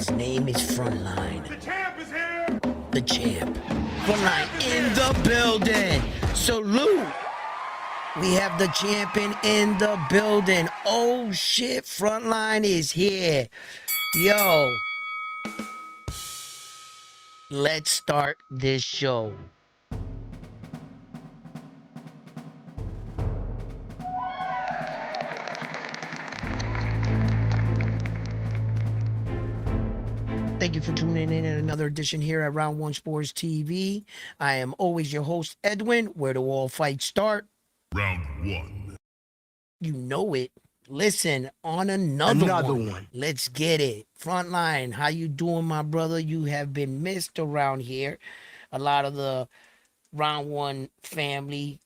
His name is Frontline. The champ is here! The champ. Frontline in the building. Salute. We have the champion in the building. Oh shit, Frontline is here. Yo. Let's start this show. Thank you for tuning in another edition here at Round One Sports TV. I am always your host, Edwin. Where do all fights start? Round one. You know it. Listen, on another one. Let's get it. Frontline, how you doing, my brother? You have been missed around here. A lot of the Round One family,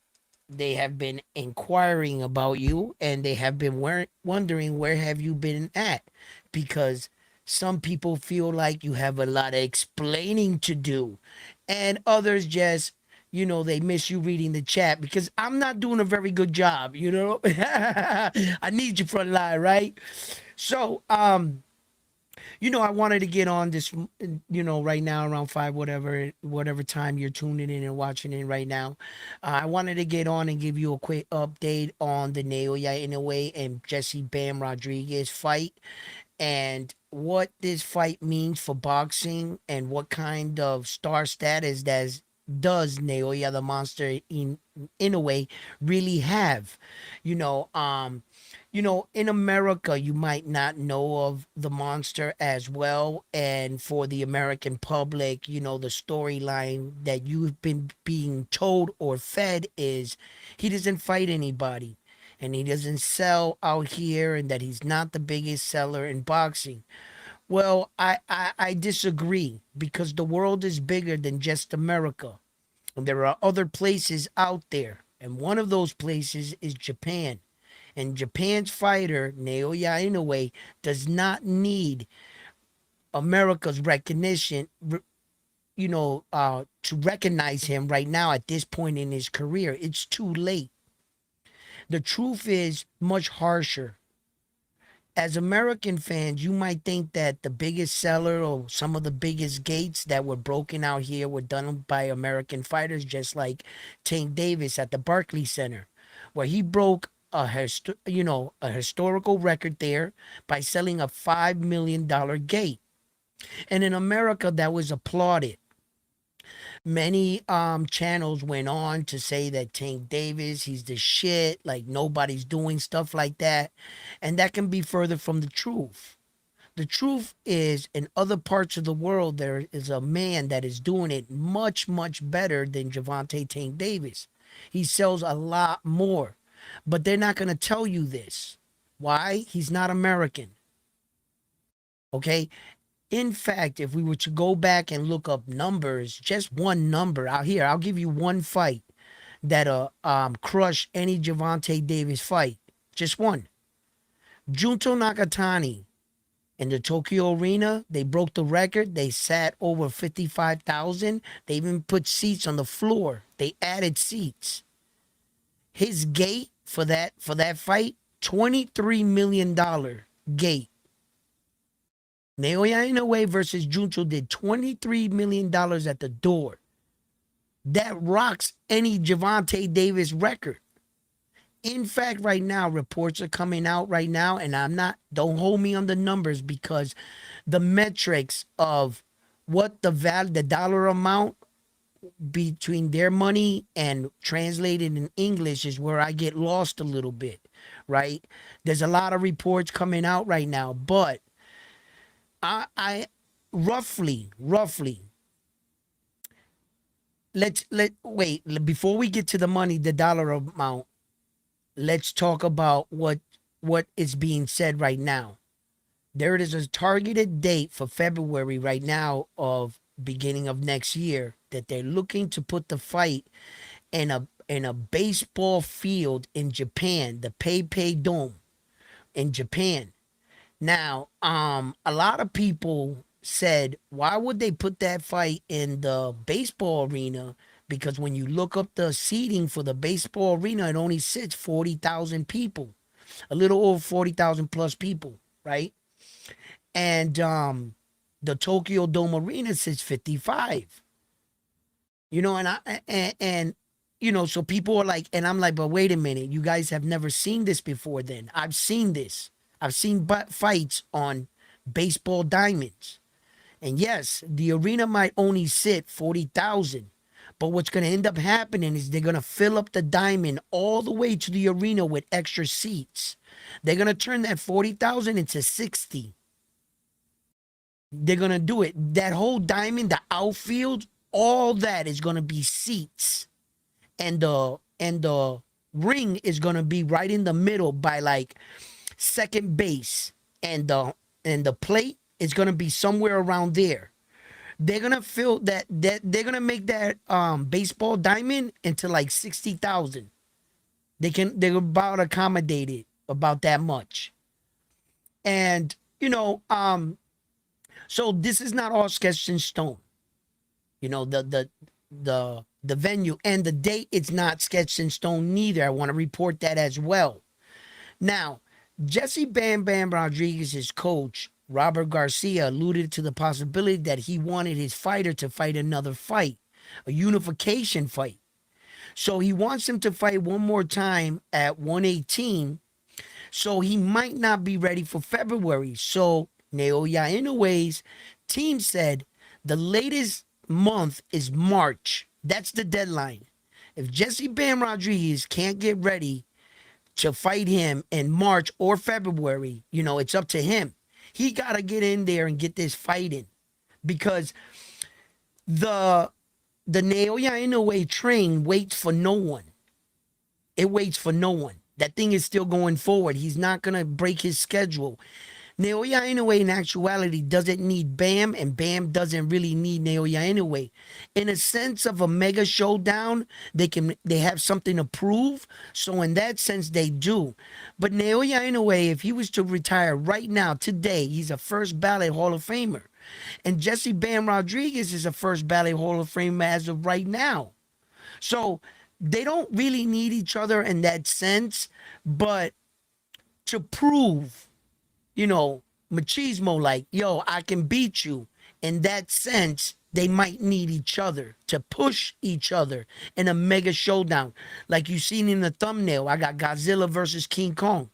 they have been inquiring about you, and they have been wondering where have you been at, because some people feel like you have a lot of explaining to do, and others just, they miss you reading the chat because I'm not doing a very good job, I need you front line, right? So, I wanted to get on this, right now around 5, whatever time you're tuning in and watching it right now. I wanted to get on and give you a quick update on the Naoya Inoue and Jesse Bam Rodriguez fight, and what this fight means for boxing, and what kind of star status does Naoya the Monster Inoue really have. In America, you might not know of the monster as well, and for the American public, the storyline that you've been being told or fed is he doesn't fight anybody, and he doesn't sell out here, and that he's not the biggest seller in boxing. Well, I disagree, because the world is bigger than just America. And there are other places out there. And one of those places is Japan. And Japan's fighter, Naoya Inoue, does not need America's recognition, to recognize him right now at this point in his career. It's too late. The truth is much harsher. As American fans, you might think that the biggest seller or some of the biggest gates that were broken out here were done by American fighters, just like Tank Davis at the Barclays Center, where he broke a historical record there by selling a $5 million gate. And in America, that was applauded. Many channels went on to say that Tank Davis, he's the shit, like nobody's doing stuff like that. And that can be further from the truth. The truth is, in other parts of the world, there is a man that is doing it much, much better than Gervonta Tank Davis. He sells a lot more. But they're not going to tell you this. Why? He's not American. Okay? In fact, if we were to go back and look up numbers, just one number out here, I'll give you one fight that crush any Gervonta Davis fight. Just one. Junto Nakatani in the Tokyo Arena, they broke the record. They sat over 55,000. They even put seats on the floor. They added seats. His gate for that fight, $23 million gate. Naoya Inoue versus Junto did $23 million at the door. That rocks any Gervonta Davis record. In fact, right now, reports are coming out right now, and don't hold me on the numbers, because the metrics of what the dollar amount between their money and translated in English is where I get lost a little bit, right? There's a lot of reports coming out right now, but I roughly, wait, before we get to the money, the dollar amount, let's talk about what is being said right now. There is a targeted date for February right now of beginning of next year that they're looking to put the fight in a baseball field in Japan, the PayPay Dome in Japan. Now, a lot of people said, why would they put that fight in the baseball arena? Because when you look up the seating for the baseball arena, it only sits 40,000 people, a little over 40,000 plus people, right? And The Tokyo Dome Arena says 55. You know, and you know, so people are like, and I'm like, but wait a minute, you guys have never seen this before. Then I've seen this. I've seen fights on baseball diamonds, and yes, the arena might only sit 40,000. But what's going to end up happening is they're going to fill up the diamond all the way to the arena with extra seats. They're going to turn that 40,000 into 60. They're going to do it. That whole diamond, the outfield, all that is going to be seats. And the ring is going to be right in the middle by like second base, and the plate is going to be somewhere around there. They're gonna fill that they're gonna make that baseball diamond into like 60,000. They're about accommodated about that much. And so this is not all sketched in stone. You know, the venue and the date, it's not sketched in stone neither. I want to report that as well. Now, Jesse Bam Bam Rodriguez's coach, Robert Garcia, alluded to the possibility that he wanted his fighter to fight another fight, a unification fight. So he wants him to fight one more time at 118. So he might not be ready for February. So Naoya Inoue's team said the latest month is March. That's the deadline. If Jesse Bam Rodriguez can't get ready to fight him in March or February, it's up to him. He got to get in there and get this fight in, because the Naoya Inoue train waits for no one. It waits for no one. That thing is still going forward. He's not going to break his schedule. Naoya Inoue, in actuality, doesn't need Bam, and Bam doesn't really need Naoya Inoue. In a sense of a mega showdown, they have something to prove. So in that sense, they do. But Naoya Inoue, if he was to retire right now, today, he's a first ballot Hall of Famer. And Jesse Bam Rodriguez is a first ballot Hall of Famer as of right now. So they don't really need each other in that sense. But to prove, machismo, like, yo, I can beat you. In that sense, they might need each other to push each other in a mega showdown. Like you seen in the thumbnail, I got Godzilla versus King Kong,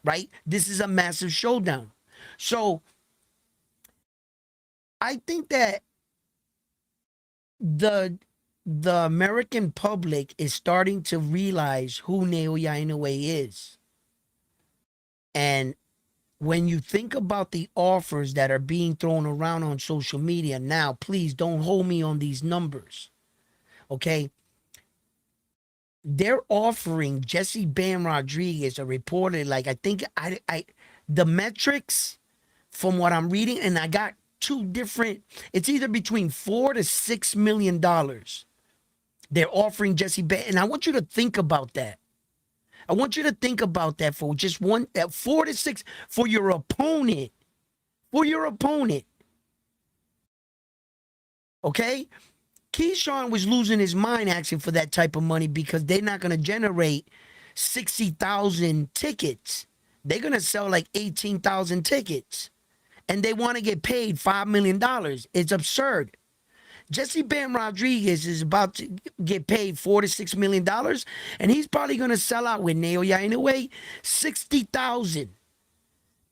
right? This is a massive showdown. So I think that the American public is starting to realize who Naoya Inoue is. And when you think about the offers that are being thrown around on social media now, please don't hold me on these numbers. Okay? They're offering Jesse Bam Rodriguez a reported, like, I think the metrics from what I'm reading, and I got two different, it's either between $4 to $6 million. They're offering Jesse Bam, and I want you to think about that. I want you to think about that for just one, 4 to 6 for your opponent. For your opponent. Okay? Keyshawn was losing his mind asking for that type of money, because they're not going to generate 60,000 tickets. They're going to sell like 18,000 tickets. And they want to get paid $5 million. It's absurd. Jesse Bam Rodriguez is about to get paid $4 to $6 million, and he's probably going to sell out with Naoya Inoue 60,000.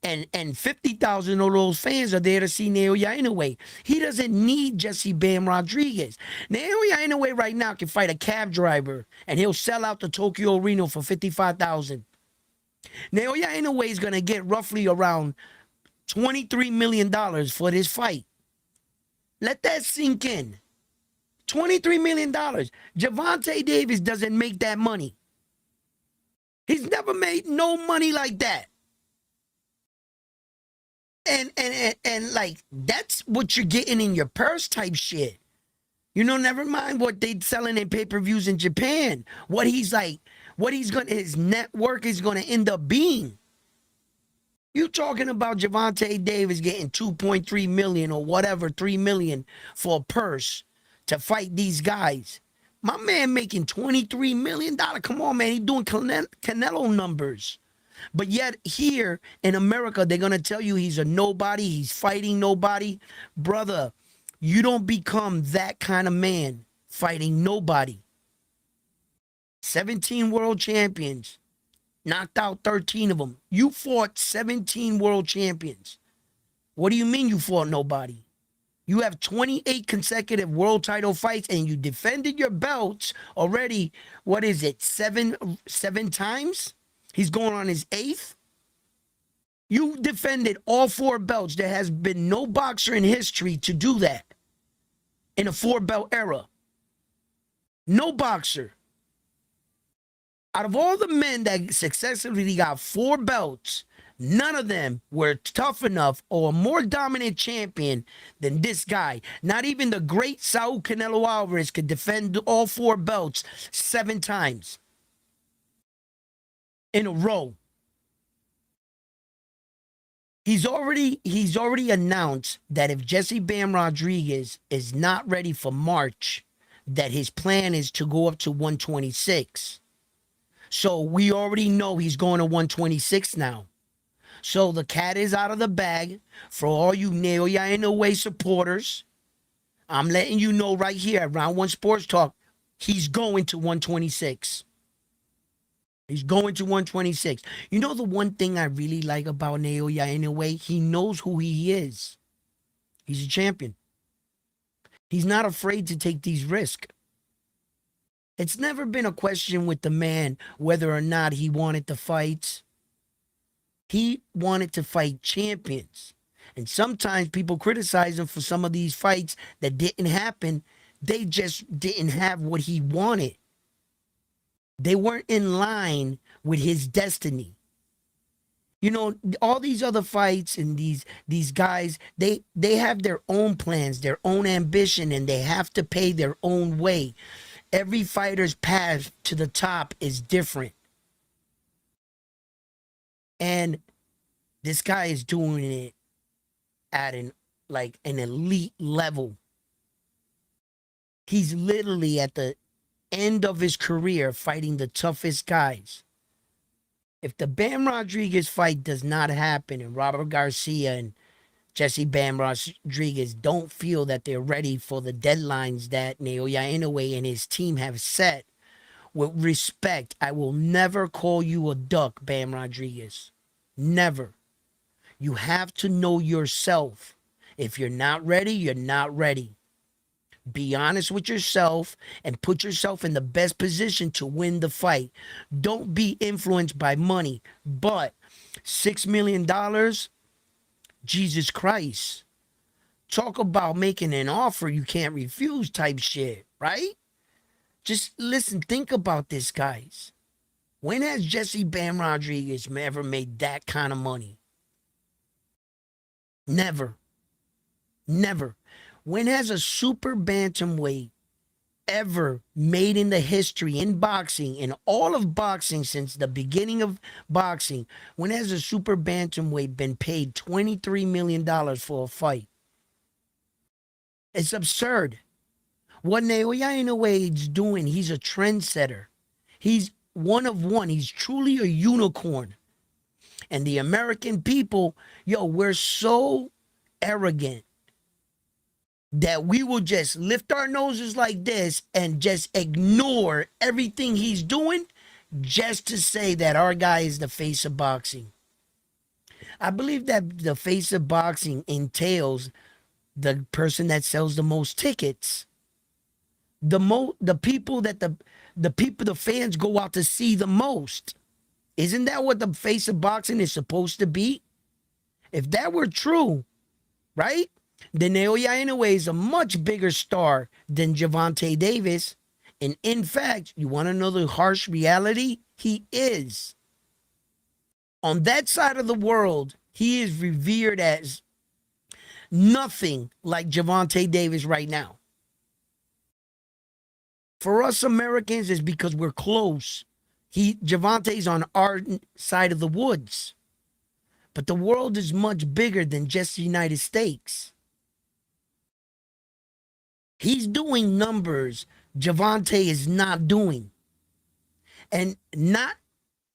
And 50,000 of those fans are there to see Naoya Inoue. He doesn't need Jesse Bam Rodriguez. Naoya Inoue right now can fight a cab driver, and he'll sell out the Tokyo Arena for 55,000. Naoya Inoue is going to get roughly around $23 million for this fight. Let that sink in. $23 million. Gervonta Davis doesn't make that money. He's never made no money like that. And like, that's what you're getting in your purse type shit. Never mind what they selling in pay-per-views in Japan. What his network is gonna end up being. You talking about Gervonta Davis getting 2.3 million or whatever, 3 million for a purse to fight these guys. My man making $23 million. Come on, man. He's doing Canelo numbers. But yet here in America, they're gonna tell you he's a nobody, he's fighting nobody. Brother, you don't become that kind of man fighting nobody. 17 world champions, knocked out 13 of them. You fought 17 world champions. What do you mean you fought nobody? You have 28 consecutive world title fights and you defended your belts already. What is it? Seven times? He's going on his eighth. You defended all four belts. There has been no boxer in history to do that in a four belt era. No boxer. Out of all the men that successfully got four belts, none of them were tough enough or a more dominant champion than this guy. Not even the great Saul Canelo Alvarez could defend all four belts 7 times in a row. He's already announced that if Jesse Bam Rodriguez is not ready for March, that his plan is to go up to 126. So we already know he's going to 126 now. So the cat is out of the bag for all you Naoya Inoue supporters. I'm letting you know right here at Round 1 Sports Talk, he's going to 126. He's going to 126. You know the one thing I really like about Naoya Inoue? He knows who he is. He's a champion. He's not afraid to take these risks. It's never been a question with the man whether or not he wanted to fight. He wanted to fight champions. And sometimes people criticize him for some of these fights that didn't happen. They just didn't have what he wanted. They weren't in line with his destiny. You know, all these other fights and these guys, they have their own plans, their own ambition, and they have to pay their own way. Every fighter's path to the top is different. And this guy is doing it at an elite level. He's literally at the end of his career fighting the toughest guys. If the Bam Rodriguez fight does not happen and Robert Garcia and Jesse Bam Rodriguez don't feel that they're ready for the deadlines that Naoya Inoue and his team have set, with respect, I will never call you a duck, Bam Rodriguez. Never. You have to know yourself. If you're not ready, you're not ready. Be honest with yourself and put yourself in the best position to win the fight. Don't be influenced by money. But $6 million, Jesus Christ. Talk about making an offer you can't refuse type shit, right? Just listen, think about this, guys. When has Jesse Bam Rodriguez ever made that kind of money? Never. Never. When has a super bantamweight ever made in the history in boxing, in all of boxing since the beginning of boxing, when has a super bantamweight been paid $23 million for a fight? It's absurd. What Naoya Inoue is doing, he's a trendsetter. He's one of one. He's truly a unicorn. And the American people, we're so arrogant that we will just lift our noses like this and just ignore everything he's doing just to say that our guy is the face of boxing. I believe that the face of boxing entails the person that sells the most tickets, the people that the fans go out to see the most. Isn't that what the face of boxing is supposed to be? If that were true, right? Then Naoya Inoue is a much bigger star than Gervonta Davis. And in fact, you want to know the harsh reality? He is. On that side of the world, he is revered as nothing like Gervonta Davis right now. For us Americans, it's because we're close. Gervonta's on our side of the woods. But the world is much bigger than just the United States. He's doing numbers Gervonta is not doing. And not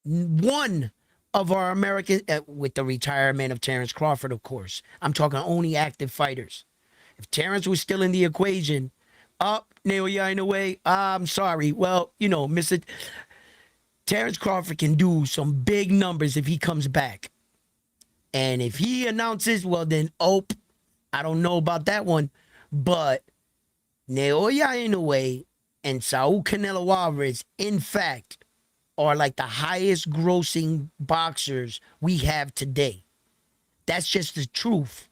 one of our American, with the retirement of Terrence Crawford, of course. I'm talking only active fighters. If Terrence was still in the equation, up, Naoya Inoue, I'm sorry. Well, Mr. Terrence Crawford can do some big numbers if he comes back. And if he announces, well, then, I don't know about that one. But Naoya Inoue and Saul Canelo Alvarez, in fact, are like the highest grossing boxers we have today. That's just the truth.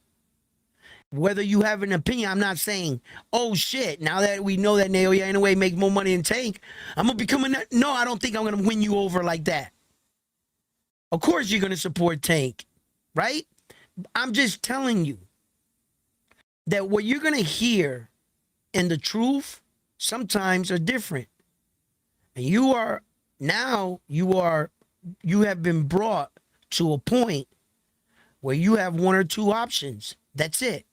Whether you have an opinion, I'm not saying, oh shit, now that we know that Naoya Inoue make more money than Tank, I'm going to become a... No, I don't think I'm going to win you over like that. Of course you're going to support Tank, right? I'm just telling you that what you're going to hear and the truth sometimes are different. And you have been brought to a point where you have one or two options. That's it.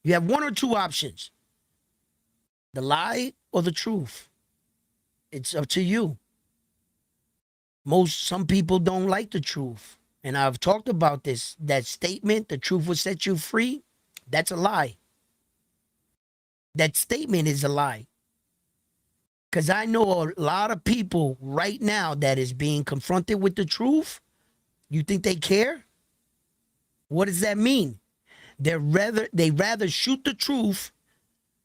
You have one or two options. The lie or the truth. It's up to you. Some people don't like the truth. And I've talked about this. That statement, the truth will set you free, that's a lie. That statement is a lie. Because I know a lot of people right now that is being confronted with the truth. You think they care? What does that mean? They rather shoot the truth,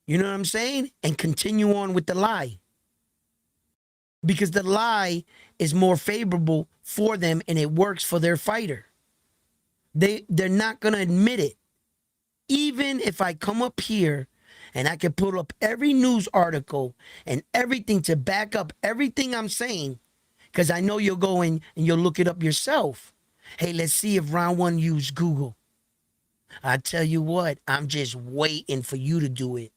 you know what I'm saying, and continue on with the lie. Because the lie is more favorable for them and it works for their fighter. They're not going to admit it. Even if I come up here and I can pull up every news article and everything to back up everything I'm saying, because I know you'll go in and you'll look it up yourself. Hey, let's see if round one used Google. I tell you what, I'm just waiting for you to do it.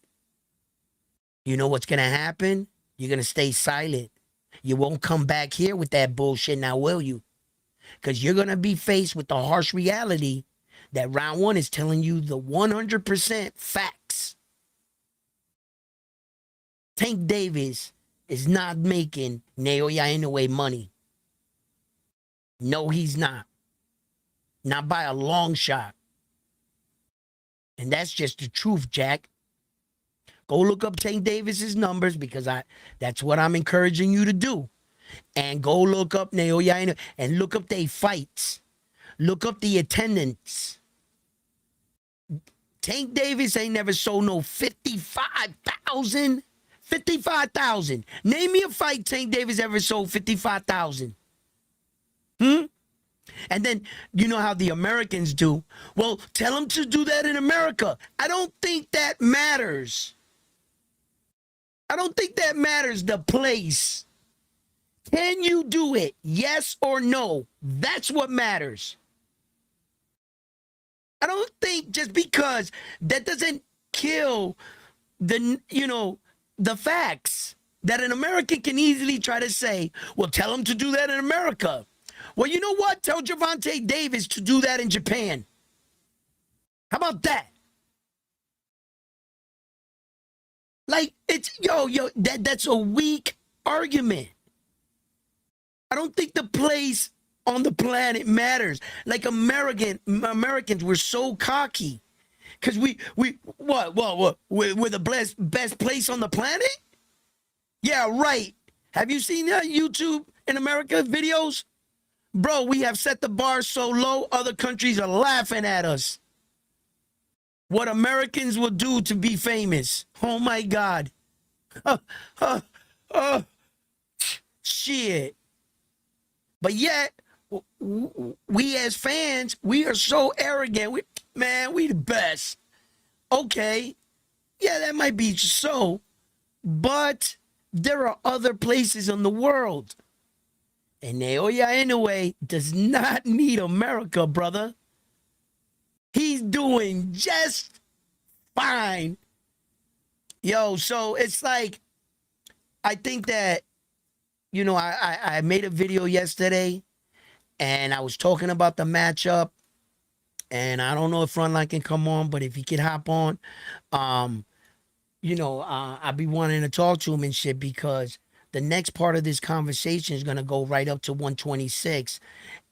You know what's going to happen? You're going to stay silent. You won't come back here with that bullshit now, will you? Because you're going to be faced with the harsh reality that round one is telling you the 100% facts. Tank Davis is not making Naoya Inoue money. No, he's not. Not by a long shot. And that's just the truth, Jack. Go look up Tank Davis's numbers because that's what I'm encouraging you to do. And go look up Naoya Inoue and look up their fights. Look up the attendance. Tank Davis ain't never sold no 55,000. 55,000. Name me a fight Tank Davis ever sold 55,000. And then, you know how the Americans do. Well, tell them to do that in America. I don't think that matters. I don't think that matters, the place. Can you do it? Yes or no? That's what matters. I don't think just because that doesn't kill the facts that an American can easily try to say, well, tell them to do that in America. Well, you know what? Tell Gervonta Davis to do that in Japan. How about that? Like, that's a weak argument. I don't think the place on the planet matters. Like Americans, we're so cocky. Because we're the best place on the planet? Yeah, right. Have you seen YouTube in America videos? Bro, we have set the bar so low, other countries are laughing at us. What Americans will do to be famous. Oh, my God. Shit. But yet, we as fans, we are so arrogant. We the best. Okay. Yeah, that might be so. But there are other places in the world. And Naoya Inoue does not need America, brother. He's doing just fine. Yo, so it's like, I think that, I made a video yesterday and I was talking about the matchup. And I don't know if Frontline can come on, but if he could hop on, I'd be wanting to talk to him and shit because The next part of this conversation is going to go right up to 126.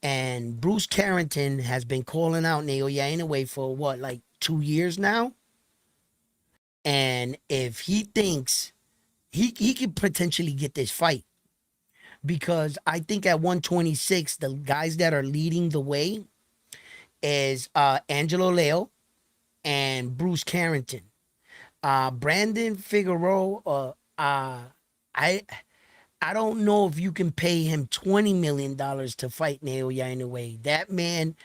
And Bruce Carrington has been calling out Naoya Inoue for what, like 2 years now? And if he thinks he could potentially get this fight, because I think at 126, the guys that are leading the way is Angelo Leo and Bruce Carrington. Brandon Figueroa, I I don't know if you can pay him $20 million to fight Naoya Inoue. That man,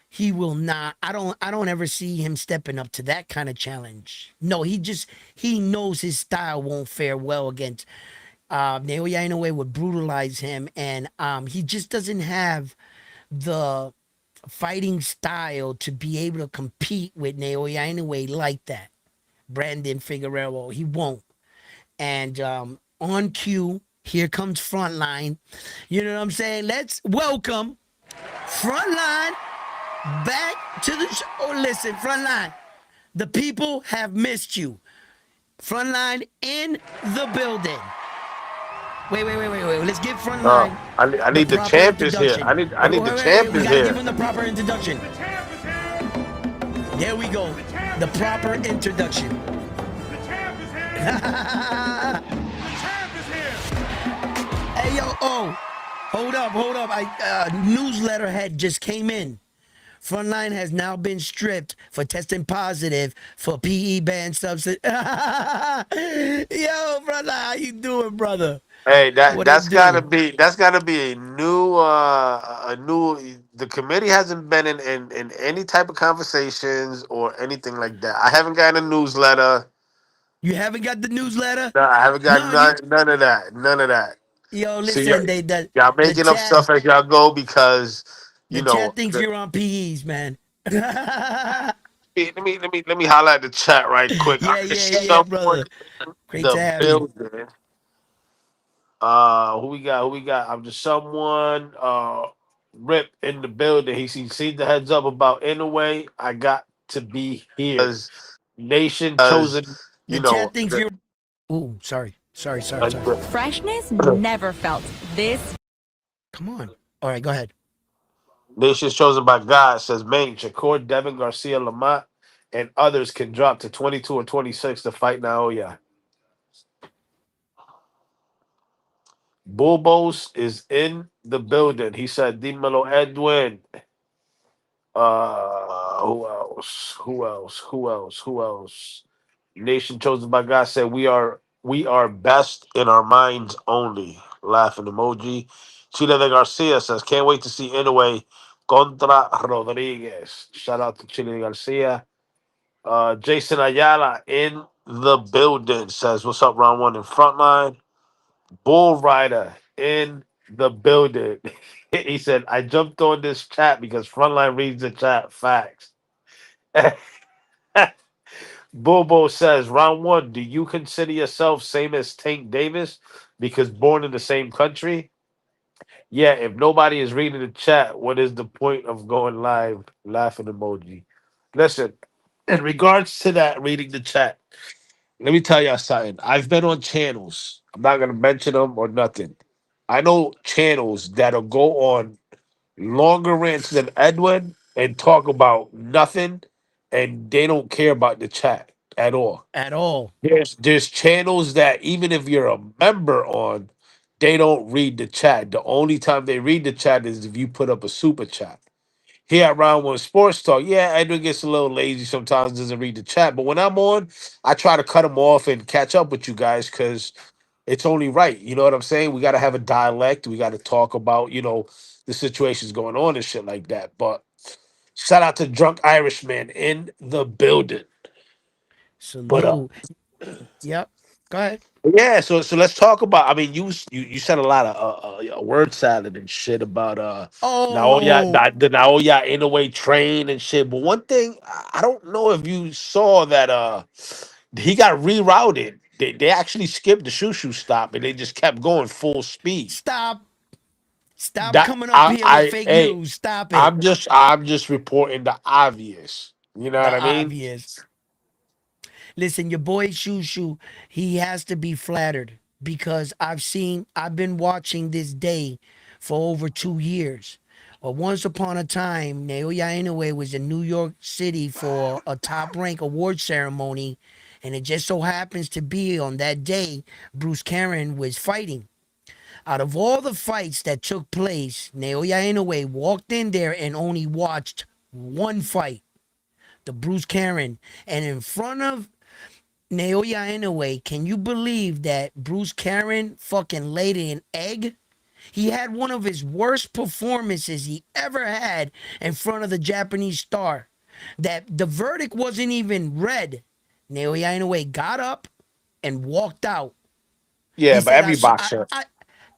he will not. I don't ever see him stepping up to that kind of challenge. No, he knows his style won't fare well against Naoya Inoue would brutalize him, and he just doesn't have the fighting style to be able to compete with Naoya Inoue like that. Brandon Figueroa, he won't. And on cue, here comes Frontline. You know what I'm saying? Let's welcome Frontline back to the show. Oh, listen, Frontline, the people have missed you. Frontline in the building. Wait. Let's give No, Frontline I the need the proper champ is here. introduction. I need the champ We is gotta give here. him the proper introduction. The champ is here. There we go. The champ The is proper here. introduction. The champ is here. Hey The champ is here. yo, oh, hold up. Newsletter head just came in. Frontline has now been stripped for testing positive for PE banned substance. Yo, Frontline, how you doing, brother? Hey, What it do? that's gotta be a new. The committee hasn't been in any type of conversations or anything like that. I haven't gotten a newsletter. You haven't got the newsletter? No, I haven't got No, you. none of that. None of that. Yo, So listen, they y'all the making up chat stuff as y'all go because the you chat know. thinks you're on PEs, man. Let me highlight the chat right quick. I see Yeah, someone brother. in Great the to have you. building. Who we got? Who we got? I'm just someone. Rip in the building. He seen the heads up about Inoue. I got to be here because nation chosen. The You chat know. thinks you're. Ooh, sorry. Freshness never felt this. Come on. All right, go ahead. Nations chosen by God says Maine, Shakur, Devin Garcia, Lamont, and others can drop to 22 or 26 to fight Naoya. Bulbos is in the building. He said, Dimelo Edwin. Who else? Who else? Who else? Who else? Nation chosen by God said, we are best in our minds only. Laughing emoji. Chile de Garcia says, can't wait to see Inoue contra Rodriguez. Shout out to Chile Garcia. Jason Ayala in the building says, what's up, round one in frontline? Bull Rider in the building. He said, I jumped on this chat because Frontline reads the chat. Facts. Bobo says, round one, do you consider yourself same as Tank Davis because born in the same country? Yeah, if nobody is reading the chat, what is the point of going live? Laughing emoji. Listen, in regards to that, reading the chat, let me tell y'all something. I've been on channels. I'm not gonna mention them or nothing. I know channels that'll go on longer rants than Edwin and talk about nothing, and they don't care about the chat at all. At all. There's channels that even if you're a member on, they don't read the chat. The only time they read the chat is if you put up a super chat. Here at Round One Sports Talk, yeah, Edwin gets a little lazy sometimes, doesn't read the chat. But when I'm on, I try to cut him off and catch up with you guys because it's only right. You know what I'm saying? We got to have a dialect. We got to talk about, the situations going on and shit like that. But shout out to Drunk Irishman in the building. But Salute. Yep. Go ahead. yeah, so let's talk about. I mean, you said a lot of word salad and shit about Oh, The Naoya Inoue train and shit. But one thing I don't know if you saw that he got rerouted. They actually skipped the shoo stop and they just kept going full speed. stop. Stop That coming up here with fake hey, news. Stop it. I'm just reporting the obvious. You know The what I mean? obvious. Listen, your boy Shushu, he has to be flattered. because I've been watching this day for over 2 years. Once upon a time, Naoya Inoue was in New York City for a top rank award ceremony, and it just so happens to be on that day Bruce Caron was fighting. Out of all the fights that took place, Naoya Inoue walked in there and only watched one fight, the Bruce Caron, and in front of Naoya Inoue, can you believe that Bruce Caron fucking laid an egg? He had one of his worst performances he ever had in front of the Japanese star. That the verdict wasn't even read. Naoya Inoue got up and walked out. Yeah, He but said, every boxer.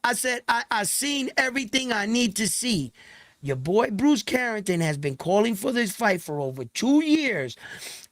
I said, I seen everything I need to see. Your boy Bruce Carrington has been calling for this fight for over 2 years,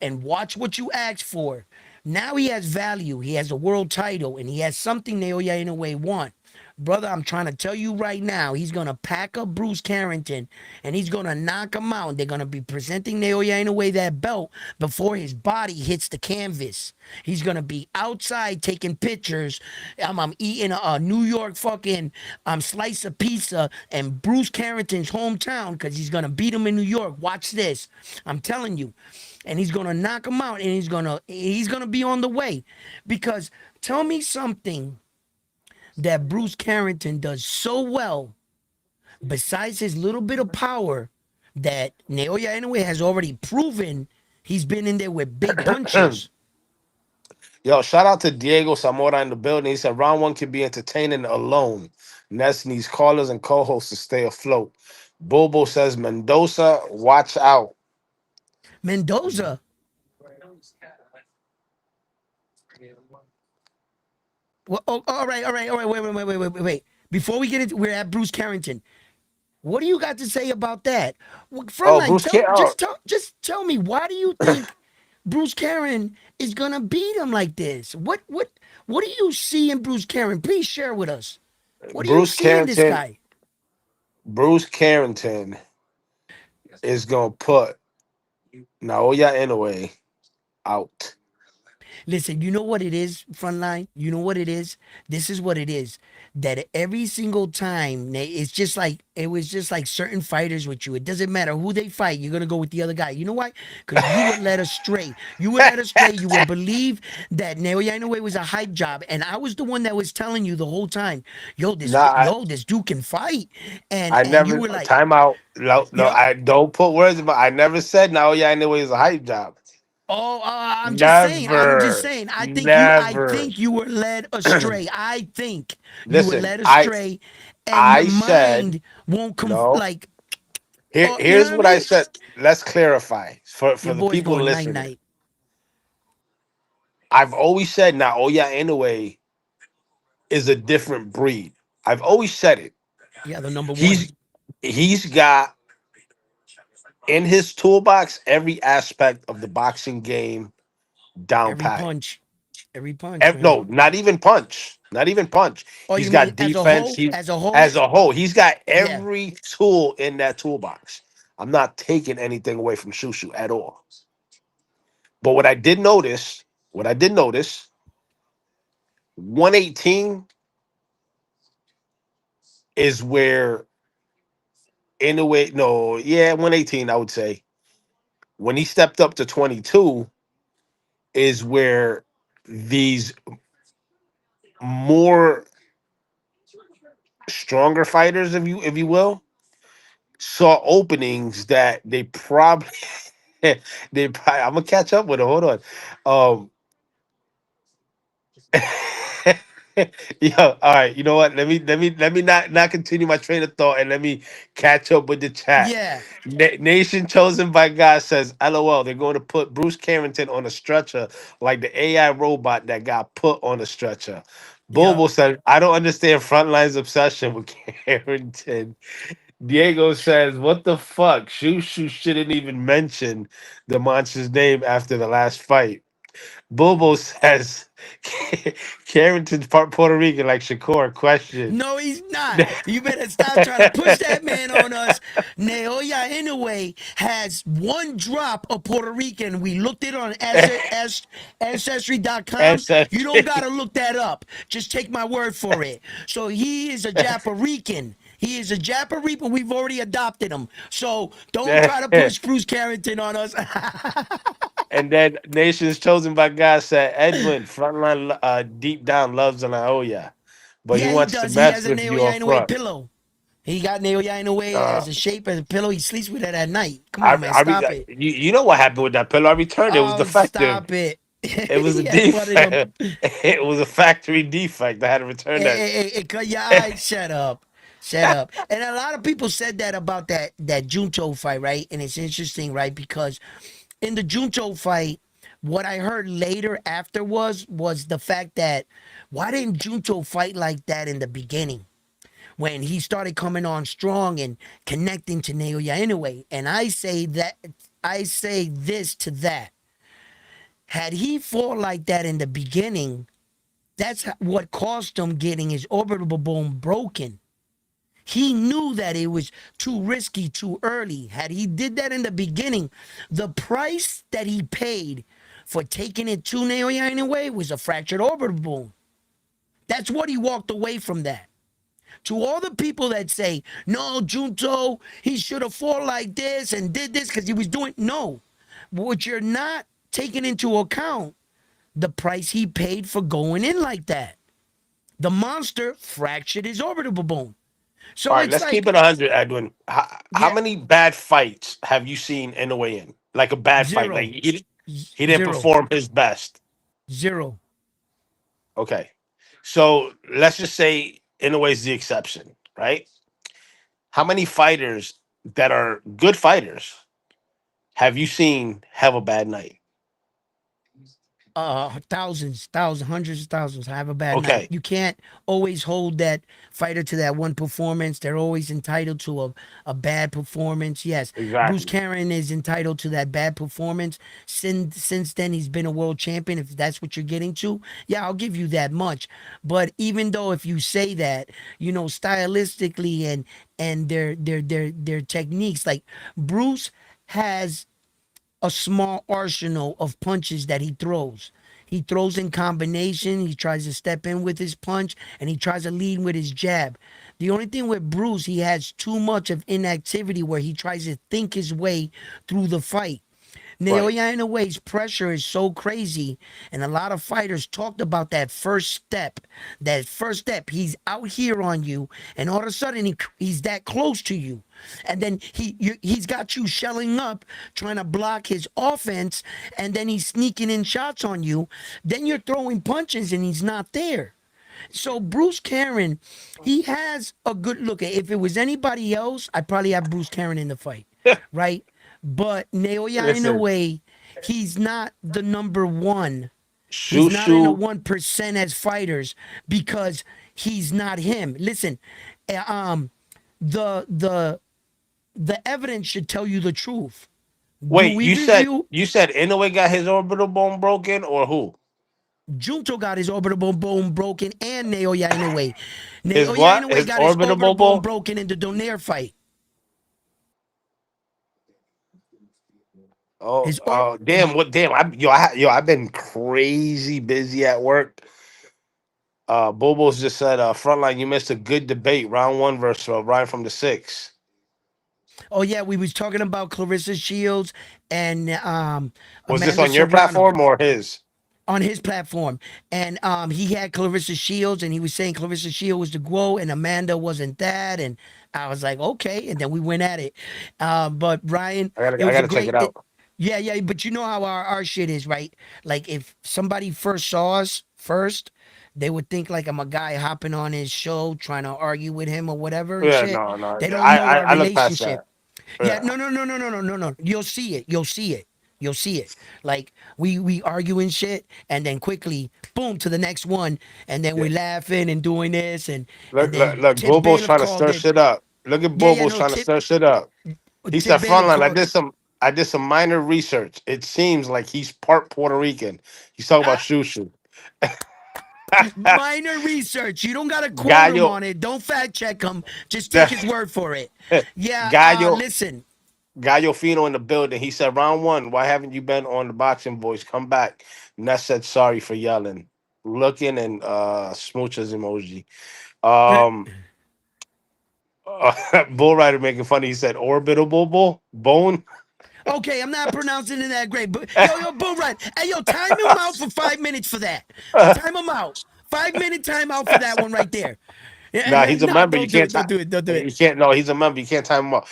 and watch what you asked for. Now he has value. He has a world title, and he has something Naoya Inoue want. Brother, I'm trying to tell you right now, he's gonna pack up Bruce Carrington and he's gonna knock him out. They're gonna be presenting Naoya Inoue that belt before his body hits the canvas. He's gonna be outside taking pictures. I'm eating a New York fucking slice of pizza in Bruce Carrington's hometown because he's gonna beat him in New York. Watch this. I'm telling you. And he's gonna knock him out and he's gonna be on the way. Because tell me something that Bruce Carrington does so well, besides his little bit of power, that Naoya Inoue has already proven he's been in there with big punches. Yo, shout out to Diego Zamora in the building. He said round one can be entertaining alone. Ness needs callers and co-hosts to stay afloat. Bobo says Mendoza, watch out. Mendoza. Well, oh, all right. Wait. Before we get into, we're at Bruce Carrington. What do you got to say about that? Well, Oh, Frontline, just tell me, why do you think Bruce Caron is gonna beat him like this? What do you see in Bruce Caron? Please share with us. What do you Bruce see in this Carrington. guy? Bruce Carrington is gonna put Naoya Inoue out. Listen, you know what it is, Frontline? You know what it is? This is what it is. That every single time, it's just like, it was just like certain fighters with you. It doesn't matter who they fight, you're going to go with the other guy. You know why? Because you were led astray. You were led astray. You would believe that Naoya Inoue was a hype job. And I was the one that was telling you the whole time, Nah, this dude can fight. I And you never were like, time out. No, no, yep. I don't put words in my. I never said Naoya Inoue is a hype job. Oh, I'm just saying. I'm just Never, saying. I never. think you were led astray. I think you were Listen, led astray, and your I said mind won't no. like. Here, Oh, you know here's what I what I mean? said. Let's clarify for Your the boy's people going night listening. night. I've always said Naoya Inoue is a different breed. I've always said it. Yeah, the number one. He's he's got in his toolbox every aspect of the boxing game down Every pat. punch, every punch, man. No, not even punch. Not even punch. Oh, He's you mean got as a defense. whole? He As a whole? as a whole, he's got Yeah, every tool in that toolbox. I'm not taking anything away from Shushu at all. But what I did notice, 118 is where in a way, no, yeah, 118, I would say. When he stepped up to 22 is where these more stronger fighters, if you will, saw openings that they probably I'm gonna catch up with it. Hold on. Yo, all right. You know what? Let me not continue my train of thought and let me catch up with the chat. yeah, Nation chosen by God says, "LOL." They're going to put Bruce Carrington on a stretcher like the AI robot that got put on a stretcher. yeah. Bobo said, "I don't understand Frontline's obsession with Carrington." Diego says, "What the fuck? Shushu shouldn't even mention the monster's name after the last fight." Bobo says Carrington's part Puerto Rican, like Shakur. Question. No, he's not. You better stop trying to push that man on us. Naoya Inoue has one drop of Puerto Rican. We looked it on Ancestry.com. You don't Ancestry. got to look that up. Just take my word for it. So he is a Japarican. He is a Japarican. We've already adopted him. So don't try to push Bruce Carrington on us. And then Nations Chosen by God said Edwin frontline deep down loves an Naoya, but he Yeah, he wants to does. He mess has a with you Naoya up Inoue front. pillow. He got Naoya Inoue Uh, as a shape, as a pillow. He sleeps with it at night. Come I, on, man. I re- Stop it. you know what happened with that pillow? I returned it. It was Oh, defective. stop it. It was a Yeah, one of them. defect. It was a factory defect. I had to return that. Cut your eyes. Shut up. Shut up. And a lot of people said that about that Junto fight, right? And it's interesting, right? Because in the Junto fight, what I heard later after was the fact that why didn't Junto fight like that in the beginning? When he started coming on strong and connecting to Naoya Inoue. And I say this to that. Had he fought like that in the beginning, that's what cost him getting his orbital bone broken. He knew that it was too risky too early. Had he did that in the beginning, the price that he paid for taking it to Naoya Inoue was a fractured orbital bone. That's what he walked away from that. To all the people that say, no, Junto, he should have fought like this and did this because he was doing, no. What you're not taking into account, the price he paid for going in like that. The monster fractured his orbital bone. All So right, it's let's keep like, it 100, Edwin. How yeah, many bad fights have you seen in the way in? Like a bad fight, like zero, he didn't zero, perform his best. zero. Okay, so let's just say in a way is the exception, right? How many fighters that are good fighters have you seen have a bad night? Thousands, hundreds of thousands have a bad night. Okay, You can't always hold that fighter to that one performance. They're always entitled to a bad performance. Yes, Bruce exactly. Karen is entitled to that bad performance. Since then, he's been a world champion. If that's what you're getting to, yeah, I'll give you that much. But even though if you say that, stylistically and their techniques, like Bruce has a small arsenal of punches that he throws. He throws in combination. He tries to step in with his punch and he tries to lead with his jab. The only thing with Bruce, he has too much of inactivity where he tries to think his way through the fight. Right. Naoya Inoue's pressure is so crazy, and a lot of fighters talked about that first step. That first step, he's out here on you, and all of a sudden he's that close to you, and then he's got you shelling up, trying to block his offense, and then he's sneaking in shots on you. Then you're throwing punches, and he's not there. So Bruce Karen, he has a good look. If it was anybody else, I'd probably have Bruce Karen in the fight, right? But Naoya Listen, Inoue, he's not the number one. He's shoot, not in the shoot. 1% as fighters because he's not him. Listen, um, the the the evidence should tell you the truth. Do Wait, we you said review? you said Inoue got his orbital bone broken, or who? Junto got his orbital bone broken and Naoya Inoue. His Naoya what? Inoue His got his orbital orbital bone bone? broken in the Donaire fight. Oh, His or damn! What? Damn! I've been crazy busy at work. Bobo's just said, "Frontline, you missed a good debate. Round one versus Ryan from the six. Oh yeah, we was talking about Clarissa Shields and Was this Amanda on your Serrano platform or his? on his platform, and he had Clarissa Shields, and he was saying Clarissa Shields was the Guo, and Amanda wasn't that, and I was like, okay, and then we went at it. But Ryan, it I was a gotta check it great. out. Yeah, yeah, but you know how our shit is, right? Like if somebody first saw us first, they would think like I'm a guy hopping on his show trying to argue with him or whatever and Yeah, shit. no, no. They don't know our I look past relationship. that. Yeah, Yeah, no. You'll see it. You'll see it. You'll see it. Like we arguing shit, and then quickly, boom, to the next one, and then yeah. we're laughing and doing this, and Look, then look. Tip Bobo's Bailiff trying to called stir it. shit up. Look at Yeah, yeah, Bobo's no, trying to stir shit up. He said, Tip Bailiff "Frontline, I called did some." I did some minor research. It seems like he's part Puerto Rican. He's talking about Shushu. Minor research. You don't gotta quote him Gallo, on it. Don't fact check him. Just take his word for it. Yeah. Gallo, Listen. Gallo Fino in the building. He said, "Round one, why haven't you been on the Boxing Voice? Come back." Ness said, "Sorry for yelling." Looking and smooches emoji. Um, Bull Rider making fun. He said, "Orbital bone." Okay, I'm not pronouncing it that great, but yo, Bull Run. Hey, yo, time him out for 5 minutes for that. Time him out. 5 minute time out for that one right there. Nah, he's a No, member. You don't do can't it. Don't time. do it. Don't do it. You can't. No, he's a member. You can't time him up.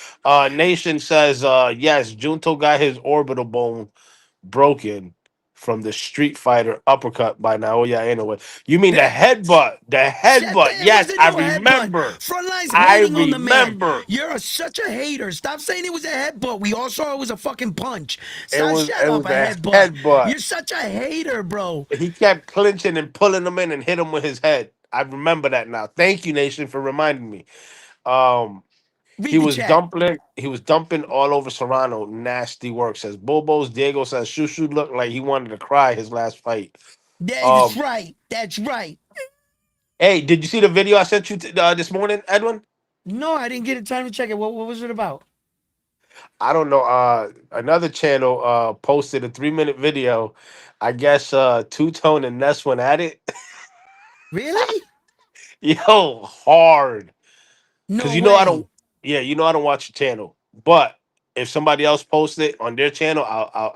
Nation says, yes, Junto got his orbital bone broken from the Street Fighter uppercut by Naoya Inoue. You mean the That headbutt? The headbutt. it Yes, wasn't I no headbutt. remember. Frontline's I hating on the man. remember. Such a hater. Stop saying it was a headbutt. We all saw it was a fucking punch. It Stop, was shut it up, was a a headbutt. headbutt. You're such a hater, bro. He kept clinching and pulling him in and hit him with his head. I remember that now. Thank you, Nation, for reminding me. Um, Read the chat. He was dumping all over Serrano. Nasty work, says Bobos. Diego says Shushu looked like he wanted to cry his last fight. That's Um, right. That's right. hey, did you see the video I sent you this morning, Edwin? No, I didn't get a time to check it. What was it about? I don't know. Another channel posted a 3 minute video. I guess Two Tone and Ness went at it. Really? Yo, hard. Cause No you know I don't. way. Yeah, you know I don't watch the channel. But if somebody else posts it on their channel,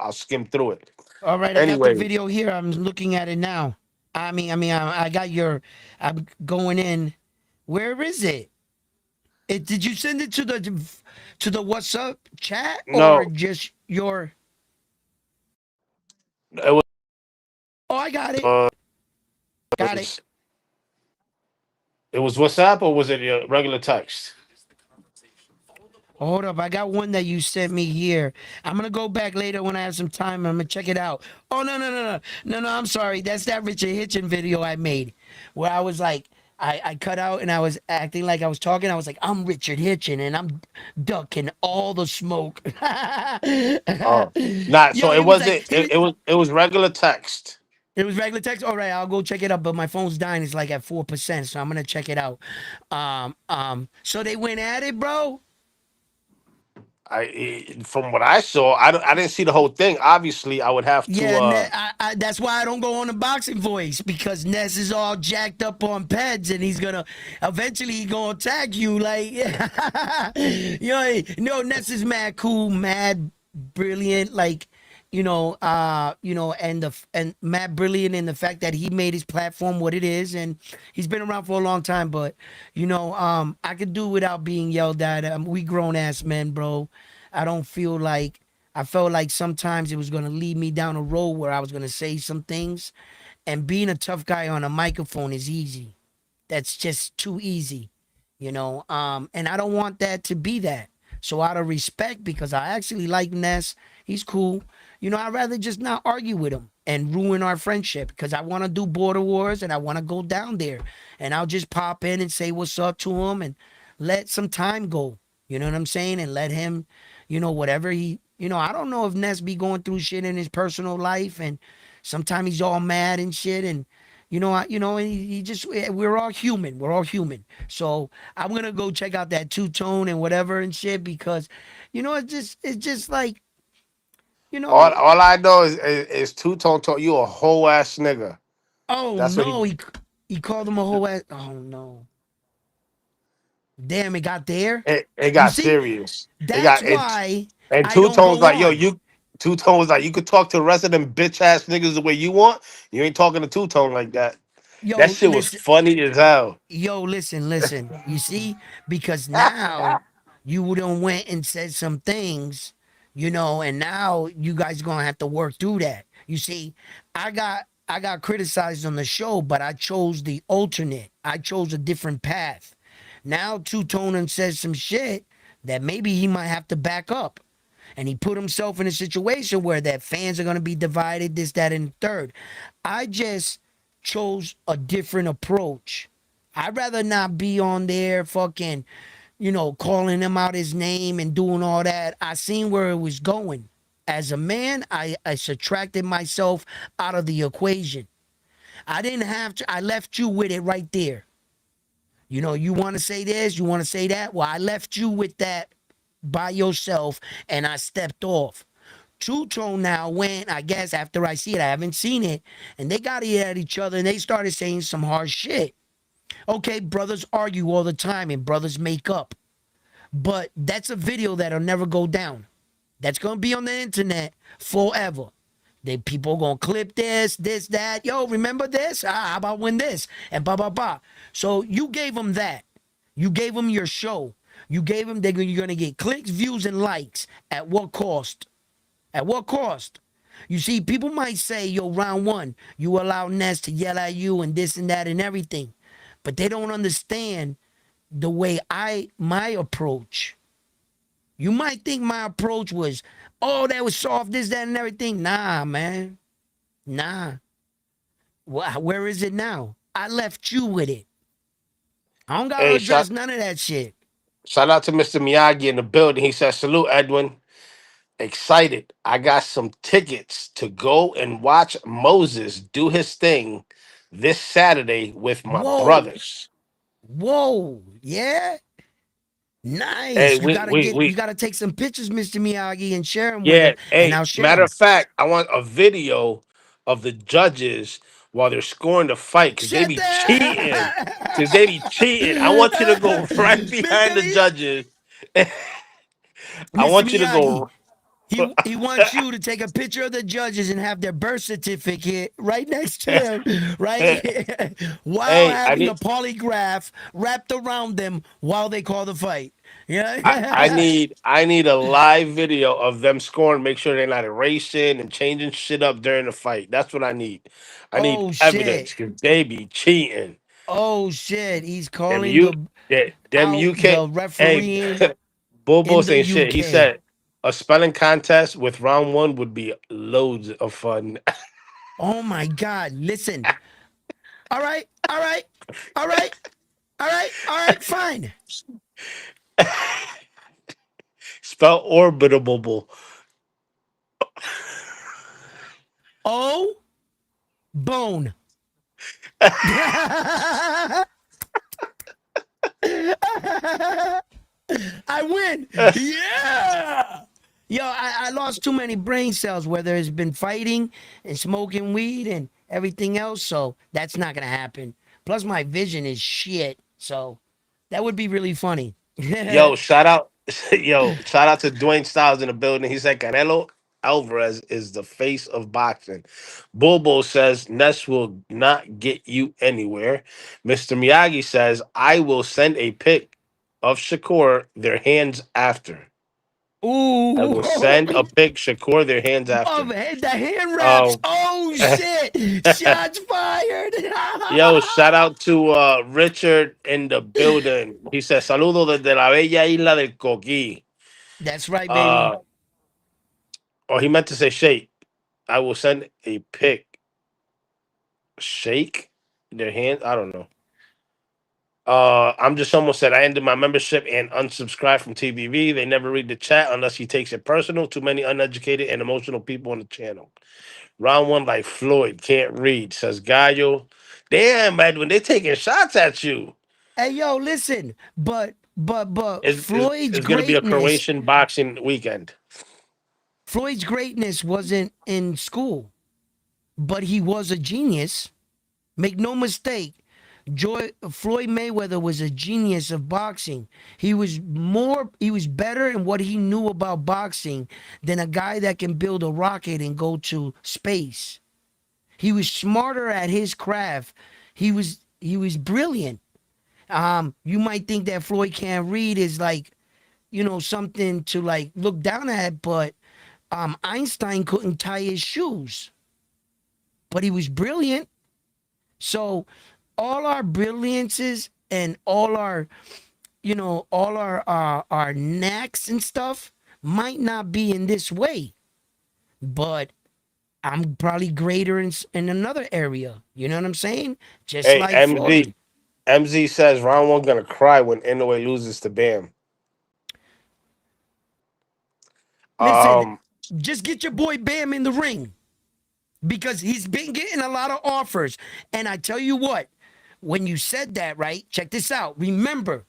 I'll skim through it. All right, I got the Anyway, video here. I'm looking at it now. I got your. I'm going in. Where is it? Did you send it to the what's up chat or no, just your? it was Oh, I got it. uh, Got it. it was WhatsApp or was it regular text? Hold up, I got one that you sent me here. I'm gonna go back later when I have some time. I'm gonna check it out. Oh no! I'm sorry. That's that Richard Hitchin video I made, where I was like, I cut out and I was acting like I was talking. I was like, I'm Richard Hitchin and I'm ducking all the smoke. Oh, nah. Yo, So it he was like, wasn't. It was regular text. it was regular text. All right, I'll go check it out. But my phone's dying. It's like at 4%, so I'm gonna check it out. So they went at it, bro. From what I saw, I didn't see the whole thing. Obviously, I would have to. Yeah, that's why I don't go on the boxing voice because Ness is all jacked up on peds and he's gonna eventually he gonna attack you like no Ness is mad cool, mad brilliant, like and mad brilliant in the fact that he made his platform what it is and he's been around for a long time, but I could do without being yelled at. We grown ass men, bro. I don't feel like I felt like sometimes it was going to lead me down a road where I was going to say some things. And being a tough guy on a microphone is easy. That's just too easy, And I don't want that to be that. So out of respect, because I actually like Ness, he's cool. I'd rather just not argue with him and ruin our friendship because I want to do border wars and I want to go down there. And I'll just pop in and say what's up to him and let some time go. You know what I'm saying? And let him, whatever I don't know if Ness be going through shit in his personal life and sometimes he's all mad and shit and and he just we're all human. We're all human. So I'm gonna go check out that two tone and whatever and shit because, it's just like, you know, All I know is Two Tone taught you a whole ass nigga. oh That's what no, he called him a whole ass. Oh no, damn, it got there. it You got see, serious. It that's got it. why And I Two don't Tone's go like, yo, on. you. Two Tone was like, you could talk to the rest of them bitch ass niggas the way you want. You ain't talking to Two Tone like that. That Yo, shit was listen, funny as hell. listen. You see, because now you would have went and said some things, and now you guys gonna have to work through that. You see, I got criticized on the show, but I chose the alternate. I chose a different path. Now Two Tone says some shit that maybe he might have to back up. And he put himself in a situation where that fans are gonna be divided, this, that, and the third. I just chose a different approach. I'd rather not be on there fucking, calling him out his name and doing all that. I seen where it was going. As a man, I subtracted myself out of the equation. I didn't have to, I left you with it right there. You want to say this, you want to say that. Well, I left you with that by yourself and I stepped off. True Tone now went, I guess, after I see it, I haven't seen it, and they got it at each other and they started saying some hard shit. Okay, brothers argue all the time and brothers make up. But that's a video that'll never go down. That's gonna be on the internet forever. People gonna clip this, that. Yo, remember this? How about when this? And blah blah blah. So you gave them that. You gave them your show. You gave them you're gonna get clicks, views, and likes. At what cost? At what cost? You see, people might say, yo, round one, you allow Ness to yell at you and this and that and everything. But they don't understand the way my approach. You might think my approach was, oh, that was soft, this, that, and everything. Nah, man. Nah. Where is it now? I left you with it. I don't gotta Hey, address none of that shit. shout out to Mr. Miyagi in the building. He said, "Salute, Edwin. Excited. I got some tickets to go and watch Moses do his thing this Saturday with my Whoa. brothers." Whoa. Yeah? Hey, Nice. You gotta take some pictures, Mr. Miyagi, and share them with yeah. him, and Hey, I'll share matter of them. fact, I want a video of the judges while they're scoring the fight because they Shut be cheating. that, Because they be cheating. I want you to go right behind Mr. the judges. I Mr. want you to Miyagi. go. He wants you to take a picture of the judges and have their birth certificate right next to them, right? While Hey, having a polygraph wrapped around them while they call the fight. I Yeah. need a live video of them scoring. Make sure they're not erasing and changing shit up during the fight. That's what I need. I need Oh shit. evidence because they be cheating. Oh shit. He's Them calling you them out UK the hey refereeing Bobo in the saying shit. He UK. said a spelling contest with round one would be loads of fun. Oh my god. Listen. All right. All right. All right. All right. All right. Fine. Spell orbitable. Oh, bone. I win. Yeah. Yo, I lost too many brain cells, whether it's been fighting and smoking weed and everything else. So that's not going to happen. Plus, my vision is shit. So that would be really funny. Yo, shout out, shout out to Dwayne Styles in the building. He said Canelo Alvarez is the face of boxing. Bobo says Ness will not get you anywhere. Mr. Miyagi says I will send a pic of Shakur their hands after. I Ooh. will send a pic Shakur their hands Oh, after. the hand wraps. Um, Oh, shit. Shots fired. yo, shout out to Richard in the building. He says saludo desde la bella isla del Coquí. That's right, baby. Uh, Oh, he meant to say shake. I will send a pic. Shake their hand. I don't know. I'm just almost said I ended my membership and unsubscribed from TVV. They never read the chat unless he takes it personal. Too many uneducated and emotional people on the channel. Round one, like Floyd, can't read, says Gallo. Damn, man, when they taking shots at you, Hey, yo, listen. But it's gonna be a Croatian boxing weekend. Floyd's greatness wasn't in school, but he was a genius. Make no mistake. Floyd Mayweather was a genius of boxing. He was better in what he knew about boxing than a guy that can build a rocket and go to space. He was smarter at his craft. He was brilliant. You might think that Floyd can't read is like, something to like look down at, but Einstein couldn't tie his shoes, but he was brilliant. So all our brilliances and all our knacks and stuff might not be in this way, but I'm probably greater in another area. You know what I'm saying? Just Hey, like Floyd. MZ says round one gonna cry when Inoue loses to Bam. Listen, Um, just get your boy Bam in the ring because he's been getting a lot of offers. And I tell you what, when you said that, right? Check this out. Remember,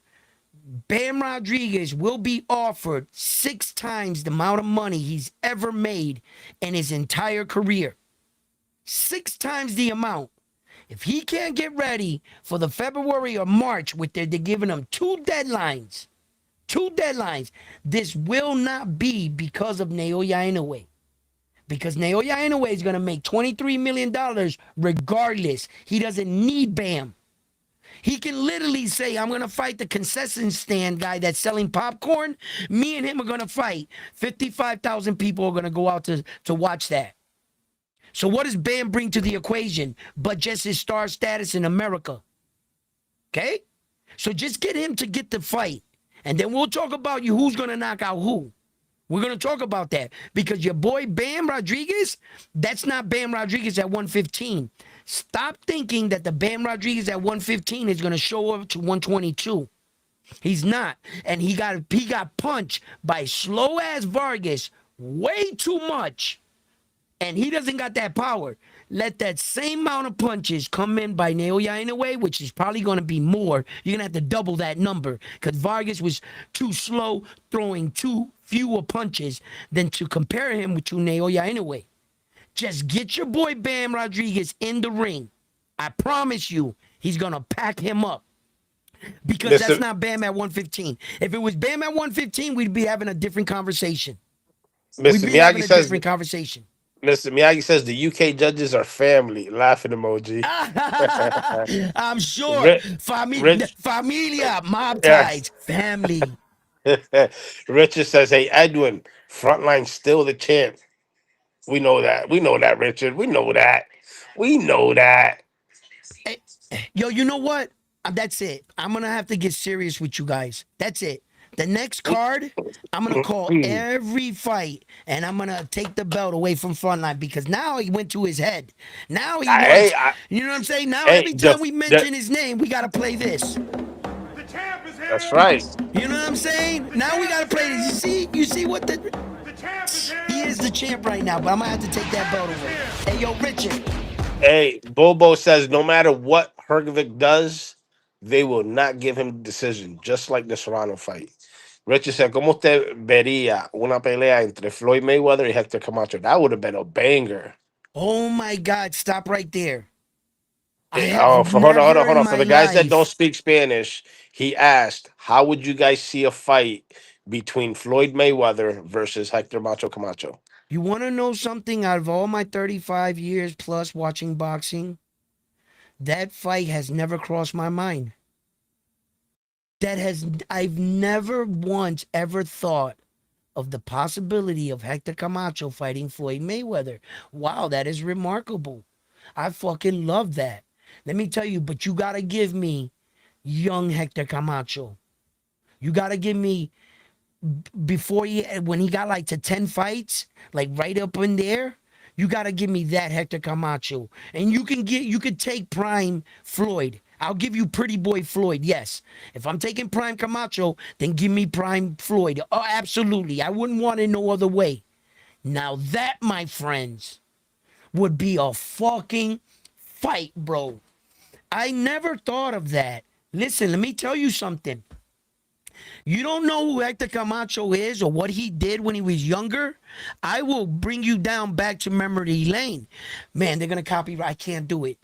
Bam Rodriguez will be offered 6 times the amount of money he's ever made in his entire career. 6 times the amount. If he can't get ready for the February or March, with they're giving him two deadlines, this will not be because of Naoya Inoue. Because Naoya Inoue is going to make $23 million regardless. He doesn't need Bam. He can literally say, I'm going to fight the concession stand guy that's selling popcorn. Me and him are going to fight. 55,000 people are going to go out to watch that. So what does Bam bring to the equation but just his star status in America? Okay? So just get him to get the fight. And then we'll talk about you who's going to knock out who. We're going to talk about that because your boy Bam Rodriguez, that's not Bam Rodriguez at 115. Stop thinking that the Bam Rodriguez at 115 is going to show up to 122. He's not. And he got punched by slow ass Vargas way too much. And he doesn't got that power. Let that same amount of punches come in by Naoya Inoue, which is probably going to be more. You're going to have to double that number because Vargas was too slow, throwing too fewer punches than to compare him to Naoya Inoue. Just get your boy Bam Rodriguez in the ring. I promise you, he's going to pack him up because that's Mister not Bam at 115. If it was Bam at 115, we'd be having a different conversation. We'd Mister be having Miyagi a says different conversation. Mr. Miyagi says the UK judges are family. Laughing emoji. I'm sure. Rich, Rich, Familia, mob yes. ties, family. Richard says, "Hey Edwin, frontline still the champ. We know that. We know that, Richard. We know that. We know that." Eh, Yo, you know what? That's it. I'm gonna have to get serious with you guys. That's it. The next card, I'm gonna call every fight and I'm gonna take the belt away from Frontline because now he went to his head. Now he Hey, wants, you know what I'm saying? Now hey, every time we mention his name, we gotta play this. The champ is that's here. right. You know what I'm saying? The Now we champ gotta is play this. here. You see what the The champ is here. he is the champ right now, but I'm gonna have to take that belt away. Hey yo, Richard. Hey, Bobo says no matter what Hergovic does, they will not give him the decision, just like the Serrano fight. Richard said, ¿Cómo usted vería una pelea entre Floyd Mayweather y Hector Camacho? That would have been a banger. Oh my God, stop right there. I Oh, have hold on, hold on, never hold in on. For my the guys that don't life. speak Spanish, he asked, "How would you guys see a fight between Floyd Mayweather versus Hector Macho Camacho?" You want to know something? Out of all my 35 years plus watching boxing, that fight has never crossed my mind. I've never once ever thought of the possibility of Hector Camacho fighting Floyd Mayweather. Wow, that is remarkable. I fucking love that. Let me tell you, but you gotta give me young Hector Camacho. You gotta give me before when he got like to 10 fights, like right up in there. You gotta give me that Hector Camacho. And you could take prime Floyd. I'll give you pretty boy Floyd. Yes. If I'm taking prime Camacho, then give me prime Floyd. Oh, absolutely. I wouldn't want it no other way. Now that, my friends, would be a fucking fight, bro. I never thought of that. Listen, let me tell you something. You don't know who Hector Camacho is or what he did when he was younger? I will bring you down back to memory lane. Man, they're gonna copyright. I can't do it.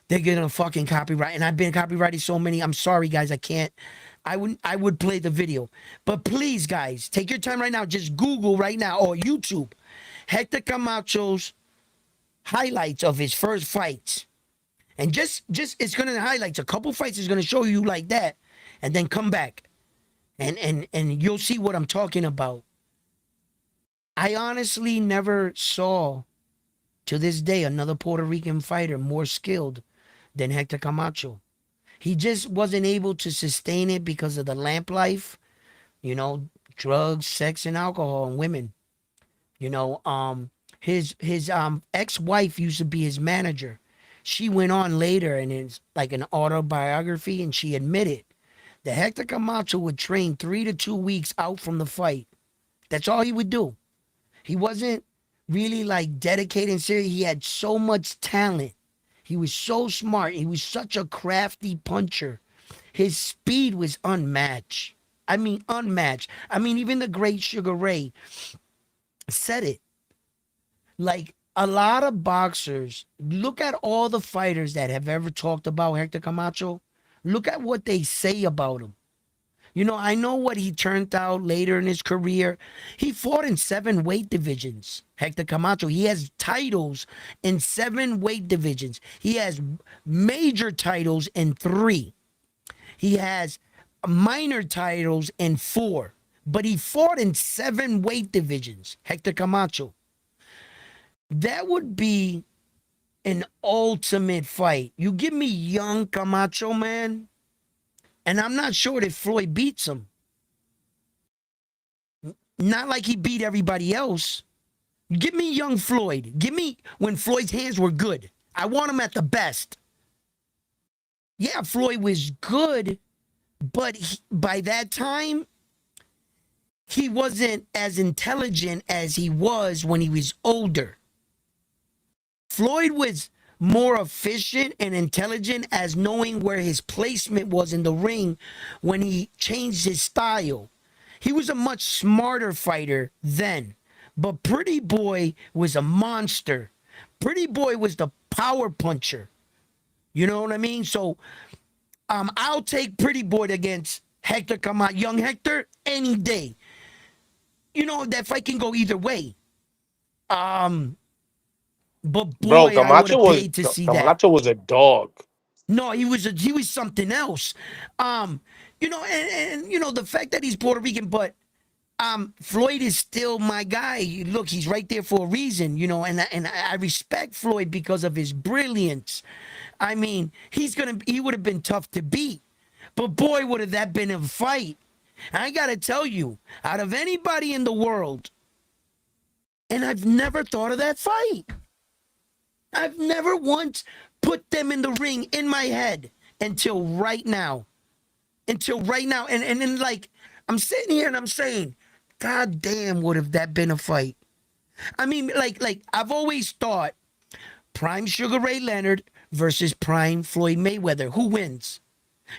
They're gonna fucking copyright. And I've been copyrighted so many. I'm sorry, guys. I can't. I would play the video. But please, guys, take your time right now. Just Google right now or YouTube. Hector Camacho's highlights of his first fights. And just it's gonna highlight a couple fights, is gonna show you like that, and then come back. And you'll see what I'm talking about. I honestly never saw to this day another Puerto Rican fighter more skilled than Hector Camacho. He just wasn't able to sustain it because of the lamp life, you know, drugs, sex, and alcohol, and women. You know, his ex-wife used to be his manager. she went on later and it's like an autobiography, and she admitted that Hector Camacho would train 3 to 2 weeks out from the fight. That's all he would do. He wasn't really like dedicated and serious. He had so much talent. He was so smart. He was such a crafty puncher. His speed was unmatched. I mean, unmatched. I mean, even the great Sugar Ray said it. Like a lot of boxers, look at all the fighters that have ever talked about Hector Camacho. Look at what they say about him. You know, I know what he turned out later in his career. He fought in 7 weight divisions. Hector Camacho, he has titles in 7 weight divisions. He has major titles in 3. He has minor titles in 4. But he fought in 7 weight divisions. Hector Camacho. That would be an ultimate fight. You give me young Camacho, man, and I'm not sure that Floyd beats him. Not like he beat everybody else. Give me young Floyd. Give me when Floyd's hands were good. I want him at the best. Yeah, Floyd was good, but by that time, he wasn't as intelligent as he was when he was older. Floyd was more efficient and intelligent as knowing where his placement was in the ring when he changed his style. He was a much smarter fighter then. But Pretty Boy was a monster. Pretty Boy was the power puncher. You know what I mean? So I'll take Pretty Boy against Hector Camacho, young Hector, any day. You know, that fight can go either way. But Bro, boy, I would have paid to see that. Camacho was a dog. No, he was something else. You know, and you know the fact that he's Puerto Rican, but Floyd is still my guy. Look, he's right there for a reason, you know, and I respect Floyd because of his brilliance. I mean, he would have been tough to beat, but boy, would have that been a fight. I gotta tell you, out of anybody in the world, and I've never thought of that fight. I've never once put them in the ring in my head until right now. Until right now. And then like I'm sitting here and I'm saying, God damn, would have that been a fight? I mean, like I've always thought Prime Sugar Ray Leonard versus Prime Floyd Mayweather. Who wins?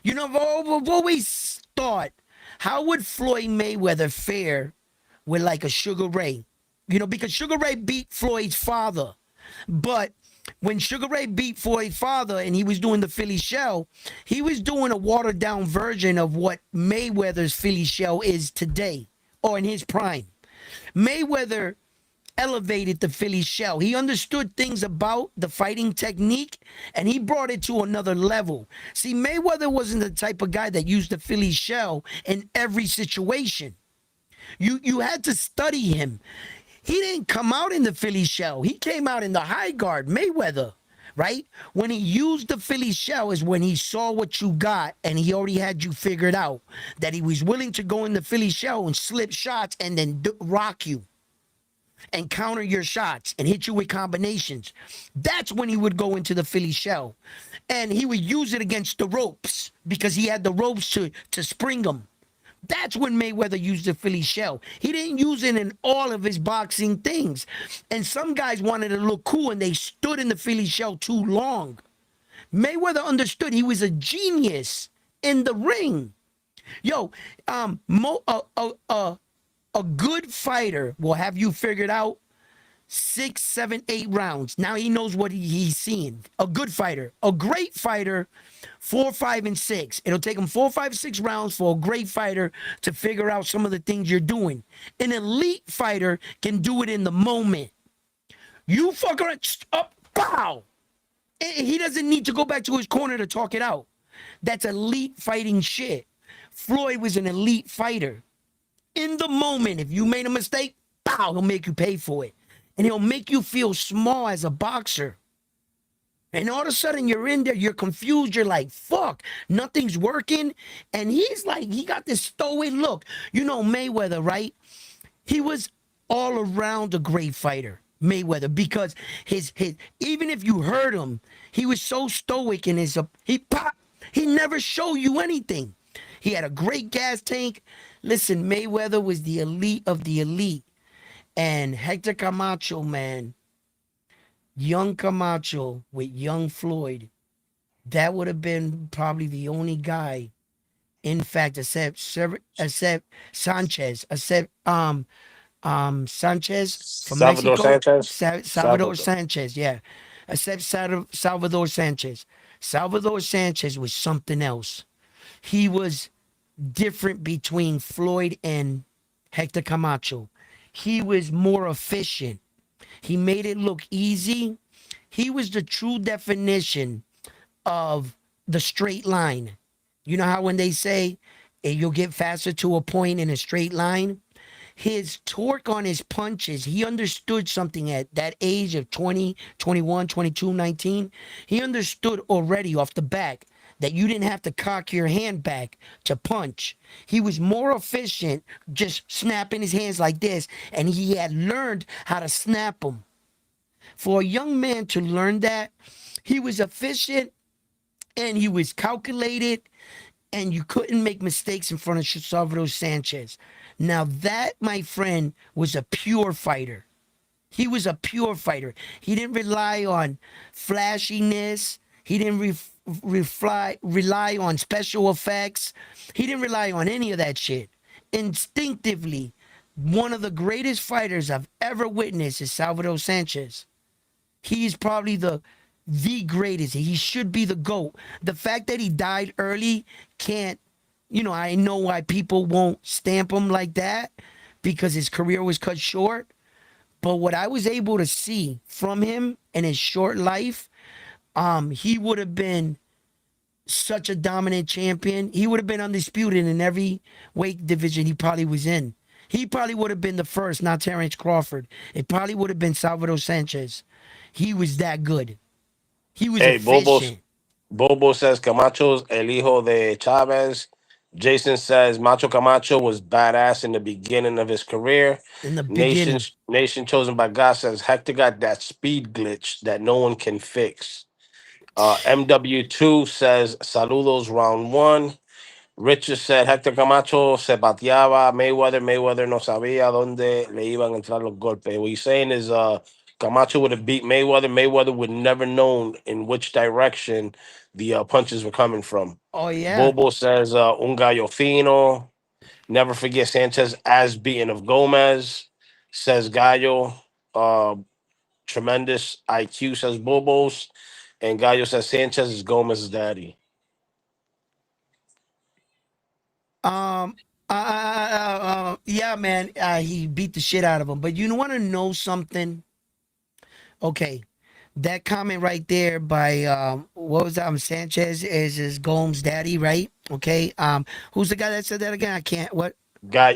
You know, I've always thought, how would Floyd Mayweather fare with like a Sugar Ray? You know, because Sugar Ray beat Floyd's father. But when Sugar Ray beat Floyd's father and he was doing the Philly Shell, he was doing a watered down version of what Mayweather's Philly Shell is today, or in his prime. Mayweather elevated the Philly Shell. He understood things about the fighting technique and he brought it to another level. See, Mayweather wasn't the type of guy that used the Philly Shell in every situation. You had to study him. He didn't come out in the Philly Shell. He came out in the high guard, Mayweather, right? When he used the Philly Shell is when he saw what you got and he already had you figured out that he was willing to go in the Philly Shell and slip shots and then rock you and counter your shots and hit you with combinations. That's when he would go into the Philly Shell. And he would use it against the ropes because he had the ropes to spring them. That's when Mayweather used the Philly Shell. He didn't use it in all of his boxing things. And some guys wanted to look cool and they stood in the Philly Shell too long. Mayweather understood he was a genius in the ring. Yo, a good fighter will have you figured out 6, 7, 8 rounds. Now he knows what he's seeing. A good fighter. A great fighter, 4, 5, and 6. It'll take him 4, 5, 6 rounds for a great fighter to figure out some of the things you're doing. An elite fighter can do it in the moment. You fucker up, pow! He doesn't need to go back to his corner to talk it out. That's elite fighting shit. Floyd was an elite fighter. In the moment, if you made a mistake, pow, he'll make you pay for it. And he'll make you feel small as a boxer. And all of a sudden you're in there, you're confused, you're like, fuck, nothing's working. And he's like, he got this stowaway look. You know Mayweather, right? He was all around a great fighter. Mayweather, because his even if you heard him, he was so stoic in his he pop. He never showed you anything. He had a great gas tank. Listen, Mayweather was the elite of the elite, and Hector Camacho, man, young Camacho with young Floyd, that would have been probably the only guy, in fact, except Sanchez, except Sanchez from Salvador Mexico, Sanchez. Salvador Salvador. Sanchez, yeah, except Salvador Sanchez. Salvador Sanchez was something else. He was different between Floyd and Hector Camacho. He was more efficient. He made it look easy. He was the true definition of the straight line. You know how when they say you'll get faster to a point in a straight line? His torque on his punches, he understood something at that age of 20, 21, 22, 19. He understood already off the back that you didn't have to cock your hand back to punch. He was more efficient just snapping his hands like this, and he had learned how to snap them. For a young man to learn that, he was efficient and he was calculated, and you couldn't make mistakes in front of Salvador Sanchez. Now that, my friend, was a pure fighter. He was a pure fighter. He didn't rely on flashiness. He didn't rely on special effects. He didn't rely on any of that shit. Instinctively, one of the greatest fighters I've ever witnessed is Salvador Sanchez. He's probably the greatest. He should be the GOAT. The fact that he died early can't, I know why people won't stamp him like that, because his career was cut short. But what I was able to see from him in his short life, he would have been such a dominant champion. He would have been undisputed in every weight division he probably was in. He probably would have been the first, not Terrence Crawford. It probably would have been Salvador Sanchez. He was that good. He was Hey, efficient Bobo says Camacho's el hijo de Chavez. Jason says Macho Camacho was badass in the beginning of his career. in the beginning. Nation chosen by God says Hector got that speed glitch that no one can fix. MW2 says saludos round one. Richard said Hector Camacho se bateaba Mayweather. Mayweather no sabía dónde le iban a entrar los golpes. What he's saying is Camacho would have beat Mayweather. Mayweather would never known in which direction the punches were coming from. Oh yeah. Bobo says un gallo fino. Never forget Sanchez as beaten of Gomez. Says Gallo. Uh, tremendous IQ, says Bobos. And Gallo says Sanchez is Gomez's daddy. Yeah, man. He beat the shit out of him. But you want to know something? Okay, that comment right there by what was that? Sanchez is Gomes' daddy, right? Okay. Who's the guy that said that again? I can't. What?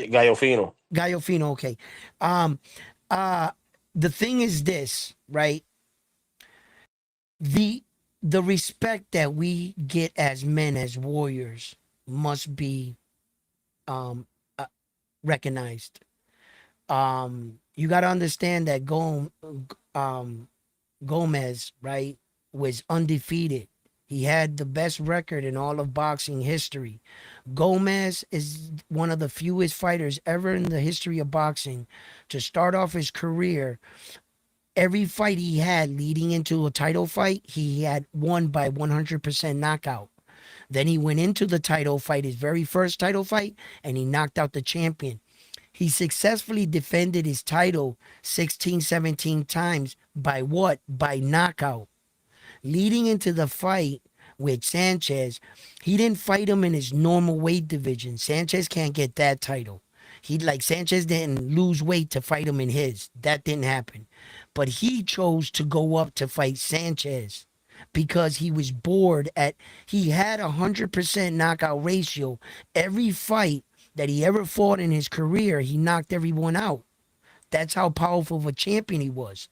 Gallo fino. Gallo Fino. Okay. Um, uh, the thing is this, right? The the respect that we get as men, as warriors, must be um uh, recognized. You got to understand that um Gomez, right, was undefeated. He had the best record in all of boxing history. Gomez is one of the fewest fighters ever in the history of boxing to start off his career. Every fight he had leading into a title fight, he had won by 100% knockout. Then he went into the title fight, his very first title fight, and he knocked out the champion. He successfully defended his title 16, 17 times by what? By knockout. Leading into the fight with Sanchez, he didn't fight him in his normal weight division. Sanchez can't get that title. Sanchez didn't lose weight to fight him in his. That didn't happen. But he chose to go up to fight Sanchez because he was bored at he had 100% knockout ratio. Every fight that he ever fought in his career, he knocked everyone out. That's how powerful of a champion he was.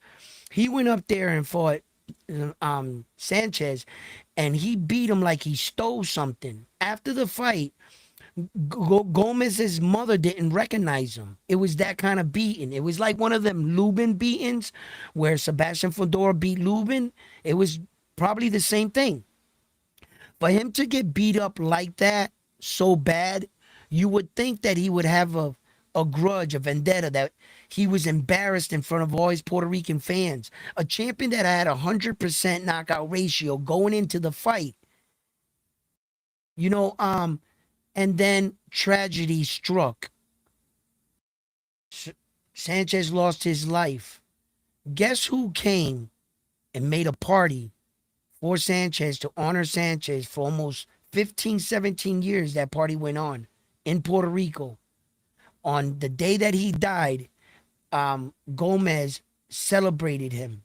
He went up there and fought Sanchez, and he beat him like he stole something. After the fight, Gomez's mother didn't recognize him. It was that kind of beating. It was like one of them Lubin beatings where Sebastian Fedora beat Lubin. It was probably the same thing. For him to get beat up like that so bad, you would think that he would have a grudge, a vendetta, that he was embarrassed in front of all his Puerto Rican fans. A champion that had 100% knockout ratio going into the fight. You know, and then tragedy struck. Sanchez lost his life. Guess who came and made a party for Sanchez to honor Sanchez for almost 15, 17 years? That party went on in Puerto Rico. On the day that he died, Gomez celebrated him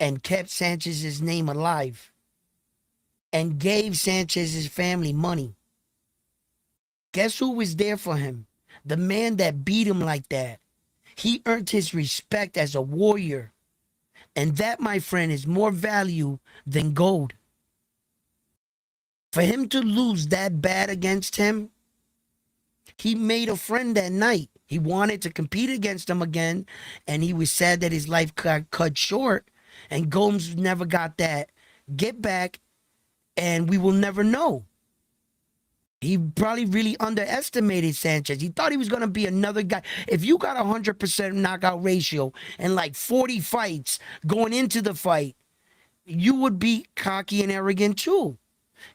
and kept Sanchez's name alive and gave Sanchez's family money. Guess who was there for him? The man that beat him like that. He earned his respect as a warrior. And that, my friend, is more value than gold. For him to lose that bad against him, he made a friend that night. He wanted to compete against him again, and he was sad that his life got cut short. And Gomes never got that get back, and we will never know. He probably really underestimated Sanchez. He thought he was going to be another guy. If you got 100% knockout ratio and like 40 fights going into the fight, you would be cocky and arrogant too.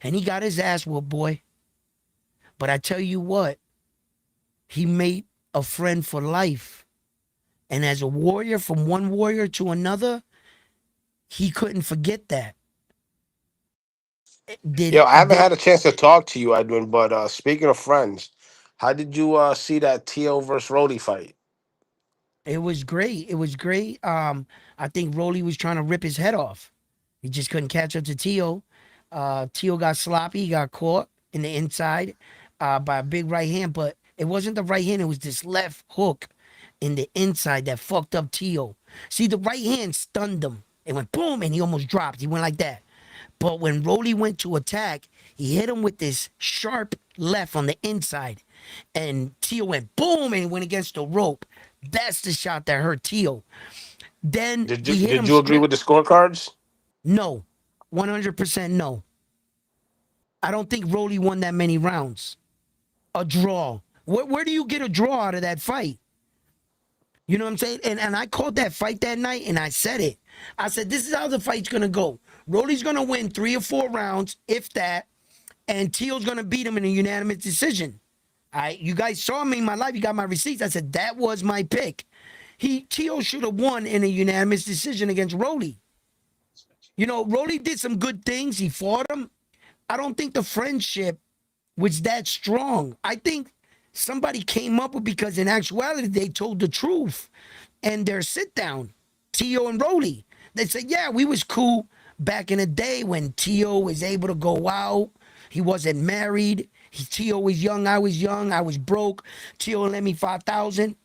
And he got his ass whooped, boy. But I tell you what, he made a friend for life. And as a warrior, from one warrior to another, he couldn't forget that. Yo, I haven't Did had a chance to talk to you, Edwin. But speaking of friends, how did you see that Tio versus Rody fight? It was great. It was great. I think Rolly was trying to rip his head off. He just couldn't catch up to Tio. Tio got sloppy. He got caught in the inside by a big right hand, but it wasn't the right hand. It was this left hook in the inside that fucked up Tio. See, the right hand stunned him. It went boom, and he almost dropped. He went like that. But when Rolly went to attack, he hit him with this sharp left on the inside. And Tio went boom and went against the rope. That's the shot that hurt Tio. Then Did you he hit did him you agree straight. with the scorecards? No, 100% no. I don't think Rolly won that many rounds. A draw. Where do you get a draw out of that fight? You know what I'm saying? And I called that fight that night and I said it. I said, this is how the fight's going to go. Rolly's going to win 3 or 4 rounds, if that, and Tio's going to beat him in a unanimous decision. You guys saw me in my life. You got my receipts. I said, that was my pick. Tio should have won in a unanimous decision against Rolly. You know, Rolly did some good things. He fought him. I don't think the friendship was that strong. I think somebody came up with, because in actuality they told the truth. And their sit down, Tio and Rolly, they said, yeah, we was cool back in the day when Tio was able to go out. He wasn't married. Tio was young. I was broke. Tio lent me 5,000.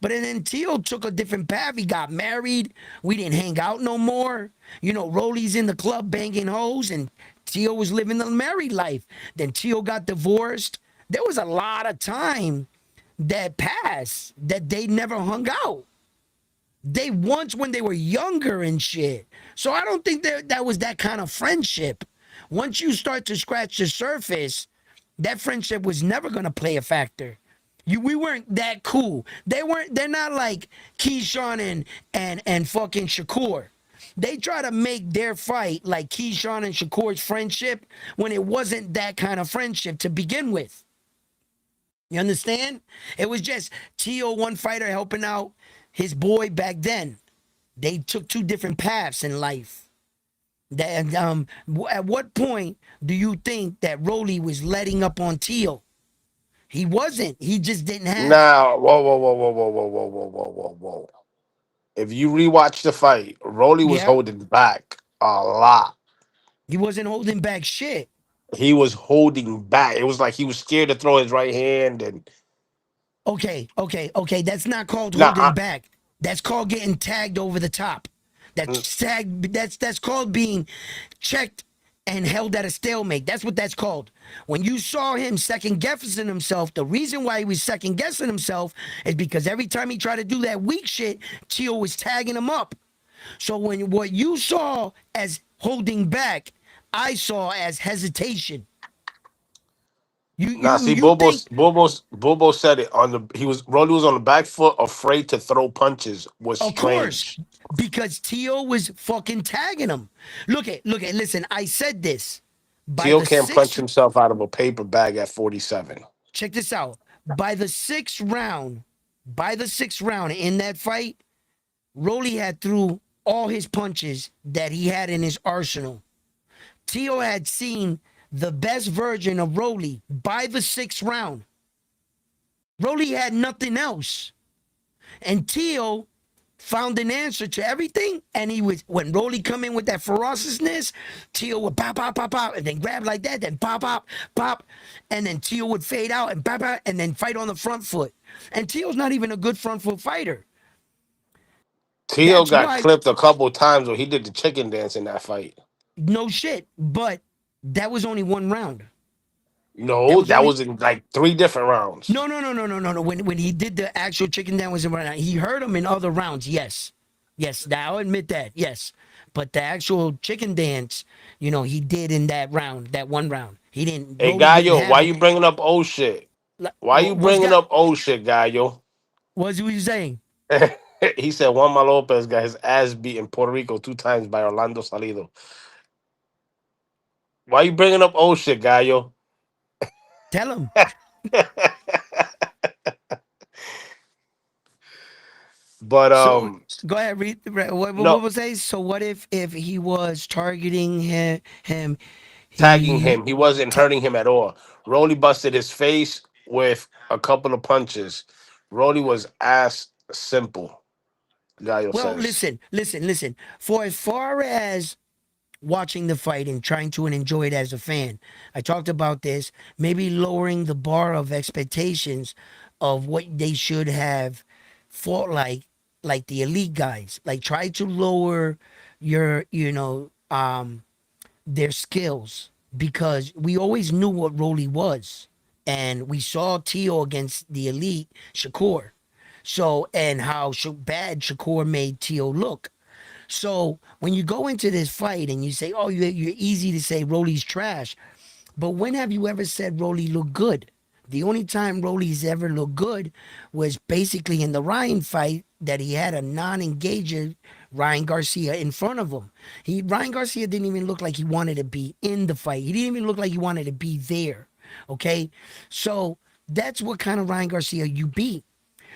But then Tio took a different path. He got married. We didn't hang out no more. You know, Rolly's in the club banging hoes, and Tio was living the married life. Then Tio got divorced. There was a lot of time that passed that they never hung out. They once, when they were younger and shit. So I don't think that was that kind of friendship. Once you start to scratch the surface, that friendship was never gonna play a factor. We weren't that cool. They're not like Keyshawn and fucking Shakur. They try to make their fight like Keyshawn and Shakur's friendship when it wasn't that kind of friendship to begin with. You understand? It was just Tio, one fighter, helping out his boy back then. They took 2 different paths in life. That at what point do you think that Rolly was letting up on Tio? He wasn't. He just didn't have. Now, whoa, whoa, whoa, whoa, whoa, whoa, whoa, whoa, whoa, whoa, whoa. If you rewatch the fight, Rolly was Yeah, holding back a lot. he wasn't holding back shit. He was holding back. It was like he was scared to throw his right hand. And Okay. That's not called now, holding back. That's called getting tagged over the top. mm, That's called being checked and held at a stalemate. That's what that's called. When you saw him second guessing himself, the reason why he was second guessing himself is because every time he tried to do that weak shit, Tio was tagging him up. So when what you saw as holding back, I saw as hesitation. You Now, you see, you think, Bobo said it on the. He was Rolly was on the back foot, afraid to throw punches. Was of course, strange. because Tio was fucking tagging him. Look at, listen, I said this. By Teal the can't punch sixth, himself out of a paper bag at 47. check this out. By the sixth round, by the sixth round in that fight, Rolly had threw all his punches that he had in his arsenal. Tio had seen the best version of Rolly by the sixth round. Rolly had nothing else. And Tio found an answer to everything. And he was, when Rolly come in with that ferociousness, Tio would pop, pop, pop, pop, and then grab like that, then pop, pop, pop. And then Tio would fade out and pop, pop, and then fight on the front foot. And Tio's not even a good front foot fighter. Teal That's got why, clipped a couple times when he did the chicken dance in that fight. no shit. But that was only one round. That No, was that only, was in like 3 different rounds. no. When he did the actual chicken dance, he hurt him in other rounds. Yes, yes. Now I'll admit that. Yes, but the actual chicken dance, he did in that round, that one round. He didn't. Hey, Rolly didn't Gallo, have why him. you bringing up old shit? Why you What's bringing that? up old shit, Gallo? What's he saying? He said Juan Lopez got his ass beat in Puerto Rico 2 times by Orlando Salido. Why you bringing up old shit, Gallo? Tell him. But So go ahead. What no, was that? So what if he was targeting him? tagging He him. He wasn't ta- hurting him at all. Rolly busted his face with a couple of punches. Rolly was ass simple, Gallo well, says. listen. For as far as watching the fight and trying to enjoy it as a fan. I talked about this, maybe lowering the bar of expectations of what they should have fought like the elite guys. Like try to lower your, their skills because we always knew what Rolly was. And we saw Tio against the elite Shakur. So, and how bad Shakur made Tio look. So when you go into this fight and you say, "Oh, you're easy to say Rolly's trash," but when have you ever said Rolly looked good? The only time Rolly's ever looked good was basically in the Ryan fight that he had a non-engager Ryan Garcia in front of him. Ryan Garcia didn't even look like he wanted to be in the fight. He didn't even look like he wanted to be there. Okay, so that's what kind of Ryan Garcia you beat.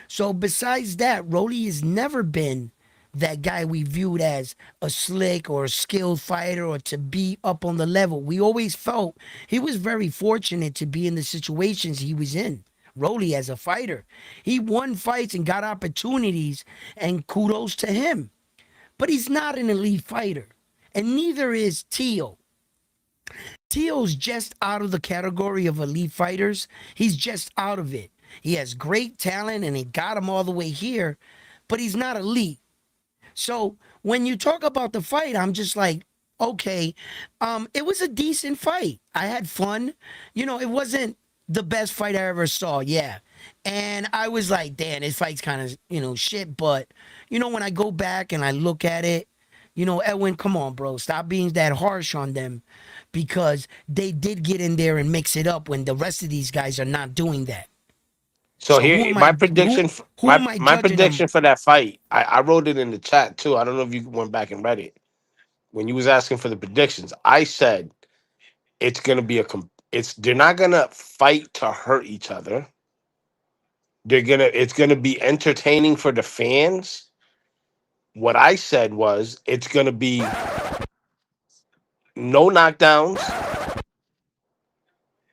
So besides that, Rolly has never been that guy we viewed as a slick or a skilled fighter or to be up on the level. We always felt he was very fortunate to be in the situations he was in. Rolly as a fighter, he won fights and got opportunities, and kudos to him. But he's not an elite fighter, and neither is Tio. Tio's just out of the category of elite fighters. He's just out of it. He has great talent and he got him all the way here, but he's not elite. So when you talk about the fight, I'm just like, okay, it was a decent fight. I had fun. It wasn't the best fight I ever saw. Yeah. And I was like, damn, this fight's kind of, shit. But, when I go back and I look at it, Edwin, come on, bro. Stop being that harsh on them because they did get in there and mix it up when the rest of these guys are not doing that. So So who here, am my I who prediction, who am I my judging them? prediction for that fight. I wrote it in the chat too. I don't know if you went back and read it when you was asking for the predictions. I said it's gonna be they're not gonna fight to hurt each other. It's gonna be entertaining for the fans. What I said was it's gonna be no knockdowns.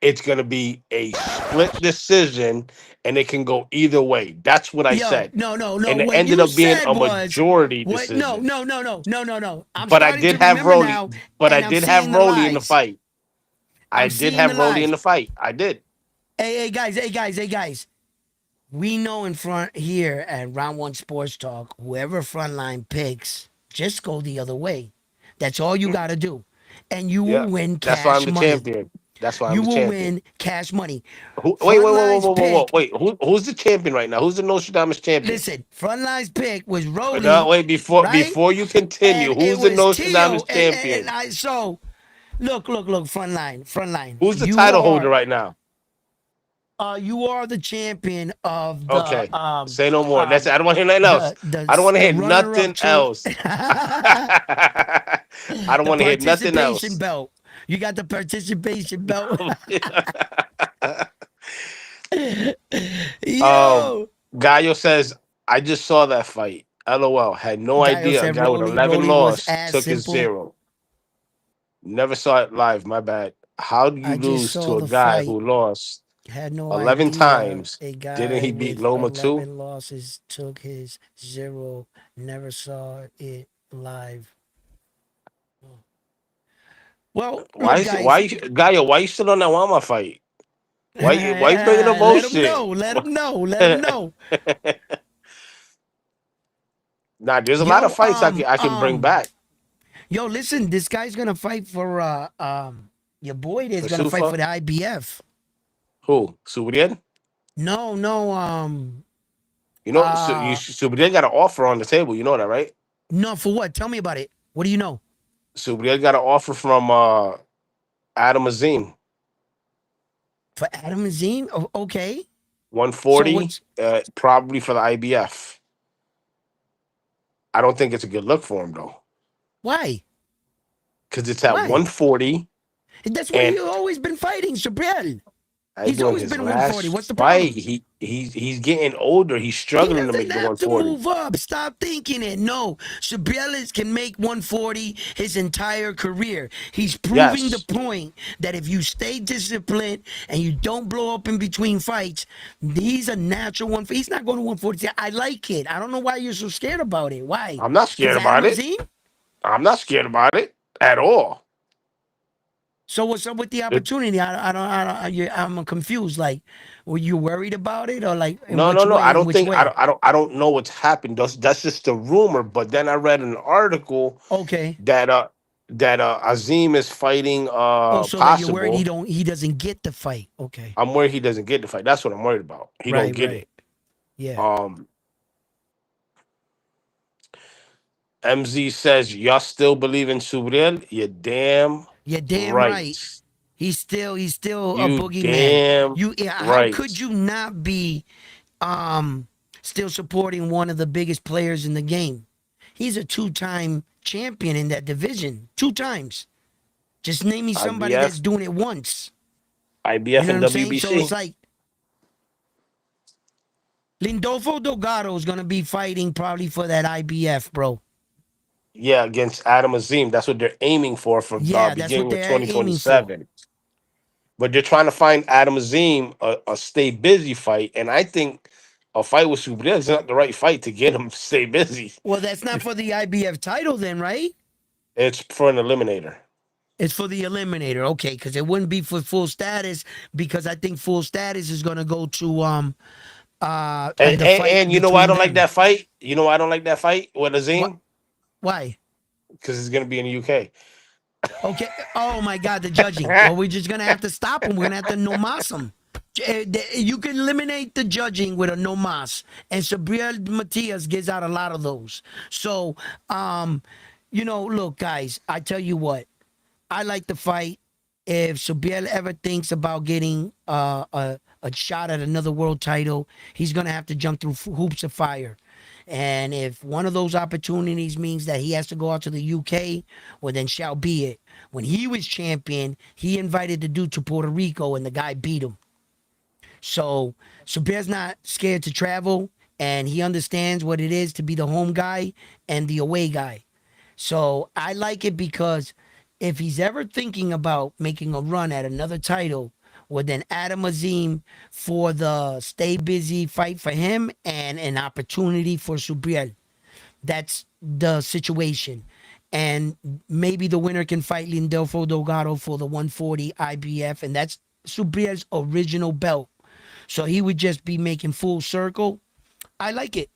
It's gonna be a split decision, and it can go either way. That's what I Yo, said, no. and it What ended you up being said a was majority what? No, decision. no, no, no, no, no, no. I'm But I starting did to have remember Rolly. now, But I and I'm did have seeing the Rolly in the lies. fight. I I'm did seeing the have Rolly in lies. the fight. I did. Hey, guys. We know in front here at Round One Sports Talk, whoever frontline picks, just go the other way. That's all you got to do. and you Yeah. will win That's why I'm cash the money. champion. That's why I'm You the will champion. win cash money. Wait, Frontline's whoa. pick, Wait, who's the champion right now? Who's the Nostradamus champion? listen, Frontline's pick was No, Rolly, wait, right? before you continue, And it who's the was Nostradamus Tio, and champion? I so look, Frontline. Who's the title holder right now? You are the champion of Okay. Say no more. That's it. I don't want to hear nothing else. I don't want to the hear runner up nothing else. I don't the want to hear nothing participation else. belt. You got the participation belt. um, Yo, Gallo says, I just saw that fight. LOL. Had no Gaio idea a said guy with 11 Rolly was loss as took his simple. zero. Never saw it live. My bad. How do you I just lose saw to a the guy fight. who lost Had no 11 idea times? a Didn't he guy beat with Loma too? 11 losses took his zero. Never saw it live. Well, look, guys. Why you still on that Wama fight? Why you bringing up Let him bullshit? know. Let him know. Let him know. Nah, there's a lot of Yo, fights I can bring back yo, listen, this guy's gonna fight for your boy is for gonna fight for Sufa. the IBF. Who? Subriel? No, Subriel got an offer on the table. You know that, right? no, for what? Tell me about it. What do you know? Subriel got an offer from Adam Azim, For Adam Azim? Oh, okay. So 140, what's probably for the IBF. I don't think it's a good look for him though, why? because it's at Why? 140, That's where and he's always been fighting, Sabriel. I He's doing always his been 140. last What's the fight. problem? He's getting older. He's He struggling to doesn't make the have to 140. move up. Stop thinking it. No, Shabelis can make 140 his entire career. He's proving the Yes, point that if you stay disciplined and you don't blow up in between fights, he's a natural one. He's not going to 140. I like it. I don't know why you're so scared about it. Why? I'm not Because scared Adam about it. Azim? I'm not scared about it at all. So what's up with the opportunity? I'm confused. Like, were you worried about it, or like, in No, which no, no. I way? In don't which think way? I don't know what's happened. That's just a rumor. But then I read an article Okay. that Azim is fighting Oh, so that you're worried possible. he doesn't get the fight. Okay. I'm worried he doesn't get the fight. That's what I'm worried about. He don't get Right. it. Yeah. Um MZ says, y'all still believe in Subriel? You're damn You're damn right. right. He's still a You boogeyman. damn How right. could you not be um still supporting one of the biggest players in the game? He's a two-time champion in that division. Two times. Just name me somebody that's IBF, doing it once. You IBF know what and I'm saying? So it's WBC. like Lindolfo Delgado is gonna be fighting probably for that IBF, bro. Yeah, against Adam Azim. That's what they're aiming for Yeah, that's what beginning of they're aiming for. 2027. But they're trying to find Adam Azim a stay busy fight, and I think a fight with Subriel is not the right fight to get him to stay busy. Well, that's not for the IBF title then, right? It's for an eliminator. It's for the eliminator, okay? Because it wouldn't be for full status because I think full status is gonna go to the fight And you know why I between don't like them. that fight? You know why I don't like that fight with What? Azim? Why? Because it's gonna be in the UK. Okay. Oh my God, the judging. Well, we're just gonna have to stop him. We're gonna have to no mas him. You can eliminate the judging with a no mas, and Sabriel Matias gives out a lot of those. So, look, guys, I tell you what. I like the fight. If Subiel ever thinks about getting a shot at another world title, he's gonna have to jump through hoops of fire. And if one of those opportunities means that he has to go out to the UK, well, then shall be it. When he was champion, he invited the dude to Puerto Rico, and the guy beat him. So Subiel's not scared to travel, and he understands what it is to be the home guy and the away guy. So I like it because if he's ever thinking about making a run at another title, well, then Adam Azim for the stay busy fight for him and an opportunity for Subriel. That's the situation. And maybe the winner can fight Lindolfo Delgado for the 140 IBF, and that's Subriel's original belt. So he would just be making full circle. I like it.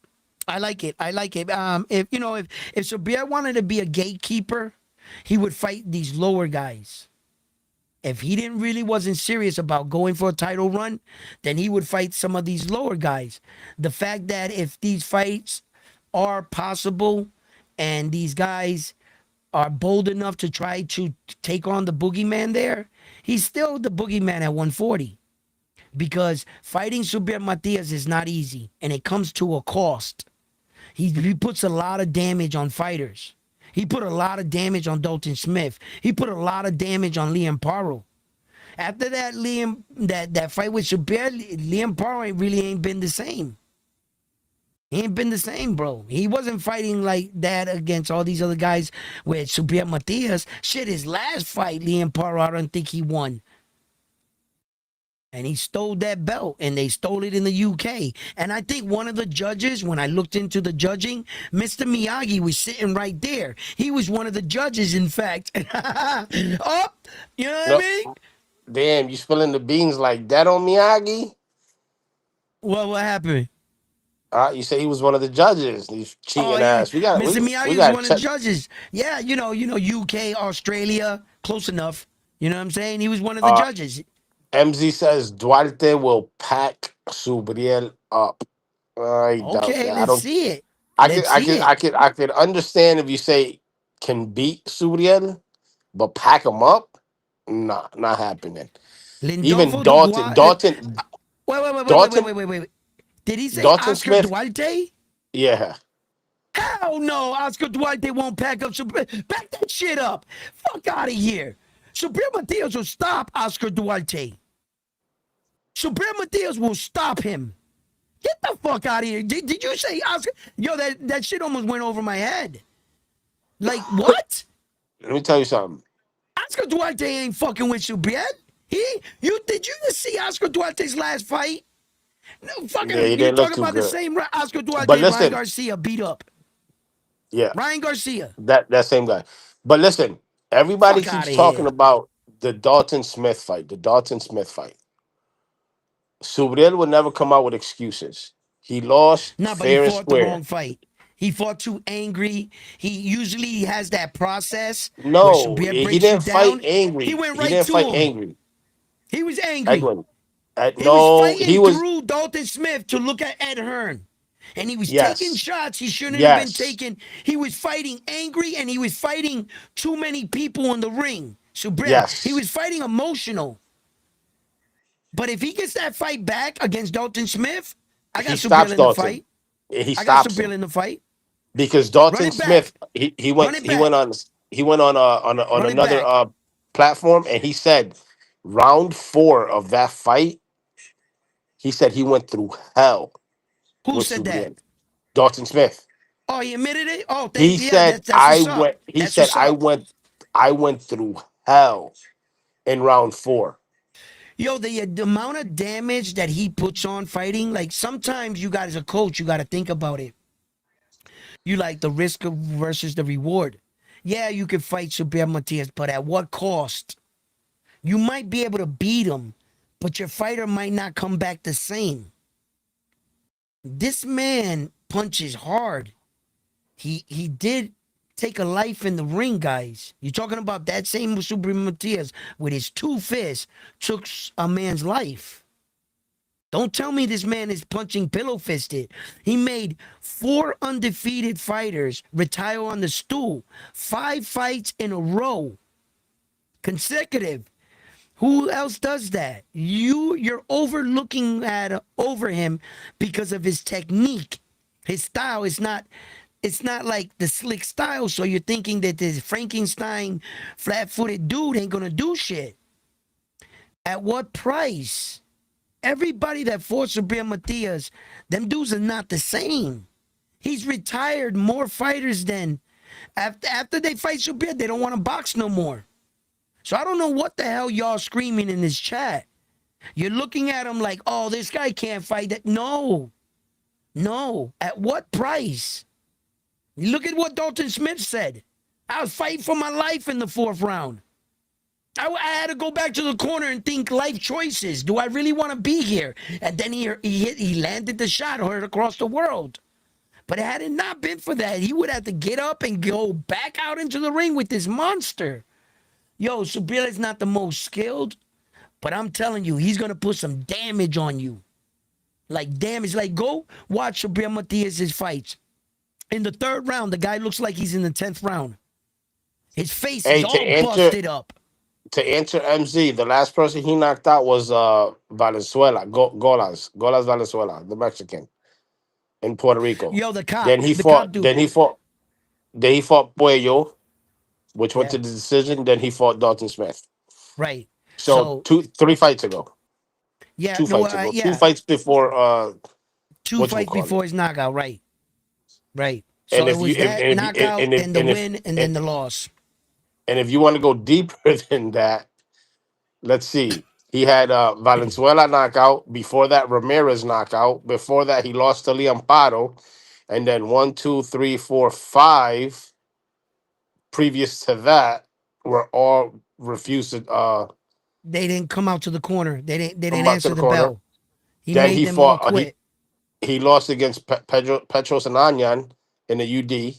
I like it. If Subriel wanted to be a gatekeeper, He would fight these lower guys. If he didn't really wasn't serious about going for a title run, then he would fight some of these lower guys. The fact that if these fights are possible and these guys are bold enough to try to take on the boogeyman there, he's still the boogeyman at 140. Because fighting Subir Matias is not easy and it comes to a cost. He puts a lot of damage on fighters. He put a lot of damage on Dalton Smith. He put a lot of damage on Liam Paro. After that fight with Subir, Liam Paro really ain't been the same. He ain't been the same, bro. He wasn't fighting like that against all these other guys with Subir Matias. Shit, his last fight, Liam Paro, I don't think he won. And he stole that belt, and they stole it in the UK. And I think one of the judges, when I looked into the judging, Mr. Miyagi was sitting right there. He was one of the judges, in fact. Oh, you know what I No, mean? damn, you spilling the beans like that on Miyagi? What happened? You say he was one of the judges. He's Oh cheating yeah, ass. We got Mr. we Miyagi we is got one of the check. judges. Yeah, UK, Australia, close enough. You know what I'm saying? He was one of the Uh, judges. MZ says Duarte will pack Subriel up. I doubt Okay, that. I let's don't. see it. I could Let's I see could it. I could I could understand if you say can beat Subriel, but pack him up. Nah, not happening. Even Lindolfo Dalton, Dubois. Dalton, Dalton, Wait. Did he say Dalton Oscar Smith. Duarte? Yeah, Hell no, Oscar Duarte won't pack up. Back that shit up. Fuck out of here. Supreme Matias will stop Oscar Duarte. Supreme Matias will stop him. Get the fuck out of here. Did you say Oscar? Yo, that shit almost went over my head. Like, what? let me tell you something. Oscar Duarte ain't fucking with Subriel. Did you just see Oscar Duarte's last fight? No, Yeah, he fucking, you didn't look talking too about the good. same Oscar But Duarte, Ryan listen, Garcia beat up. yeah, Ryan Garcia. that same guy. But listen, everybody Fuck out keeps of talking here. about the Dalton Smith fight. The Dalton Smith fight. Subriel would never come out with excuses. He lost Nah, but he fair and fought the square. wrong fight. He fought too angry. He usually has that process where No, Subir he breaks you didn't fight down. He angry. went He right didn't to fight him. angry. He was angry. Edwin. He was No, he fighting was. through Dalton Smith to look at Ed Hearn. And he was taking Yes, shots he shouldn't have been yes, taking. He was fighting angry and he was fighting too many people in the ring. Subir, he yes. was fighting emotional. But if he gets that fight back against Dalton Smith, I He got Subir stops in the Dalton. fight. He I got stops Subir him in the fight. because Run Dalton it Smith. back. He Run went. it He went back. on. He went on Run it another back. platform, and he said, round 4 of that fight, he said he went through hell Who with said that? Subriel. Dalton Smith. Oh, he admitted it? Oh, He yeah, said that's I what's up. went. He That's said what's up. I went through hell in round 4. Yo, the amount of damage that he puts on fighting, like sometimes you got as a coach, you got to think about it. You like the versus the reward. Yeah, you can fight Subir Matias, but at what cost? You might be able to beat him, but your fighter might not come back the same. This man punches hard. He did take a life in the ring, guys. You're talking about that same Subir Matias with his 2 fists took a man's life. Don't tell me this man is punching pillow fisted. He made 4 undefeated fighters retire on the stool. 5 fights in a row, consecutive. Who else does that? You're overlooking at over him because of his technique. His style is not. It's not like the slick style. So you're thinking that this Frankenstein flat-footed dude ain't gonna do shit. At what price? Everybody that fought Subir Matias, them dudes are not the same. He's retired more fighters than after they fight Subir, they don't want to box no more. So I don't know what the hell y'all screaming in this chat. You're looking at him like, oh, this guy can't fight that. No, no. At what price? Look at what Dalton Smith said. I was fighting for my life in the 4th round. I had to go back to the corner and think life choices. Do I really want to be here? And then he landed the shot, heard across the world. But had it not been for that, he would have to get up and go back out into the ring with this monster. Yo, Subriel not the most skilled, but I'm telling you, he's gonna put some damage on you. Like damage. Like go watch Subriel Matias's fights. In the third round, the guy looks like he's in the 10th round. His face is Hey, all busted up. to answer MZ, the last person he knocked out was Valenzuela, Golas Valenzuela, the Mexican in Puerto Rico. Yo, Then he the cop fought. dude. Then he fought Puello, which went Yeah, to the decision. Then he fought Dalton Smith. right. So So 3 fights ago, yeah, no, two yeah, fights before two what you fights call before it. his knockout. Right, right. So And it if you was that knockout and the win, and then the loss. and if you want to go deeper than that, let's see. He had Valenzuela knockout. Before that, Ramirez knockout. Before that, he lost to Liam Paro. And then 1, 2, 3, 4, 5 previous to that were all refused to They didn't come out to the corner. They didn't come out to answer the the corner. bell. He Then made he them all fought. quit. He lost against Petros and Anyan in the UD.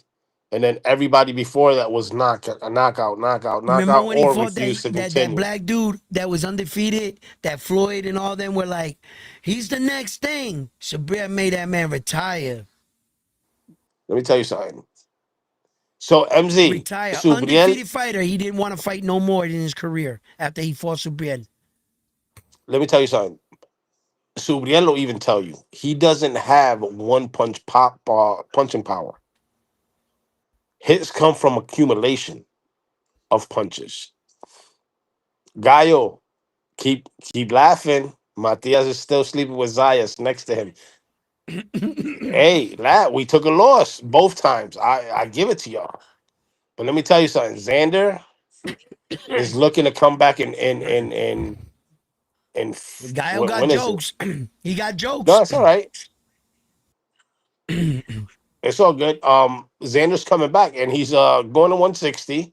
And then everybody before that was Remember knockout, when he or fought refused to that continue. black dude that was undefeated, that Floyd and all them were like, he's the next thing. Sabria made that man retire. Let me tell you something. So MZ Retire. Subriel, Undefeated fighter. He didn't want to fight no more in his career after he fought Subriel. let me tell you something. Subriel will even tell you he doesn't have one punching power. Hits come from accumulation of punches. Gallo, keep laughing. Matias is still sleeping with Zayas next to him. Hey, lad, we took a loss both times. I give it to y'all. But let me tell you something. Xander is looking to come back Guy got when is it? jokes. He got No, jokes. it's all right. It's all good. Xander's coming back and he's going to 160.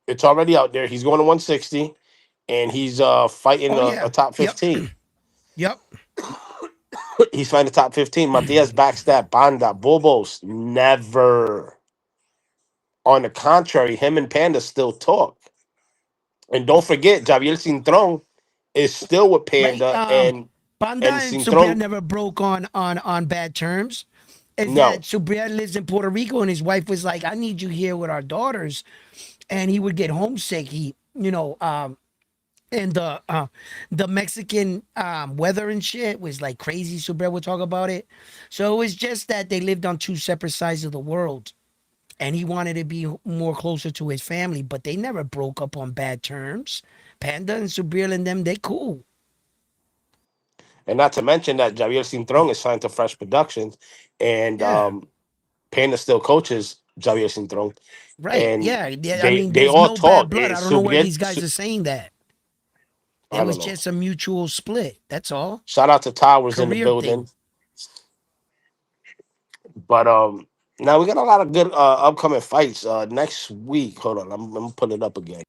It's already out there. He's going to 160 and he's fighting Oh a yeah. top Yep. 15. Yep. He's fighting the top 15. Matias backstab Banda. Bobos never. On the contrary, him and Panda still talk. And don't forget, Javier Cintron is still with Right. Panda Panda and and Subria Cintron. never broke on bad terms. Is that No. Subria lives in Puerto Rico and his wife was like, I need you here with our daughters. And he would get homesick. And the Mexican weather and shit was like crazy. Subria would talk about it. So it was just that they lived on two separate sides of the world. And he wanted to be more closer to his family, but they never broke up on bad terms. Panda and Subriel and them, they cool. And not to mention that Javier Cintron is signed to Fresh Productions and Yeah. Panda still coaches Javier Cintron. Right. And Yeah. Yeah. I they mean, they there's all no bad talk. blood. I don't know where these guys are saying that. It I don't was know. just a mutual split. That's all. Shout out to Towers in the Career building. thing. But now we got a lot of good upcoming fights next week. Hold on, I'm gonna put it up again.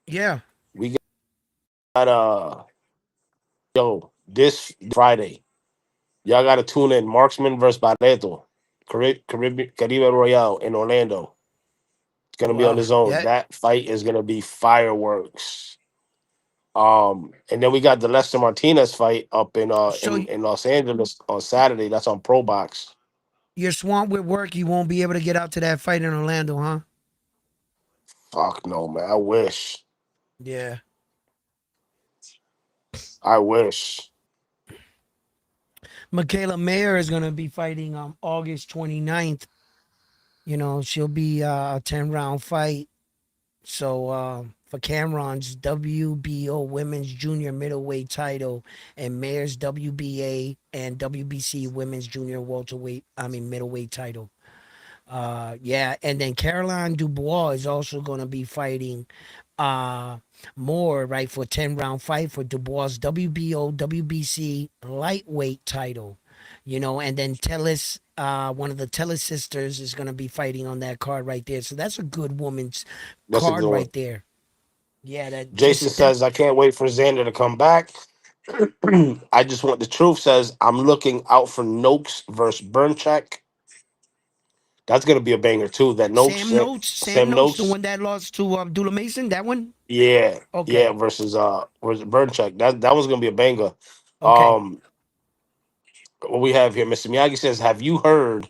Yeah. We got this Friday. Y'all gotta tune in. Marksman versus Barreto. Caribe Royale in Orlando. It's Oh gonna be on wow. the zone. Yeah. That fight is gonna be fireworks. And then we got the Lester Martinez fight up So in Los Angeles on Saturday. That's on Pro Box. you're swamped with work. You won't be able to get out to that fight in Orlando, huh? Fuck no, man. I wish. Yeah. I wish. Michaela Mayer is gonna be fighting August 29th. You know, she'll be a 10-round fight. So for Cameron's WBO Women's Junior Middleweight title and Mayer's WBA and WBC Women's Junior Middleweight title. Yeah, and then Caroline Dubois is also going to be fighting uh more right for 10-round fight for Dubois WBO WBC lightweight title. You know, and then Tellis one of the Tellis sisters is going to be fighting on that card right there. So that's a good woman's That's a card good one. right there. Yeah, that Jason just that says I can't wait for Xander to come back. I just want the truth says I'm looking out for Noakes versus Burncheck. That's gonna be a banger too. That Noakes, Sam Sam Notes, the Noakes, one that lost to Abdullah Mason, that one. yeah, yeah, Okay, versus Burncheck. That was gonna be a banger. okay. Um, what we have here, Mr. Miyagi says, have you heard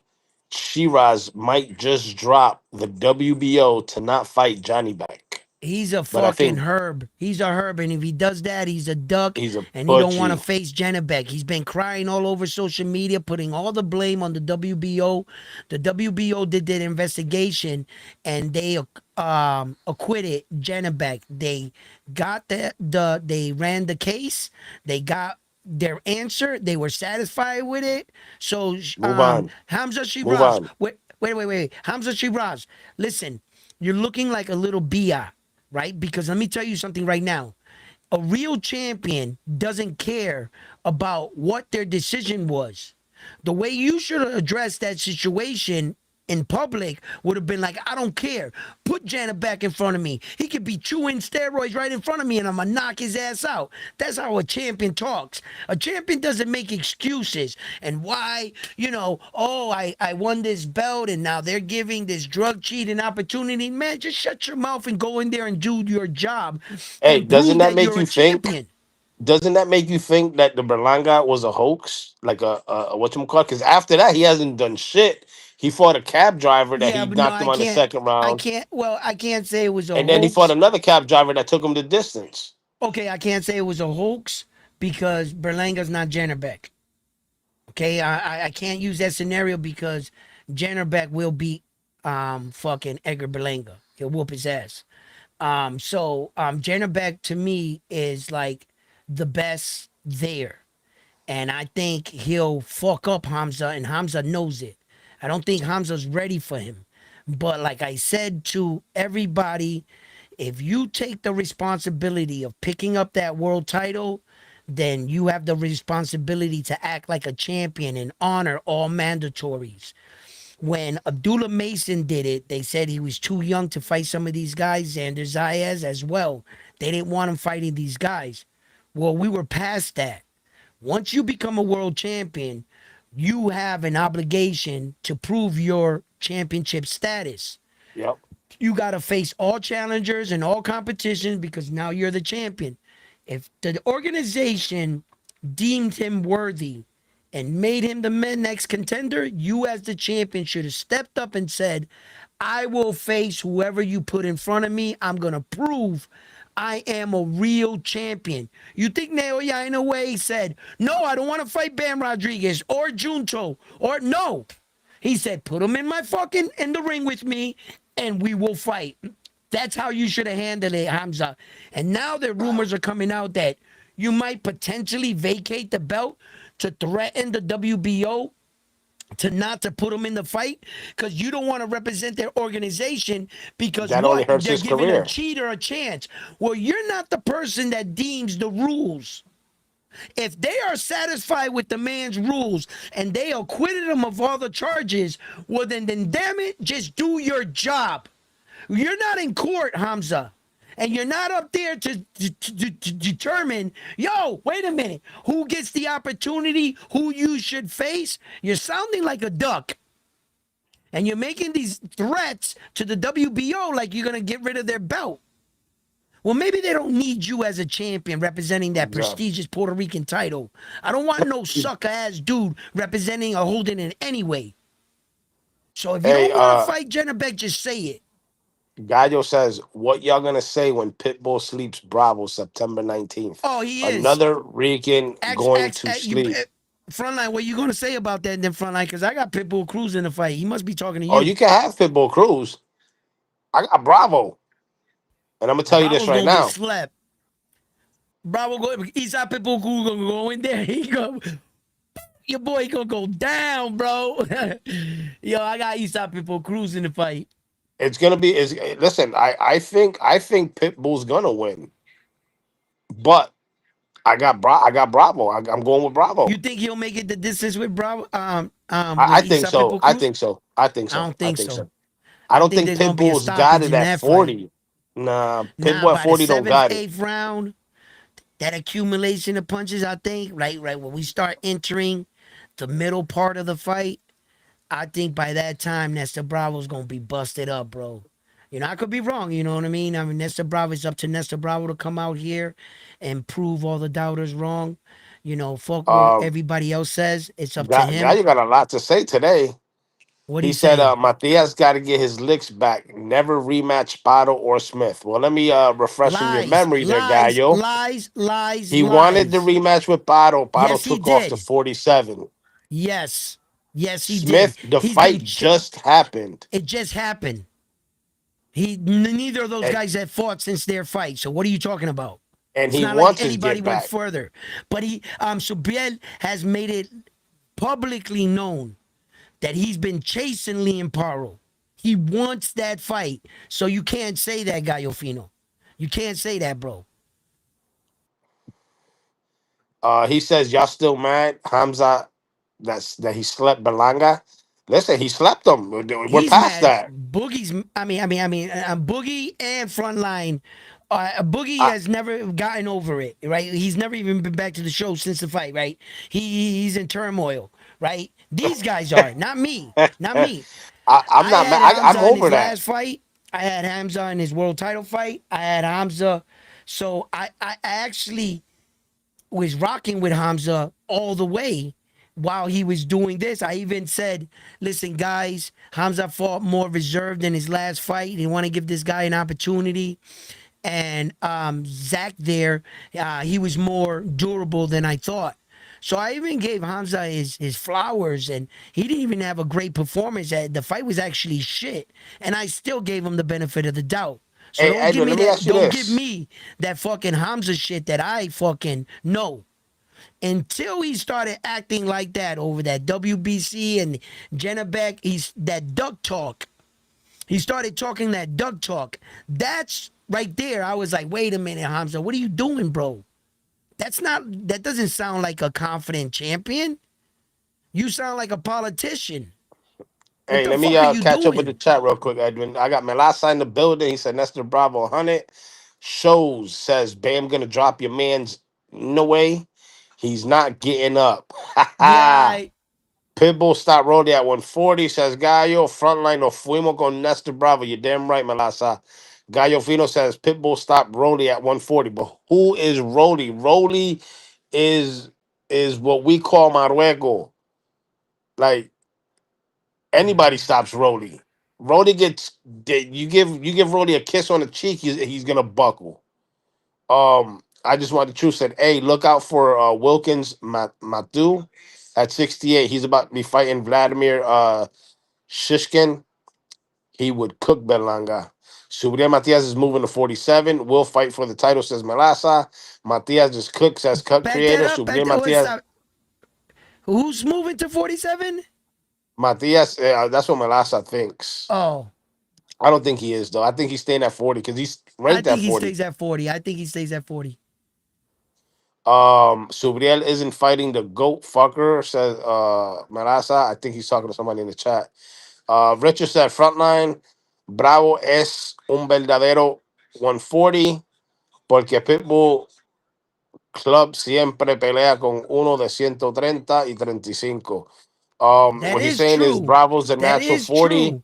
Shiraz might just drop the WBO to not fight Johnny back? He's a But I fucking think herb. He's a herb, and if he does that, he's a duck, he's a and he don't want to butchie. face Janabek. He's been crying all over social media, putting all the blame on the WBO. The WBO did their investigation, and they acquitted Janabek. They got they ran the case. They got their answer. They were satisfied with it. So Move on. Hamza Move Shiraz, on. wait. Hamza Shiraz, listen, you're looking like a little Bia, right? Because let me tell you something right now. A real champion doesn't care about what their decision was. The way you should have addressed that situation in public would have been like, I don't care. Put Janet back in front of me. He could be chewing steroids right in front of me and I'm going to knock his ass out. That's how a champion talks. A champion doesn't make excuses. And why, oh, I won this belt and now they're giving this drug cheating opportunity. Man, just shut your mouth and go in there and do your job Hey, and prove that you're a champion. doesn't that make you think that the Berlanga was a hoax? Like a whatchamacallit? Because after that, he hasn't done shit. He fought a cab driver that Yeah, he but no, knocked him on the second round. I can't say it was a And then he fought hoax. another cab driver that took him the distance. Okay, I can't say it was a hoax because Berlanga's not Jenner Beck. Okay, I can't use that scenario because Jenner Beck will beat fucking Edgar Berlanga. He'll whoop his ass. Jenner Beck to me is like the best there. And I think he'll fuck up Hamza, and Hamza knows it. I don't think Hamza's ready for him. But like I said to everybody, if you take the responsibility of picking up that world title, then you have the responsibility to act like a champion and honor all mandatories. When Abdullah Mason did it, they said he was too young to fight some of these guys, Xander Zayas as well. They didn't want him fighting these guys. Well, we were past that. Once you become a world champion, you have an obligation to prove your championship status. Yep. You got to face all challengers and all competitions because now you're the champion. If the organization deemed him worthy and made him the next contender, you as the champion should have stepped up and said, I will face whoever you put in front of me. I'm going to prove I am a real champion. You think Naoya Inoue said, no, I don't want to fight Bam Rodriguez or Junto or no. He said, put him in my fucking in the ring with me and we will fight. That's how you should have handled it, Hamza. And now the rumors are coming out that you might potentially vacate the belt to threaten the WBO to not to put them in the fight because you don't want to represent their organization because That only what hurts they're his giving a career. cheater a chance. Well, you're not the person that deems the rules. If they are satisfied with the man's rules and they acquitted him of all the charges, well then damn it, just do your job. You're not in court, Hamza. And you're not up there to determine, yo, wait a minute, who gets the opportunity, who you should face. You're sounding like a duck. And you're making these threats to the WBO like you're going to get rid of their belt. Well, maybe they don't need you as a champion representing that Exactly. prestigious Puerto Rican title. I don't want no sucker ass dude representing or holding it anyway. So if you Hey, don't want to fight Jenna Beck, just say it. Gallo says, what y'all gonna say when Pitbull sleeps Bravo September 19th? Oh, he is. Another Rican going to sleep. Frontline, what you gonna say about that in the frontline? Because I got Pitbull Cruz in the fight. He must be talking to Oh, you. you can have Pitbull Cruz. I got Bravo. And I'm gonna tell you this Bravo's right gonna get now. slept. Bravo go. Eastside Pitbull Cruz gonna go in there. He go. Your boy gonna go down, bro. Yo, I got Eastside Pitbull Cruz in the fight. It's gonna be is listen, I think Pitbull's gonna win. But I got Bravo. I'm going with You Bravo. think he'll make it the distance with Bravo? I With think Eastside so. Pitbull Cruz? I think I so. don't I think think so. so. I I don't think think there's gonna be a Pitbull's got stoppage it in at that fight. 40. Nah, Nah, Pitbull at by the 40 don't seventh, got it. eighth round, That accumulation of punches, I think, right when we start entering the middle part of the fight, I think by that time Nestor Bravo's gonna be busted up, bro. You know, I could be wrong, you know what I mean? I mean, Nestor Bravo, it's up to Nestor Bravo to come out here and prove all the doubters wrong. You know, fuck what Um, everybody else says. It's up to him. Gallo got a lot to say today. What He he said, say? Matias got to get his licks back. Never rematch Pato or Smith. Well, let me refreshing your Lies, memory there, lies, Gallo. lies, lies, He wanted the lies. rematch with Pato. Pato Yes, he took off to did. 47. Yes. Yes, he did. Smith, the He's been fight just happened, it just happened. Neither of those and, guys have fought since their fight. So what are you talking about? and It's he not like wants his anybody get went back. further. But Subriel has made it publicly known that he's been chasing Liam Paro. He wants that fight. So you can't say that, Gallo Fino. You can't say that, bro. He says, y'all still mad? Hamza, that he slept Belanga. Listen, he slept him. We're He's past mad. that. Boogie's. Boogie and Frontline. Boogie I, has never gotten over it, right? He's never even been back to the show since the fight, right? He's in turmoil, right? These guys are not me, not me. I'm I not mad. had I'm Hamza in over his that. last fight. I had Hamza in his world title fight. I had Hamza, so I actually was rocking with Hamza all the way while he was doing this. I even said, listen, guys, Hamza fought more reserved in his last fight. They want to give this guy an opportunity. And Zach there, he was more durable than I thought. So I even gave Hamza his flowers, and he didn't even have a great performance. The fight was actually shit, and I still gave him the benefit of the doubt. So Hey, don't give Edwin, me let me that. ask you Don't give this. me that fucking Hamza shit that I fucking know. Until he started acting like that over that WBC and Jenna Beck, he's that duck talk. He started talking that duck talk. That's right there. I was like, wait a minute, Hamza, what are you doing, bro? That doesn't sound like a confident champion. You sound like a politician. What Hey, the let me fuck are you catch up with doing? the chat real quick, Edwin. I got Melasa in the building. He said Nestor Bravo 100. Shows says Bam gonna drop your man's no way. He's not getting up. Yeah, Pitbull stop Roddy at 140. Says Gallo. Frontline no fuimos con Nestor Bravo. You're damn right, Melasa. Gallo Fino says Pitbull stop Roddy at 140. But who is Roddy? Roddy is what we call Marruecos. Like anybody stops Roddy. Roddy you give Roddy a kiss on the cheek, he's gonna buckle. I just want the truth said, hey, look out for Wilkins Matu at 68. He's about to be fighting Vladimir Shishkin. He would cook Berlanga. Subriel Matias is moving to 47. Will fight for the title, says Melasa. Matias just cooks as cut back that creator. up. Back Subriel that. What's Matias. up? Who's moving to 47? Matias, that's what Melasa thinks. Oh, I don't think he is, though. I think he's staying at 40 because he's I ranked at think he 40. stays at 40. I think he stays at 40. Subriel isn't fighting the goat fucker, says Melasa. I think he's talking to somebody in the chat. Richard said frontline, Bravo es un verdadero 140 porque Pitbull Club siempre pelea con uno de 130 y 35. That What he's is saying is true. Bravo's a That natural is 40 true.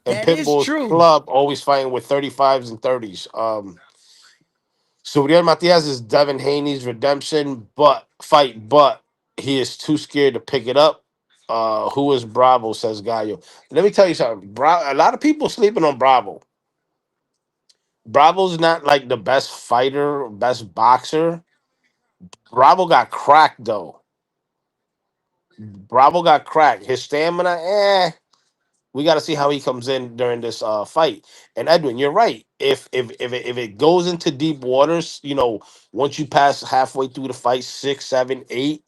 and That is Pitbull's true. club always fighting with 35s and 30s. Suriel Matias is Devin Haney's redemption, but he is too scared to pick it up. Who is Bravo? Says Gallo. Let me tell you something. A lot of people sleeping on Bravo. Bravo's not like the best fighter, best boxer. Bravo got cracked though. Bravo got cracked. His stamina, we got to see how he comes in during this fight. And Edwin, you're right. If it goes into deep waters, once you pass halfway through the fight, 6, 7, 8,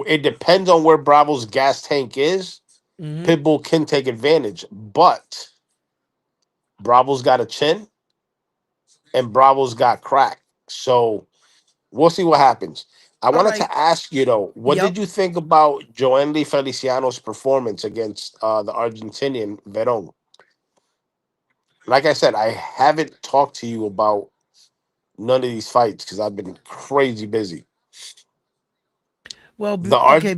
it depends on where Bravo's gas tank is. Hmm. Pitbull can take advantage, but Bravo's got a chin and Bravo's got crack. So we'll see what happens. I All wanted right. to ask you though, what did Yep. you think about Joanly Feliciano's performance against the Argentinian Verón? Like I said, I haven't talked to you about none of these fights because I've been crazy busy. Well, The art okay,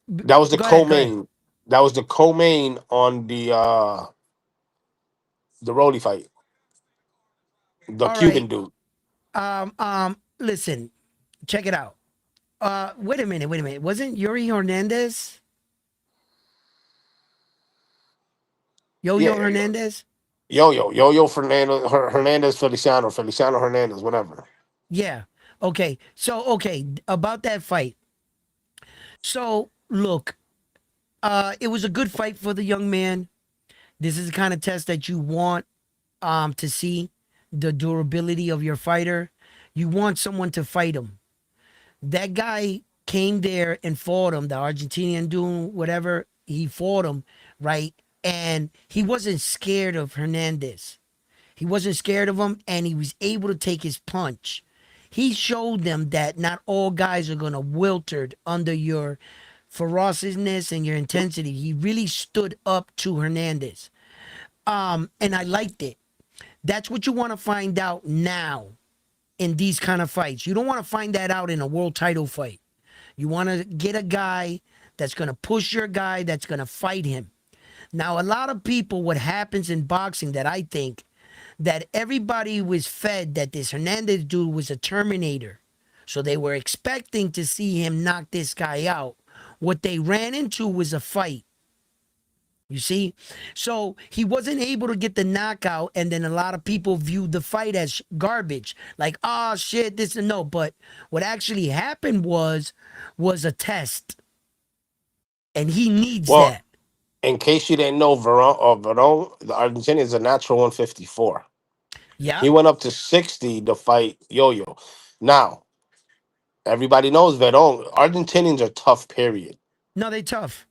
that was the go ahead, go ahead. co-main. That was the co-main on the Rolly fight. The All right. Cuban dude. Listen, check it out. Wait a minute, wait a minute. Wasn't Yuri Hernandez? Yo Yeah, Hernandez? Yo Fernandez, Hernandez, Feliciano Hernandez, whatever. Yeah. Okay. So okay, about that fight. So look, it was a good fight for the young man. This is the kind of test that you want to see the durability of your fighter. You want someone to fight him. That guy came there and fought him, the Argentinian dude, whatever, he fought him, right? And he wasn't scared of Hernandez. He wasn't scared of him and he was able to take his punch. He showed them that not all guys are going to wilted under your ferociousness and your intensity. He really stood up to Hernandez. And I liked it. That's what you want to find out now in these kind of fights. You don't want to find that out in a world title fight. You want to get a guy that's going to push your guy, that's going to fight him. Now, a lot of people, what happens in boxing that I think that everybody was fed that this Hernandez dude was a Terminator. So they were expecting to see him knock this guy out. What they ran into was a fight. You see? So he wasn't able to get the knockout, and then a lot of people viewed the fight as garbage. Like, oh shit, this and no. But what actually happened was a test. And he needs Well, that. in case you didn't know, Veron, the Argentinian is a natural 154. Yeah. He went up to 60 to fight Yo-Yo. Now, everybody knows Veron. Argentinians are tough, period. No, they tough.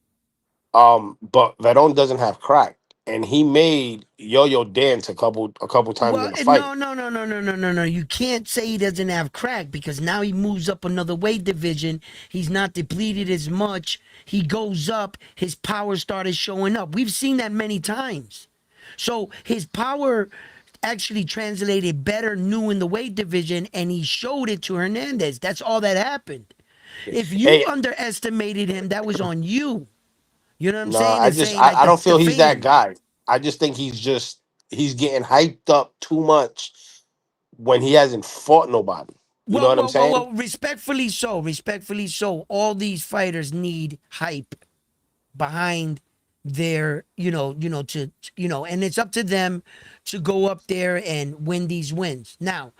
But Veron doesn't have crack. And he made Yo-Yo dance a couple times Well, in the fight. no. You can't say he doesn't have crack because now he moves up another weight division. He's not depleted as much. He goes up. His power started showing up. We've seen that many times. So his power actually translated better new in the weight division and he showed it to Hernandez. That's all that happened. If you Hey, underestimated him, that was on you. You know what I'm no, saying? I And just saying like I don't the feel he's that fame. guy. I just think he's getting hyped up too much when he hasn't fought nobody. You know what I'm saying? Respectfully so. Respectfully so. All these fighters need hype behind their, and it's up to them to go up there and win these wins. Now,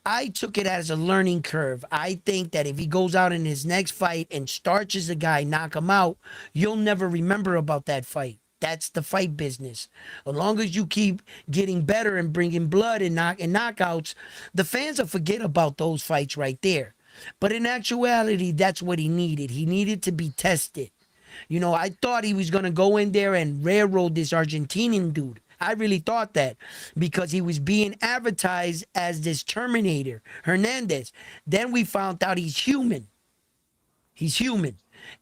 I took it as a learning curve. I think that if he goes out in his next fight and starches a guy, knock him out, you'll never remember about that fight. That's the fight business. As long as you keep getting better and bringing blood and knockouts, the fans will forget about those fights right there. But in actuality, that's what he needed. He needed to be tested. I thought he was going to go in there and railroad this Argentinian dude. I really thought that because he was being advertised as this Terminator, Hernandez. Then we found out he's human. He's human.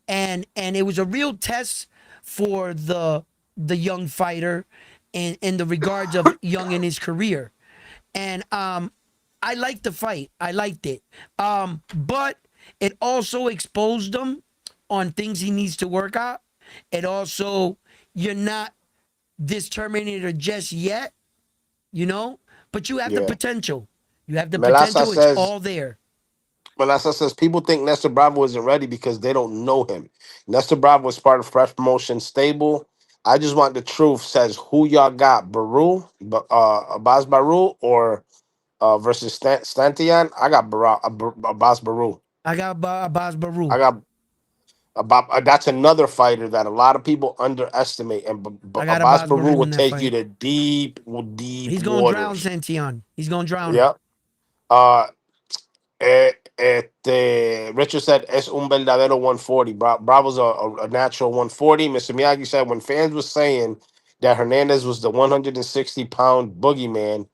And it was a real test for the young fighter in the regards of young in his career. And I liked the fight. I liked it. But it also exposed him on things he needs to work out. It also, you're not this Terminator just yet, you know, but you have the Yeah. potential. You have the Melasa potential. It's says all there. Melasa says people think Nestor Bravo isn't ready because they don't know him. Nestor Bravo is part of Fresh Promotion stable. I just want the truth. Says who y'all got, Abbas Baru or versus Stantian? I got Abbas Baru. I got Baz I Baru. got about that's another fighter that a lot of people underestimate, and I got Abbas Baz Baru Baru will in that take you fight. to deep, deep He's gonna drown waters. Santion. He's gonna drown him. Yep. Uh, Richard said es un verdadero 140. Bravo's a natural 140. Mr. Miyagi said when fans were saying that Hernandez was the 160-pound boogeyman,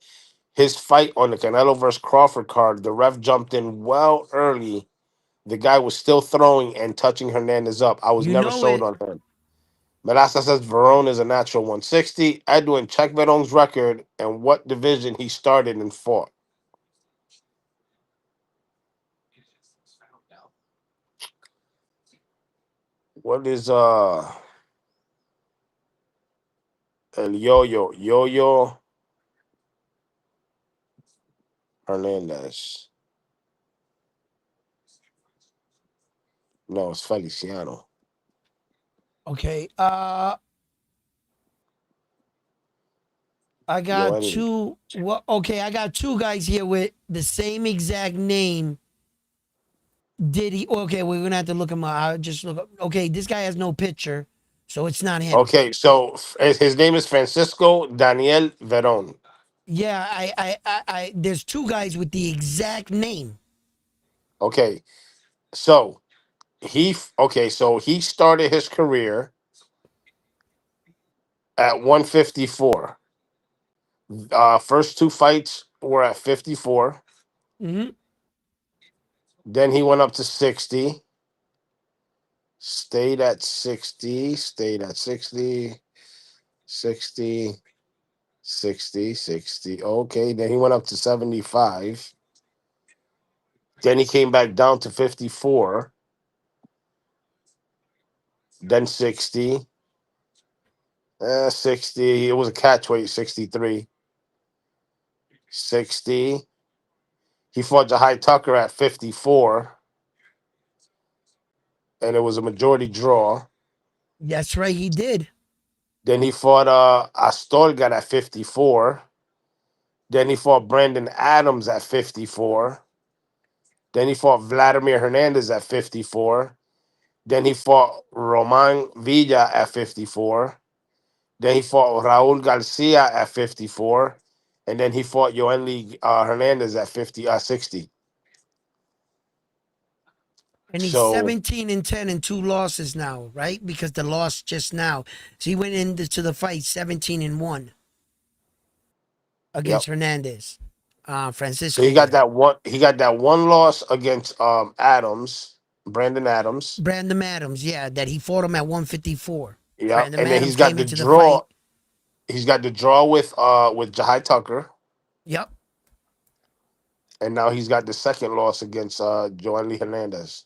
his fight on the Canelo versus Crawford card, the ref jumped in well early. The guy was still throwing and touching Hernandez up. I was You never know sold it. on him. Melasa says Verone is a natural 160. Edwin, check Verone's record and what division he started and fought. What is El Yo-Yo Hernandez? No, it's Feliciano. Okay. I Yo, got two. Well, okay, I got two guys here with the same exact name. Did he? Okay, we're gonna have to look him up. I'll just look up. Okay, this guy has no picture, so it's not him. okay, so his name is Francisco Daniel Veron. Yeah, there's two guys with the exact name. Okay, so so he started his career at 154. First two fights were at 54. Hmm. Then he went up to 60. Stayed at 60. Stayed at 60. 60. 60. 60. Okay. Then he went up to 75. Then he came back down to 54. Then 60. 60. It was a catch weight, 63. 60. He fought Jahai Tucker at 54, and it was a majority draw. That's right, he did. Then he fought Astorga at 54. Then he fought Brandon Adams at 54. Then he fought Vladimir Hernandez at 54. Then he fought Roman Villa at 54. Then he fought Raul Garcia at 54. And then he fought Yoeli Hernandez at 60. And he's So, 17 and 10 and two losses now, right? Because the loss just now. So he went into the fight 17 and 1 yep. against Hernandez. So he Francisco got did. that one. He got that one loss against Adams, Brandon Adams. Brandon Adams, yeah, that he fought him at 154. Yeah, Brandon and then Adams he's got came the into the fight. draw. He's got the draw with Jahai Tucker, Yep. and now he's got the second loss against Joanny Hernandez.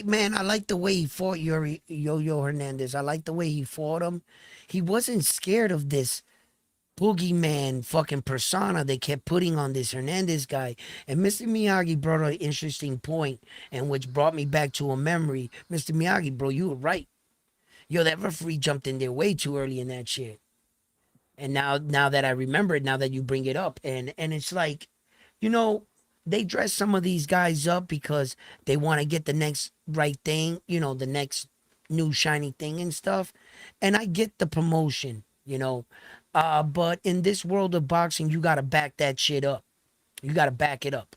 Man, I like the way he fought Yo Hernandez. I like the way he fought him. He wasn't scared of this boogeyman fucking persona they kept putting on this Hernandez guy. And Mr. Miyagi brought an interesting point, and which brought me back to a memory. Mr. Miyagi, bro, you were right. Yo, that referee jumped in there way too early in that shit. And now that I remember it, now that you bring it up, and it's like, you know, they dress some of these guys up because they want to get the next right thing, the next new shiny thing and stuff. And I get the promotion. But in this world of boxing, you gotta back that shit up. You gotta back it up.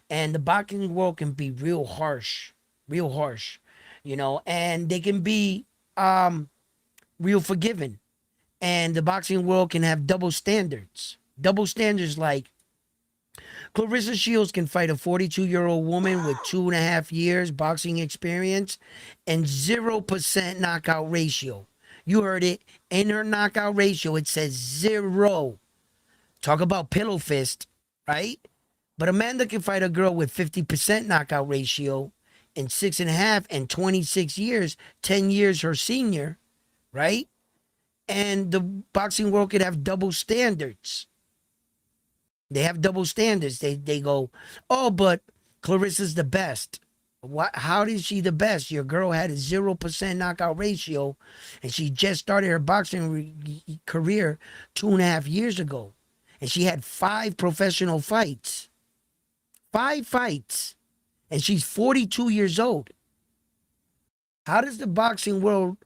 And the boxing world can be real harsh, and they can be real forgiving. And the boxing world can have double standards. Double standards like Clarissa Shields can fight a 42-year-old woman with 2.5 years boxing experience and 0% knockout ratio. You heard it. In her knockout ratio, it says 0. Talk about pillow fist, right? But Amanda can fight a girl with 50% knockout ratio in 6.5 and 26 years, 10 years her senior, right? And the boxing world could have double standards. They have double standards. They go, oh, but Clarissa's the best. What? How is she the best? Your girl had a 0% knockout ratio, and she just started her boxing career 2.5 years ago, and she had 5 professional fights, 5 fights, and she's 42 years old. How does the boxing world?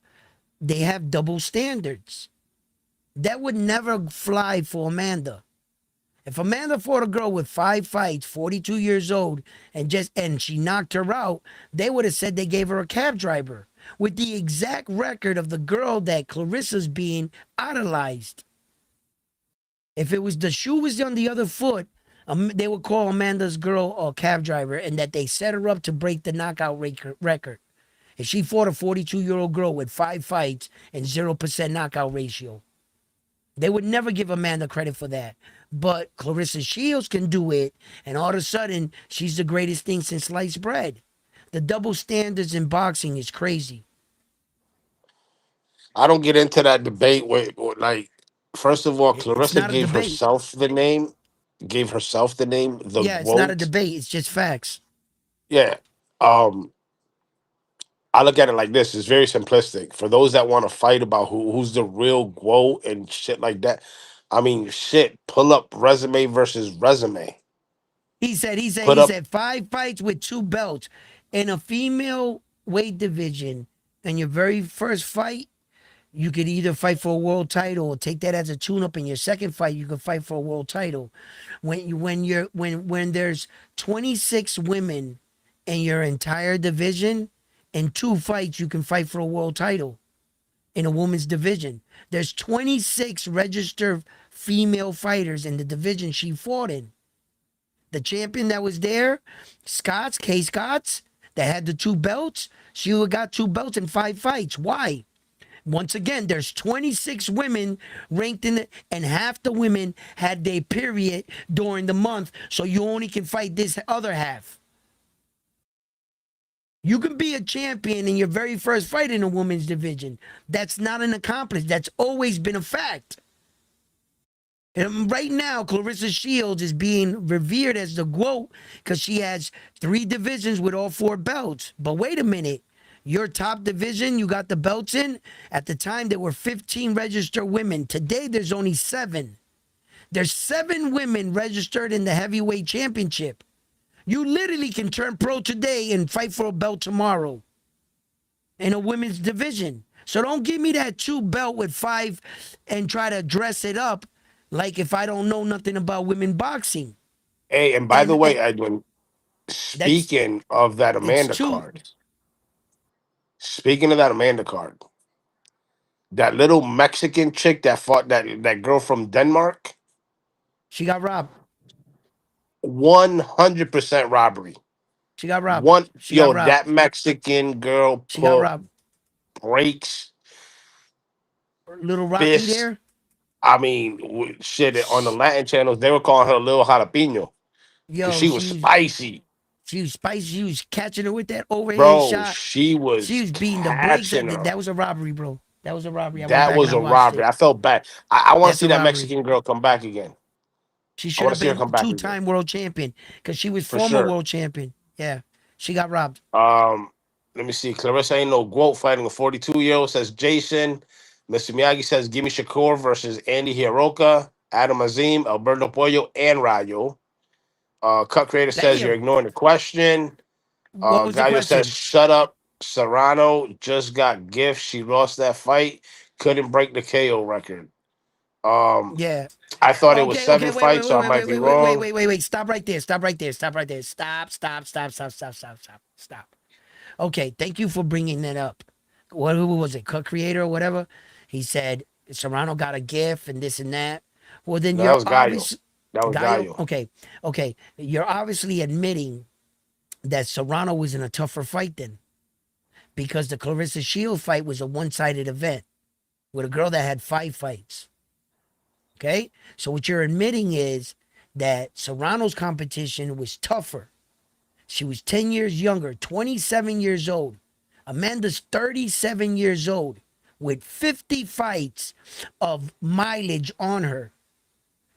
They have double standards. That would never fly for Amanda. If Amanda fought a girl with 5 fights, 42 years old, and she knocked her out, they would have said they gave her a cab driver with the exact record of the girl that Clarissa's being idolized. If it was the shoe was on the other foot, they would call Amanda's girl a cab driver and that they set her up to break the knockout record. If she fought a 42-year-old girl with 5 fights and 0% knockout ratio, they would never give Amanda credit for that. But Clarissa Shields can do it, and all of a sudden, she's the greatest thing since sliced bread. The double standards in boxing is crazy. I don't get into that debate like, first of all, It's Clarissa not a debate. gave herself the name, the Yeah, it's not a GOAT. debate. It's just facts. Yeah. Um, I look at it like this: it's very simplistic. For those that want to fight about who's the real GOAT and shit like that, I mean, shit. Pull up resume versus resume. He said, he said, Put he up. said 5 fights with 2 belts in a female weight division. And your very first fight, you could either fight for a world title or take that as a tune-up. In your second fight, you could fight for a world title. When there's 26 women in your entire division, in 2 fights, you can fight for a world title in a woman's division. There's 26 registered female fighters in the division she fought in. The champion that was there, K. Scott's, that had the 2 belts, she would got 2 belts in 5 fights. Why? Once again, there's 26 women ranked in it, and half the women had their period during the month, so you only can fight this other half. You can be a champion in your very first fight in a women's division. That's not an accomplishment. That's always been a fact. And right now, Clarissa Shields is being revered as the GOAT because she has 3 divisions with all 4 belts. But wait a minute. Your top division, you got the belts in. At the time, there were 15 registered women. Today, there's only 7. There's 7 women registered in the heavyweight championship. You literally can turn pro today and fight for a belt tomorrow in a women's division. So don't give me that 2 belt with 5 and try to dress it up like if I don't know nothing about women boxing. Hey, and by the And way, Edwin, that's speaking of that it's Amanda two. card, speaking of that Amanda card, that little Mexican chick that fought that girl from Denmark, She got robbed. 100% robbery. She got robbed. One, She got yo, robbed. that Mexican girl She got put robbed. brakes, Little Rocky fists. there. I mean, shit, on the Latin channels, they were calling her Little Jalapeno because Yo, she was spicy. she was spicy. She was catching her with that overhead Bro, shot. she She was was beating the brakes. catching That her. that was a robbery, bro. That was a robbery. I went That back and was I a watched robbery. it. I felt bad. I want to That's see a that robbery. Mexican girl come back again. She I should want have to see her been come back again two-time world champion because she was for former sure. world champion. Yeah, she got robbed. Um, Let me see. Clarissa ain't no quote fighting a 42-year-old, says Jason. Mr. Miyagi says, give me Shakur versus Andy Hiroka, Adam Azim, Alberto Pollo, and Rayo. Cut Creator says, you're Damn. ignoring the question. What was the Gallo says, question? shut up. Serrano just got gifts. She lost that fight. Couldn't break the KO record. Um, Yeah. I thought it was Okay, okay, 7 wait, wait, fights, wait, so I wait, might wait, be wait, wait, wait, wrong. wait, wait, wait. Stop right there. Stop right there. Stop right there. Stop, stop, stop, stop, stop, stop, stop, stop. Okay, thank you for bringing that up. Who was it? Cut Creator or whatever? He said Serrano got a gift and this and that. Well, then No, that you're was Gallo. obvious That was Gallo. Gallo. Okay, okay. You're obviously admitting that Serrano was in a tougher fight then, because the Clarissa Shield fight was a one-sided event with a girl that had 5 fights. Okay, so what you're admitting is that Serrano's competition was tougher. She was 10 years younger, 27 years old. Amanda's 37 years old with 50 fights of mileage on her.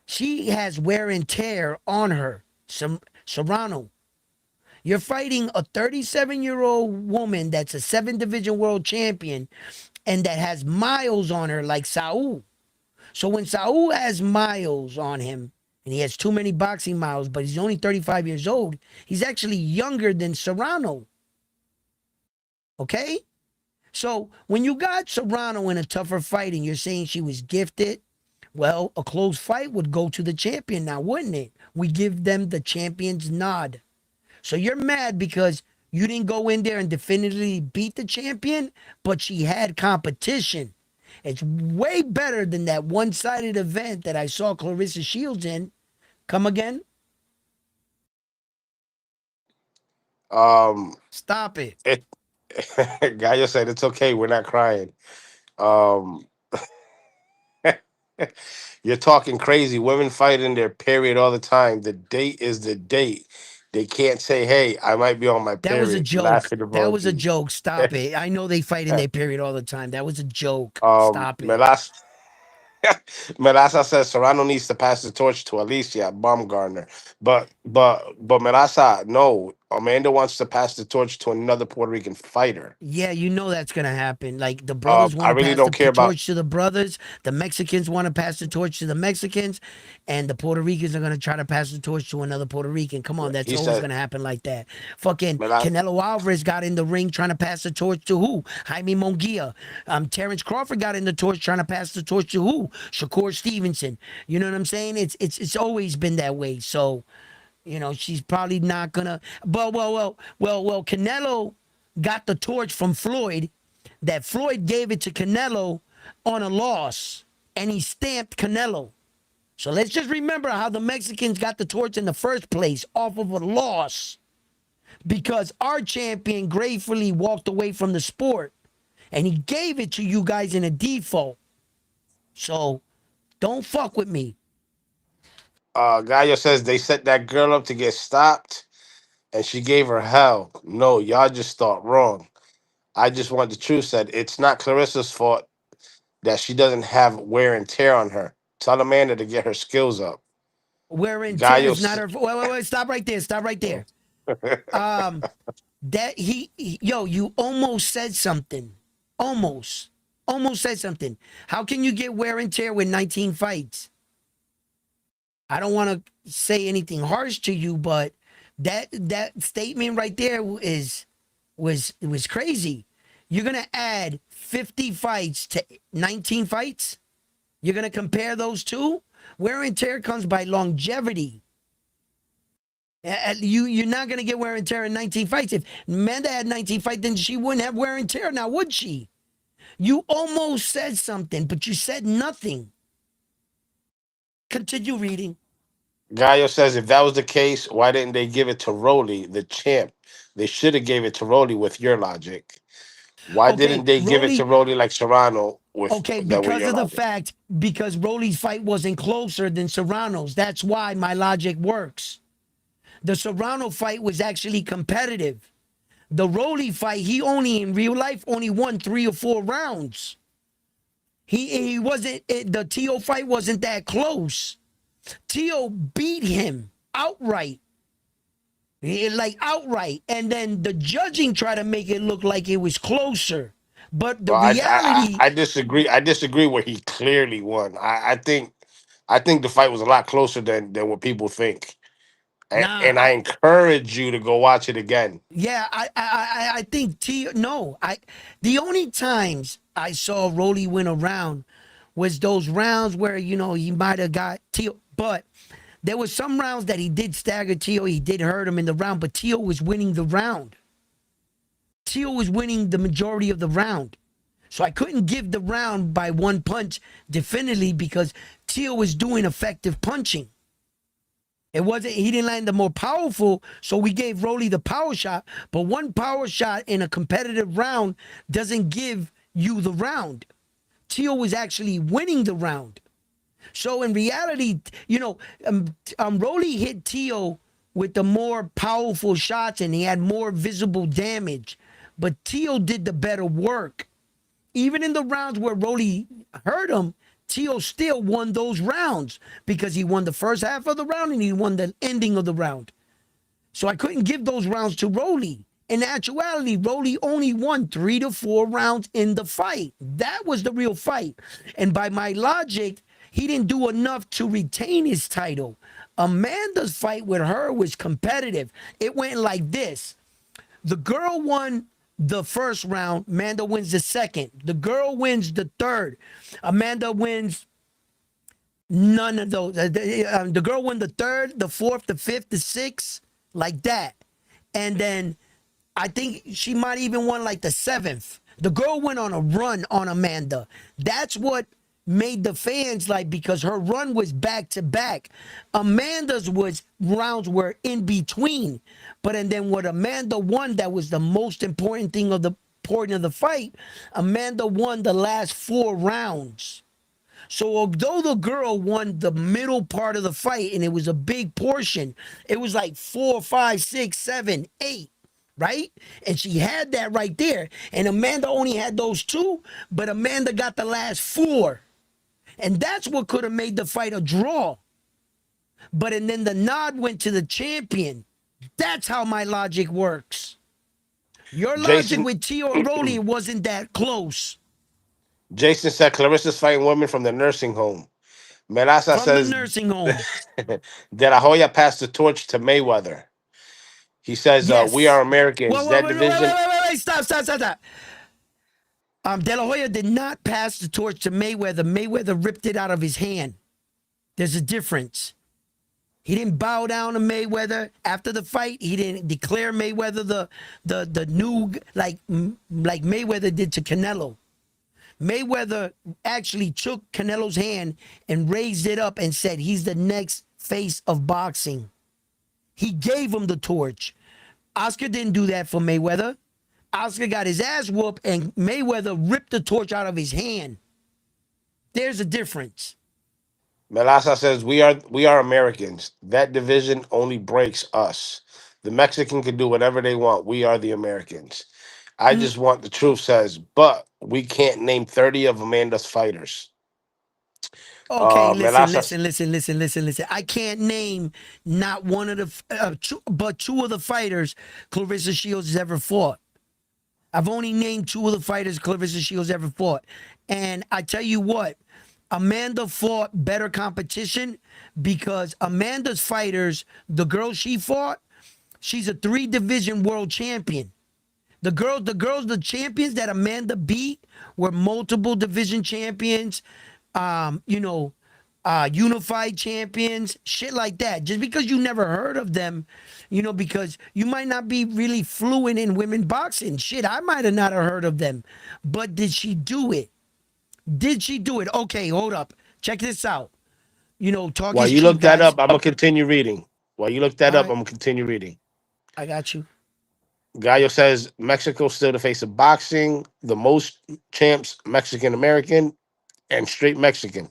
She has wear and tear on her. Serrano, you're fighting a 37-year-old woman that's a 7 division world champion and that has miles on her like Saul. So when Saul has miles on him, and he has too many boxing miles, but he's only 35 years old, he's actually younger than Serrano. Okay? So when you got Serrano in a tougher fight and you're saying she was gifted, well, a close fight would go to the champion now, wouldn't it? We give them the champion's nod. So you're mad because you didn't go in there and definitively beat the champion, but she had competition. It's way better than that one-sided event that I saw Clarissa Shields in. Come again? Um, Stop it. it Gallo said it's okay, we're not crying. Um You're talking crazy. Women fight in their period all the time. The date is the date. They can't say, "Hey, I might be on my That was a period." joke. Laughing That was a emoji. joke. Stop it. I know they fight in their period all the time. That was a joke. Stop it. Melas Melasa says Serrano needs to pass the torch to Alicia Baumgartner. But Melasa, no. Amanda wants to pass the torch to another Puerto Rican fighter. Yeah, you know that's gonna happen. Like the brothers I want to really pass don't care the about torch to the brothers, the Mexicans want to pass the torch to the Mexicans, and the Puerto Ricans are gonna try to pass the torch to another Puerto Rican. Come on, that's he always said gonna happen like that. Fucking Mela, Canelo Alvarez got in the ring trying to pass the torch to who? Jaime Munguia. Terrence Crawford got in the torch trying to pass the torch to who? Shakur Stevenson. You know what I'm saying? It's always been that way. So she's probably not gonna. Well. Canelo got the torch from Floyd. That Floyd gave it to Canelo on a loss, and he stamped Canelo. So let's just remember how the Mexicans got the torch in the first place off of a loss, because our champion gratefully walked away from the sport, and he gave it to you guys in a default. So don't fuck with me. Gallo says they set that girl up to get stopped and she gave her hell. No, y'all just thought wrong. I just want the truth said. It's not Clarissa's fault that she doesn't have wear and tear on her. Tell Amanda to get her skills up. Wear and tear Gallo is not her. Wait. Stop right there. Stop right there. Um, that yo, you almost said something. Almost said something. How can you get wear and tear with 19 fights? I don't want to say anything harsh to you, but that statement right there was crazy. You're gonna add 50 fights to 19 fights. You're gonna compare those two. Wear and tear comes by longevity. You're not gonna get wear and tear in 19 fights. If Amanda had 19 fights, then she wouldn't have wear and tear now, would she? You almost said something, but you said nothing. Continue reading. Gallo says if that was the case, why didn't they give it to Rolly, the champ? They should have gave it to Rolly with your logic. Why didn't Okay, they give it to Rolly. Rolly like Serrano with Okay, that with because your of the logic? fact, because Rolly's fight wasn't closer than Serrano's. That's why my logic works. The Serrano fight was actually competitive. The Rolly fight, he only in real life only won 3 or 4 rounds. He wasn't the Tio fight wasn't that close. Tio beat him outright. Like outright. And then the judging tried to make it look like it was closer. But the Well, reality, I disagree. I disagree where he clearly won. I think the fight was a lot closer than what people think. nah, And I encourage you to go watch it again. yeah, I think Tio. No, the only times I saw Rolly win a round was those rounds where he might have got Tio, but there was some rounds that he did stagger Tio. He did hurt him in the round, but Tio was winning the round. Tio was winning the majority of the round. So I couldn't give the round by one punch definitively because Tio was doing effective punching. It wasn't, he didn't land the more powerful, so we gave Rolly the power shot. But one power shot in a competitive round doesn't give you the round. Tio was actually winning the round. So in reality, Rolly hit Tio with the more powerful shots and he had more visible damage. But Tio did the better work. Even in the rounds where Rolly hurt him, Tio still won those rounds because he won the first half of the round and he won the ending of the round. So I couldn't give those rounds to Rolly. In actuality, Rolly only won 3 to 4 rounds in the fight. That was the real fight. And by my logic, he didn't do enough to retain his title. Amanda's fight with her was competitive. It went like this. The girl won the first round. Amanda wins the second. The girl wins the third. Amanda wins none of those. The girl won the third, the fourth, the fifth, the sixth, like that. And then I think she might even won like the seventh. The girl went on a run on Amanda. That's what made the fans like, because her run was back to back. Amanda's was rounds were in between. But and then what Amanda won, that was the most important thing of the point of the fight. Amanda won the last 4 rounds. So although the girl won the middle part of the fight and it was a big portion, it was like 4, 5, 6, 7, 8, right? And she had that right there. And Amanda only had those two, but Amanda got the last four. And that's what could have made the fight a draw. But and then the nod went to the champion. That's how my logic works. Your logic Jason with Tio and Rolly wasn't that close. Jason said Clarissa's fighting women from the nursing home. Melaza From the says nursing home. De La Hoya passed the torch to Mayweather. He says, "We are Yes. Americans. That division." Stop. De La Hoya did not pass the torch to Mayweather. Mayweather ripped it out of his hand. There's a difference. He didn't bow down to Mayweather after the fight. He didn't declare Mayweather the new like Mayweather did to Canelo. Mayweather actually took Canelo's hand and raised it up and said he's the next face of boxing. He gave him the torch. Oscar didn't do that for Mayweather. Oscar got his ass whooped and Mayweather ripped the torch out of his hand. There's a difference. Melaza says, "We are Americans. That division only breaks us. The Mexican can do whatever they want. We are the Americans. I Mm, just want the truth." Says, but we can't name 30 of Amanda's fighters. okay, Melaza, listen. I can't name not one of the, but two of the fighters Clarissa Shields has ever fought. I've only named two of the fighters Clarissa Shields ever fought. And I tell you what, Amanda fought better competition because Amanda's fighters, the girl she fought, she's a 3 division world champion. The champions that Amanda beat were multiple division champions, um, you know, unified champions, shit like that. Just because you never heard of them, because you might not be really fluent in women boxing. Shit, I might have not have heard of them. But did she do it? Did she do it? Okay, hold up. Check this out. Talk while is you cheap, look that guys. up, I'm gonna continue reading. While you look that All up, right, I'm gonna continue reading. I got you. Gallo says Mexico's still the face of boxing, the most champs Mexican American and straight Mexican.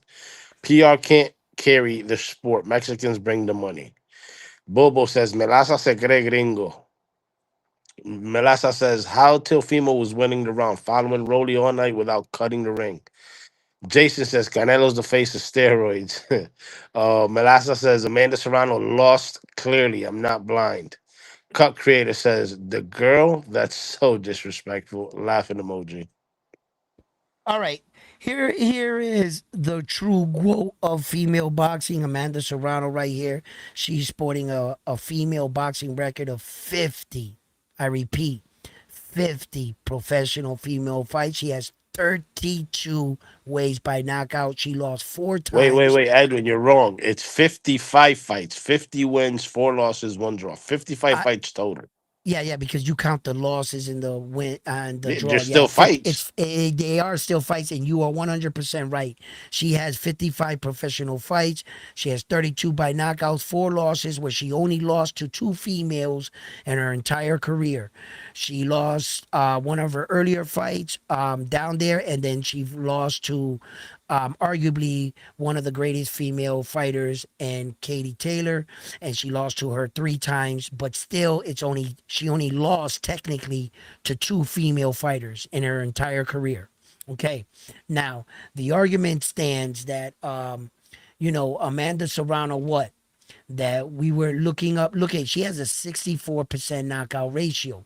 PR can't carry the sport. Mexicans bring the money. Bobo says Melaza se cree gringo. Melasa says how Teofimo was winning the round, following Rolly all night without cutting the ring. Jason says Canelo's the face of steroids. Melasa says Amanda Serrano lost clearly. I'm not blind. Cut creator says the girl, that's so disrespectful. Laughing emoji. All right. Here is the true quote of female boxing. Amanda Serrano right here. She's sporting a female boxing record of 50. I repeat, 50 professional female fights. She has 32 ways by knockout. She lost four times. Wait, Edwin, you're wrong. It's 55 fights, 50 wins, 4 losses, 1 draw. 55 I, fights total. Yeah, because you count the losses and the win and the draw. There's Yeah, still 50. fights. They are still fights, and you are 100% right. She has 55 professional fights. She has 32 by knockouts, 4 losses, where she only lost to 2 females in her entire career. She lost one of her earlier fights down there, and then she lost to arguably one of the greatest female fighters, and Katie Taylor, and she lost to her 3 times. But still, she only lost technically to 2 female fighters in her entire career. Okay, now the argument stands that Amanda Serrano, what that we were looking up. Look at, she has a 64% knockout ratio.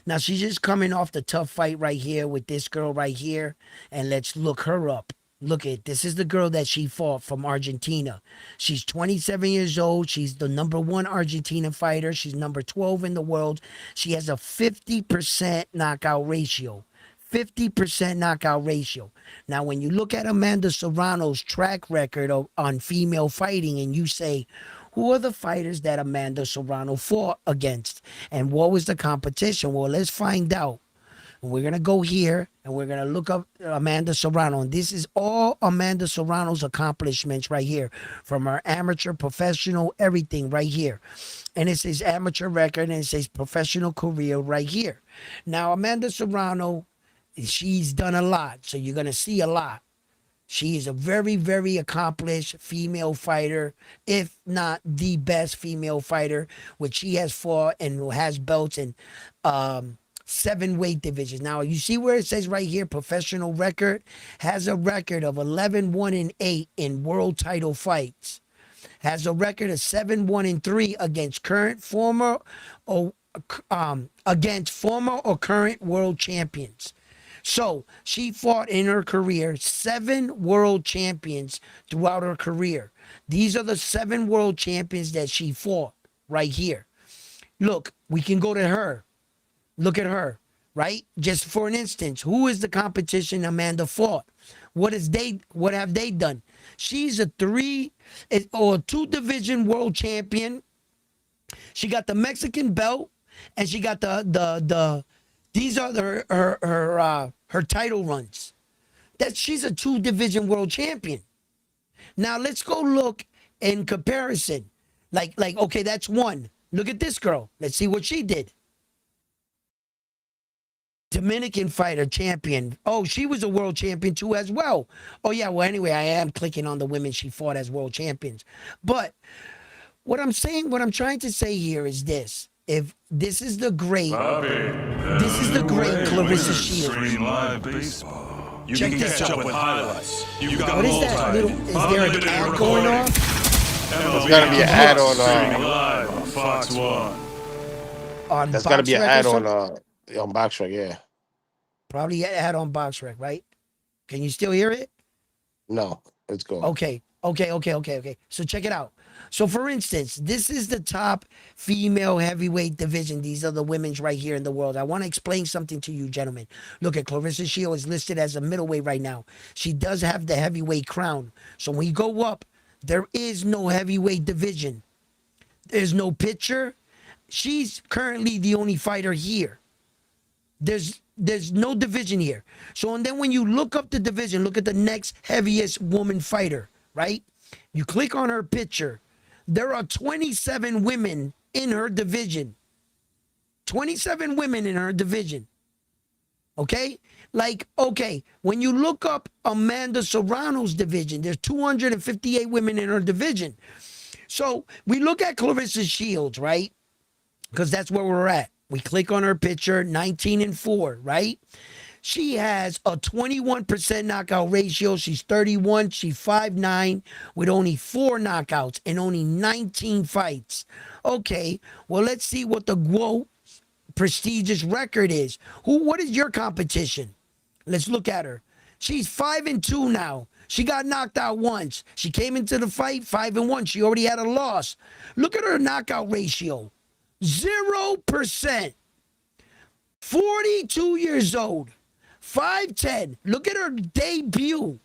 Now she's just coming off the tough fight right here with this girl right here, and let's look her up. Look at, this is the girl that she fought from Argentina. She's 27 years old. She's the number 1 Argentina fighter. She's number 12 in the world. She has a 50% knockout ratio. 50% knockout ratio. Now, when you look at Amanda Serrano's track record on female fighting and you say, who are the fighters that Amanda Serrano fought against? And what was the competition? Well, let's find out. We're going to go here and we're going to look up Amanda Serrano. And this is all Amanda Serrano's accomplishments right here, from her amateur, professional, everything right here. And it says amateur record and it says professional career right here. Now, Amanda Serrano, she's done a lot. So you're going to see a lot. She is a very, very accomplished female fighter, if not the best female fighter, which she has fought and has belts in 7 weight divisions. Now, you see where it says right here, professional record, has a record of 11-1-8 in world title fights, has a record of 7-1-3 against or against former or current world champions. So she fought in her career 7 world champions throughout her career. These are the 7 world champions that she fought right here. Look, we can go to her. Look at her, right? Just for an instance, who is the competition Amanda fought? What have they done? She's a 2 division world champion. She got the Mexican belt, and she got the these are her title runs. That she's a 2 division world champion. Now let's go look in comparison. Like okay, that's one. Look at this girl. Let's see what she did. Dominican fighter champion. Oh, she was a world champion too as well. Oh yeah, well anyway, I am clicking on the women she fought as world champions. But what I'm trying to say here is this. If this is the great, this is the great Clarissa Shields. Stream live baseball. You Check can this catch out. up with highlights. You got What is that little? Is there an ad going on? There's gotta be an ad on. Streaming live on Fox One. On There's gotta be an BoxRec or ad something? on BoxRec. Yeah. Probably an ad on BoxRec, right? Can you still hear it? No, it's go. Okay. So check it out. So for instance, this is the top female heavyweight division. These are the women's right here in the world. I want to explain something to you, gentlemen. Look at Clarissa Shields is listed as a middleweight right now. She does have the heavyweight crown. So when you go up, there is no heavyweight division. There's no picture. She's currently the only fighter here. There's no division here. So and then when you look up the division, look at the next heaviest woman fighter, right? You click on her picture. There are 27 women in her division. 27 women in her division. Okay? Like, okay, when you look up Amanda Serrano's division, there's 258 women in her division. So we look at Clarissa Shields, right? Because that's where we're at. We click on her picture, 19-4, right? She has a 21% knockout ratio. She's 31. She's 5'9", with only 4 knockouts and only 19 fights. Okay, well, let's see what the prestigious record is. What is your competition? Let's look at her. She's 5-2 now. She got knocked out once. She came into the fight 5-1. She already had a loss. Look at her knockout ratio. 0%. 42 years old. 5'10". Look at her debut.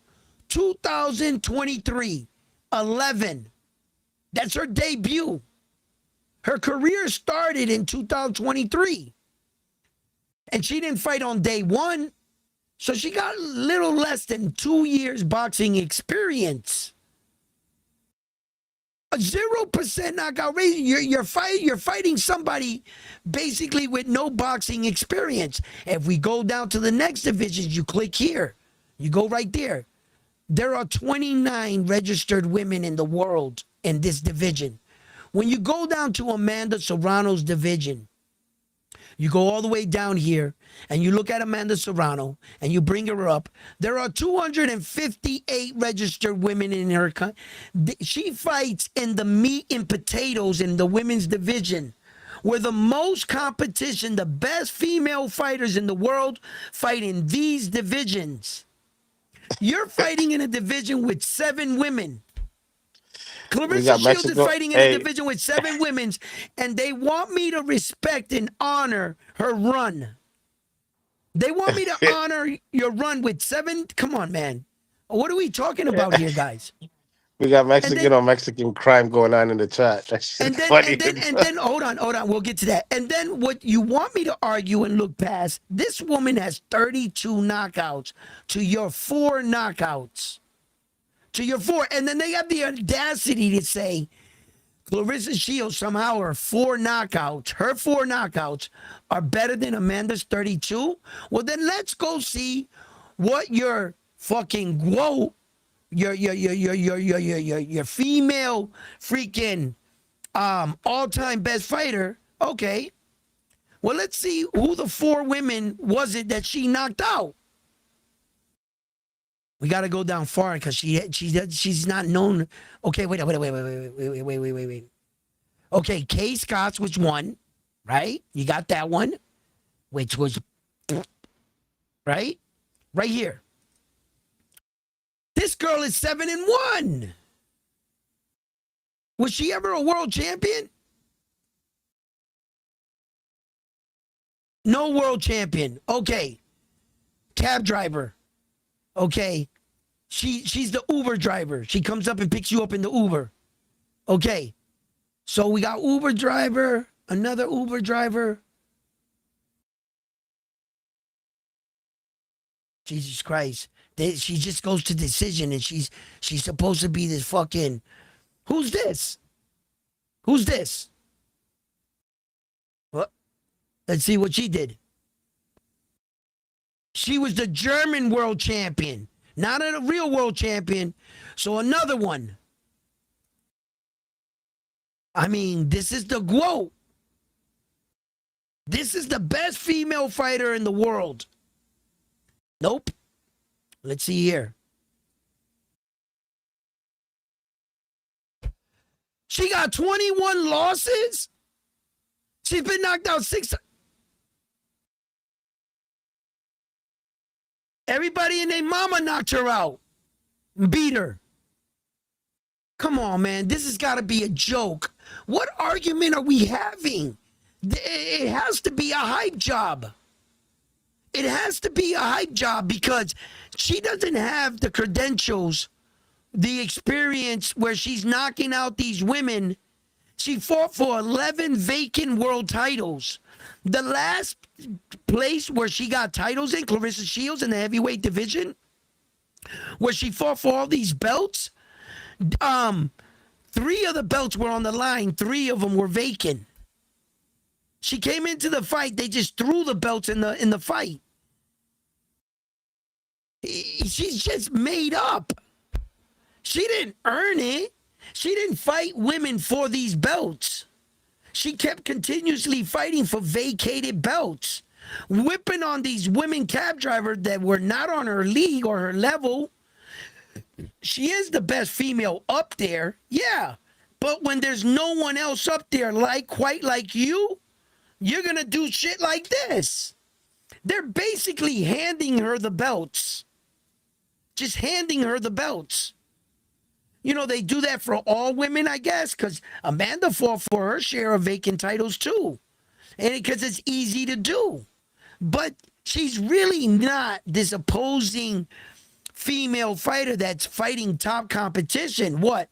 2023. 11. That's her debut. Her career started in 2023. And she didn't fight on day one. So she got a little less than 2 years boxing experience. A 0% knockout rate. You're fighting somebody basically with no boxing experience. If we go down to the next divisions, you click here. You go right there. There are 29 registered women in the world in this division. When you go down to Amanda Serrano's division, you go all the way down here and you look at Amanda Serrano and you bring her up. There are 258 registered women in her country. She fights in the meat and potatoes in the women's division, where the most competition, the best female fighters in the world fight in these divisions. You're fighting in a division with 7 women. Clarissa Shields is fighting in a division with 7 women, and they want me to respect and honor her run. They want me to honor your run with 7. Come on, man. What are we talking about here, guys? We got Mexican on Mexican crime going on in the chat. That's funny. And then, hold on. We'll get to that. And then what you want me to argue and look past, this woman has 32 knockouts to your 4 knockouts. To your 4. And then they have the audacity to say Clarissa Shields somehow her 4 knockouts are better than Amanda's 32. Well, then let's go see what your fucking your female freaking all-time best fighter. Okay. Well, let's see who the 4 women was it that she knocked out. We got to go down far because she's not known. Okay, wait. Okay, Kay Scott's was one, right? You got that one, which was right here. This girl is 7-1. Was she ever a world champion? No world champion. Okay. Cab driver. Okay. She's the Uber driver. She comes up and picks you up in the Uber. Okay. So we got Uber driver, another Uber driver. Jesus Christ. She just goes to decision and she's supposed to be this fucking. Who's this? Who's this? What? Let's see what she did. She was the German world champion, not a real world champion. So another one. I mean, this is the GOAT. This is the best female fighter in the world. Nope. Let's see here. She got 21 losses. She's been knocked out 6. Everybody and their mama knocked her out. Beat her. Come on, man. This has got to be a joke. What argument are we having? It has to be a hype job. It has to be a hype job because she doesn't have the credentials, the experience where she's knocking out these women. She fought for 11 vacant world titles. The last place where she got titles in, Clarissa Shields in the heavyweight division, where she fought for all these belts, 3 of the belts were on the line. 3 of them were vacant. She came into the fight. They just threw the belts in the fight. She's just made up. She didn't earn it. She didn't fight women for these belts. She kept continuously fighting for vacated belts, whipping on these women cab drivers that were not on her league or her level. She is the best female up there, yeah. But when there's no one else up there quite like you, you're gonna do shit like this. They're basically handing her the belts. Just handing her the belts. You know, they do that for all women, I guess, because Amanda fought for her share of vacant titles too. And because it's easy to do. But she's really not this opposing female fighter that's fighting top competition. What?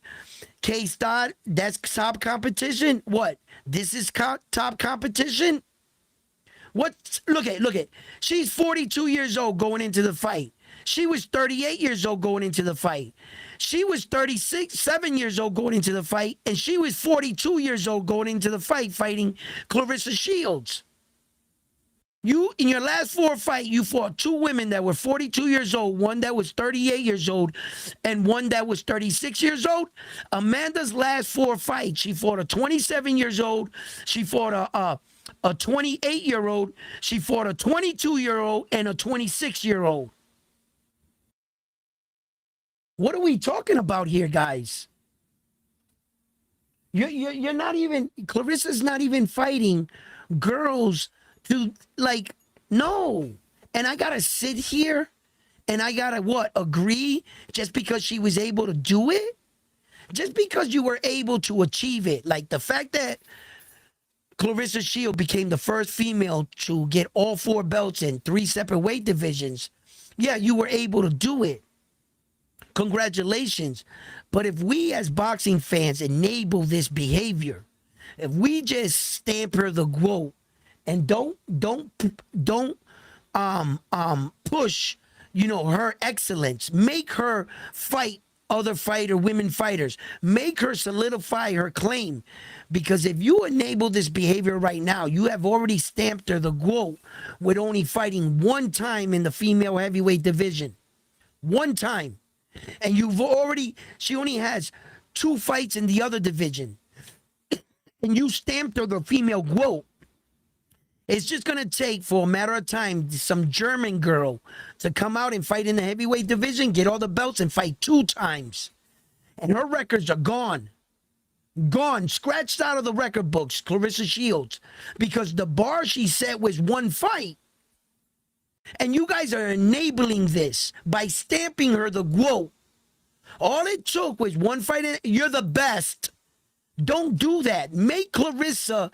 K-Stott, that's top competition? What? This is top competition? What? Look at. She's 42 years old going into the fight. She was 38 years old going into the fight. She was 7 years old going into the fight, and she was 42 years old going into the fight fighting Clarissa Shields. You, in your last 4 fights, you fought 2 women that were 42 years old, one that was 38 years old, and one that was 36 years old. Amanda's last 4 fights, she fought a 27 years old, she fought a 28-year-old, she fought a 22-year-old, and a 26-year-old. What are we talking about here, guys? You're not even, Clarissa's not even fighting girls to, no. And I gotta sit here and I gotta agree just because she was able to do it? Just because you were able to achieve it. Like the fact that Clarissa Shield became the first female to get all 4 belts in 3 separate weight divisions. Yeah, you were able to do it. Congratulations. But if we as boxing fans enable this behavior, if we just stamp her the GOAT and don't push, her excellence, make her fight other women fighters, make her solidify her claim. Because if you enable this behavior right now, you have already stamped her the GOAT with only fighting 1 time in the female heavyweight division. 1 time. And she only has 2 fights in the other division. And you stamped her the female GOAT. It's just going to take, for a matter of time, some German girl to come out and fight in the heavyweight division, get all the belts, and fight 2 times. And her records are gone. Gone, scratched out of the record books, Clarissa Shields. Because the bar she set was 1 fight. And you guys are enabling this by stamping her the GOAT. All it took was 1 fight. You're the best. Don't do that. Make Clarissa,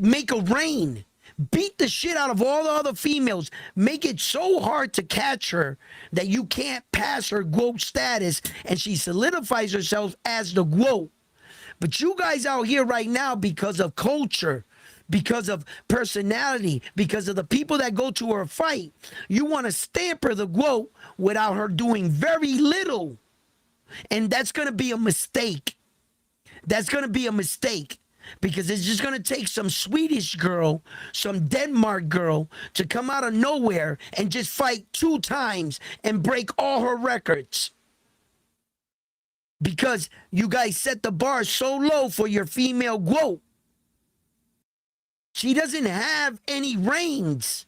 make a reign. Beat the shit out of all the other females. Make it so hard to catch her that you can't pass her GOAT status, and she solidifies herself as the GOAT. But you guys out here right now, because of culture, because of personality, because of the people that go to her fight, you want to stamp her the GOAT without her doing very little. And that's going to be a mistake. That's going to be a mistake. Because it's just going to take some Swedish girl, some Denmark girl to come out of nowhere and just fight 2 times and break all her records. Because you guys set the bar so low for your female GOAT. She doesn't have any reigns.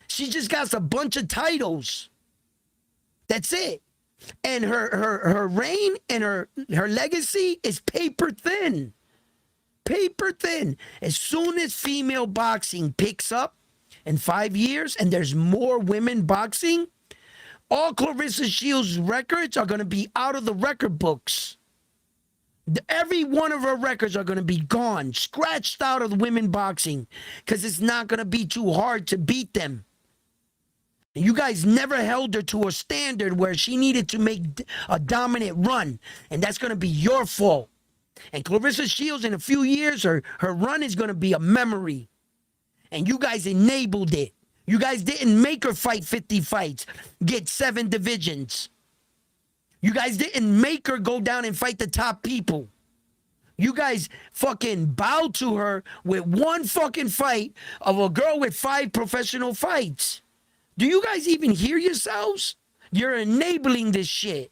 She just got a bunch of titles. That's it. And her reign and her legacy is paper thin. Paper thin. As soon as female boxing picks up in 5 years and there's more women boxing, all Clarissa Shields' records are going to be out of the record books. Every one of her records are going to be gone, scratched out of the women boxing, because it's not going to be too hard to beat them. You guys never held her to a standard where she needed to make a dominant run, and that's going to be your fault. And Clarissa Shields, in a few years, her run is going to be a memory. And you guys enabled it. You guys didn't make her fight 50 fights, get 7 divisions. You guys didn't make her go down and fight the top people. You guys fucking bowed to her with 1 fucking fight of a girl with 5 professional fights. Do you guys even hear yourselves? You're enabling this shit.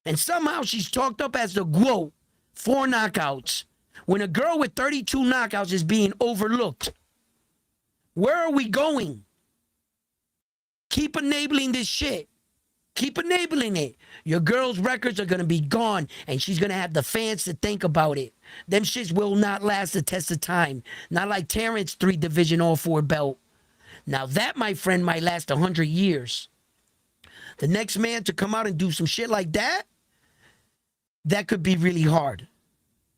And somehow she's talked up as the GOAT. 4 knockouts. When a girl with 32 knockouts is being overlooked. Where are we going? Keep enabling this shit. Keep enabling it. Your girl's records are going to be gone, and she's going to have the fans to think about it. Them shits will not last the test of time. Not like Terrence 3 division all 4 belt. Now that, my friend, might last 100 years. The next man to come out and do some shit like that, that could be really hard.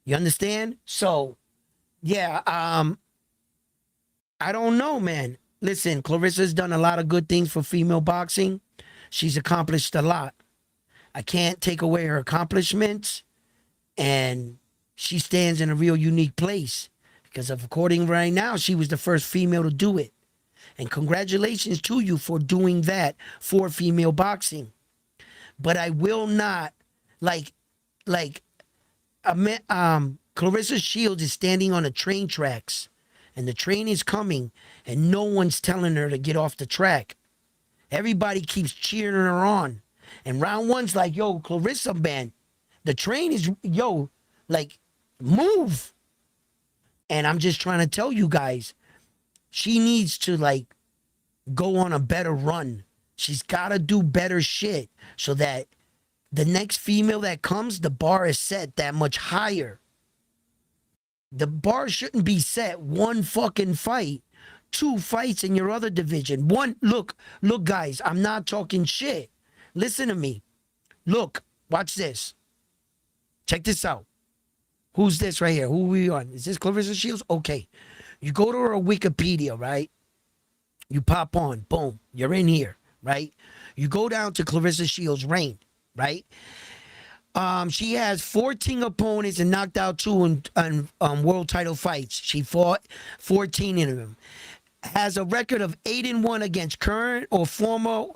You understand? So, yeah, I don't know, man. Listen, Clarissa's done a lot of good things for female boxing. She's accomplished a lot. I can't take away her accomplishments, and she stands in a real unique place because, according right now, she was the first female to do it. And congratulations to you for doing that for female boxing. But I will not, Clarissa Shields is standing on the train tracks, and the train is coming, and no one's telling her to get off the track. Everybody keeps cheering her on. And round 1's like, yo, Clarissa, man, the train is, move. And I'm just trying to tell you guys, she needs to, go on a better run. She's got to do better shit so that the next female that comes, the bar is set that much higher. The bar shouldn't be set 1 fucking fight, 2 fights in your other division. Look, guys, I'm not talking shit. Listen to me. Look, watch this. Check this out. Who's this right here? Who are we on? Is this Clarissa Shields? Okay. You go to her Wikipedia, right? You pop on, boom, you're in here, right? You go down to Clarissa Shields' reign, right? She has 14 opponents and knocked out 2 in world title fights. She fought 14 in them. Has a record of 8-1 against current or former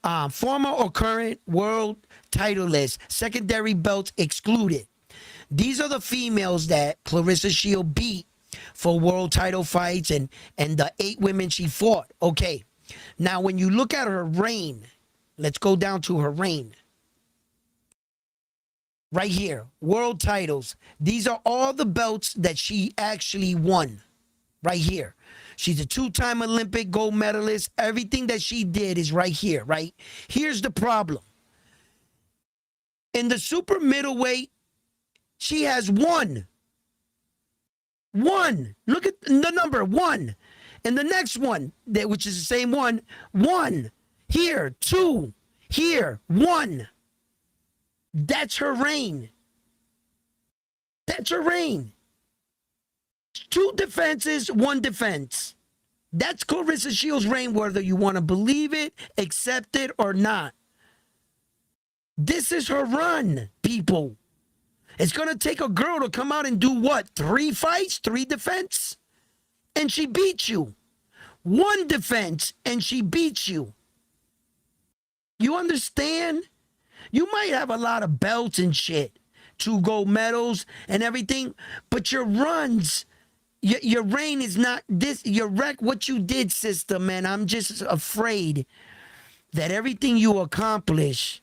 or current world titleists, secondary belts excluded. These are the females that Clarissa Shields beat for world title fights and the 8 women she fought. Okay. Now, when you look at her reign, Let's go down to her reign. Right here, world titles. These are all the belts that she actually won. Right here. She's a two-time Olympic gold medalist. Everything that she did is right here, right? Here's the problem. In the super middleweight, she has one. One. Look at the number, one. And the next one, which is the same one, one. Here, two. Here, one. That's her reign. That's her reign. Two defenses, one defense. That's Clarissa Shields' reign, whether you want to believe it, accept it, or not. This is her run, people. It's going to take a girl to come out and do what? 3 fights, 3 defense? And she beats you. 1 defense, and she beats you. You understand? You might have a lot of belts and shit, 2 gold medals and everything, but your runs, your reign is not this. Your what you did, sister, man. I'm just afraid that everything you accomplish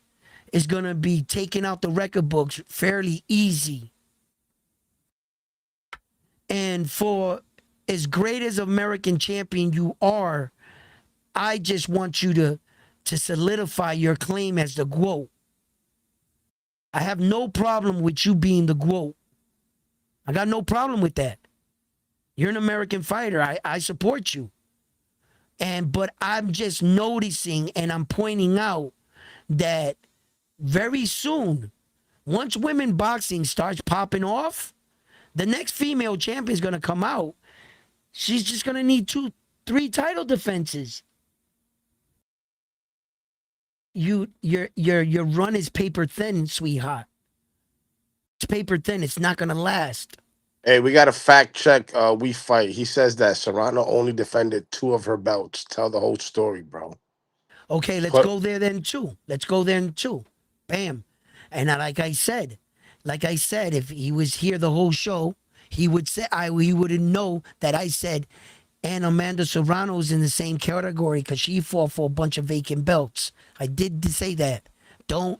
is going to be taken out the record books fairly easy. And for as great as American champion you are, I just want you to solidify your claim as the GOAT. I have no problem with you being the GOAT. I got no problem with that. You're an American fighter. I support you. But I'm just noticing and I'm pointing out that very soon, once women boxing starts popping off, the next female champion is going to come out. She's just going to need 2, 3 title defenses. Your run is paper thin, sweetheart. It's paper thin. It's not going to last. Hey, we got to fact check. We fight. He says that Serrano only defended 2 of her belts. Tell the whole story, bro. Okay, let's go there then too. Let's go there too. Bam. And like I said, if he was here the whole show, he would say he wouldn't know that I said, and Amanda Serrano's in the same category because she fought for a bunch of vacant belts. I did say that. Don't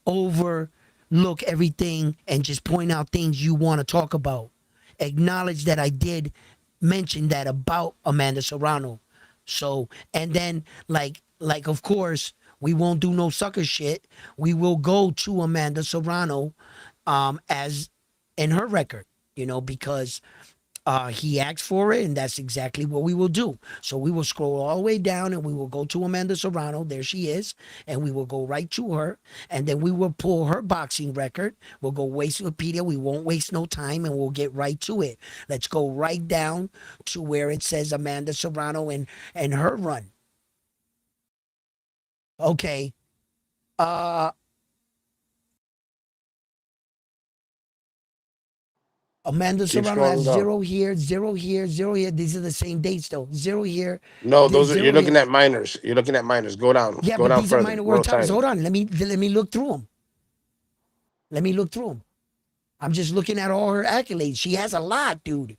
overlook everything and just point out things you want to talk about. Acknowledge that I did mention that about Amanda Serrano. So, and then like of course, we won't do no sucker shit. We will go to Amanda Serrano as in her record, because he asked for it, and that's exactly what we will do. So we will scroll all the way down, and we will go to Amanda Serrano. There she is, and we will go right to her, and then we will pull her boxing record. We'll go waste Wikipedia. We won't waste no time, and we'll get right to it. Let's go right down to where it says Amanda Serrano and her run. Okay. Amanda Serrano has 0 here, 0 here, 0 here. These are the same dates though. 0 here. No, those are you're looking at minors. You're looking at minors. Go down. Yeah, go but down these further. are minor world titles. Hold on. Let me look through them. Let me look through them. I'm just looking at all her accolades. She has a lot, dude.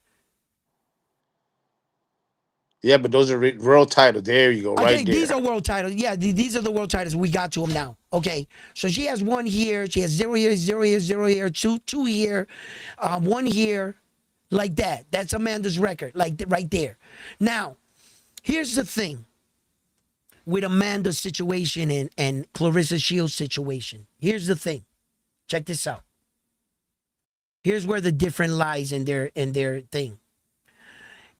Yeah, but those are world titles. There you go. Okay, right there. These are world titles. Yeah, these are the world titles. We got to them now. Okay, so she has 1 here. She has 0 here, 0 here, 0 here, 2 here, 1 here, like that. That's Amanda's record, like right there. Now, here's the thing with Amanda's situation and Clarissa Shields' situation. Here's the thing. Check this out. Here's where the difference lies in their thing.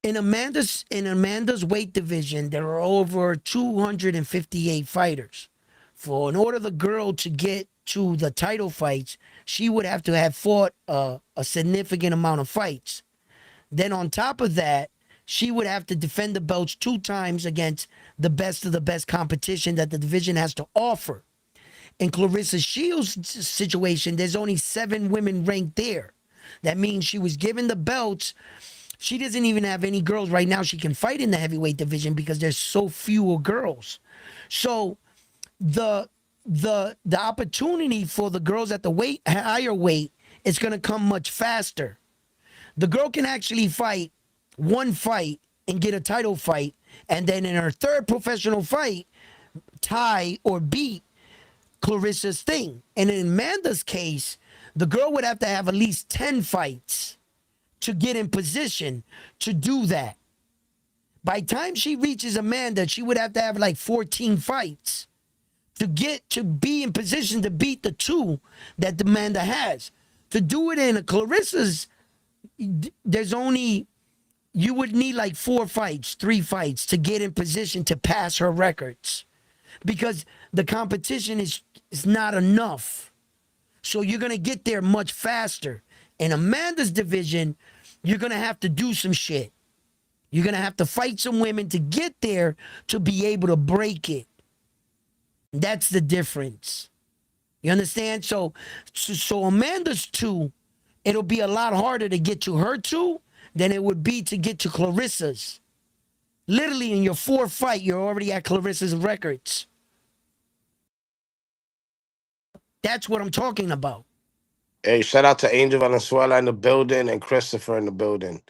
In Amanda's weight division, there are over 258 fighters. In order the girl to get to the title fights, she would have to have fought a significant amount of fights. Then on top of that, she would have to defend the belts 2 times against the best of the best competition that the division has to offer. In Clarissa Shields' situation, there's only 7 women ranked there. That means she was given the belts. She doesn't even have any girls right now she can fight in the heavyweight division because there's so few girls. So the opportunity for the girls at the higher weight is going to come much faster. The girl can actually fight 1 fight and get a title fight, and then in her 3rd professional fight, tie or beat Clarissa's thing. And in Amanda's case, the girl would have to have at least 10 fights to get in position to do that. By the time she reaches Amanda, she would have to have like 14 fights to get to be in position to beat the two that Amanda has. To do it in a Clarissa's, there's only, you would need like 4 fights, 3 fights to get in position to pass her records because the competition is not enough. So you're going to get there much faster. In Amanda's division, you're going to have to do some shit. You're going to have to fight some women to get there to be able to break it. That's the difference. You understand? So Amanda's two, it'll be a lot harder to get to her two than it would be to get to Clarissa's. Literally in your fourth fight, you're already at Clarissa's records. That's what I'm talking about. Hey, shout out to Angel Valenzuela in the building and Christopher in the building.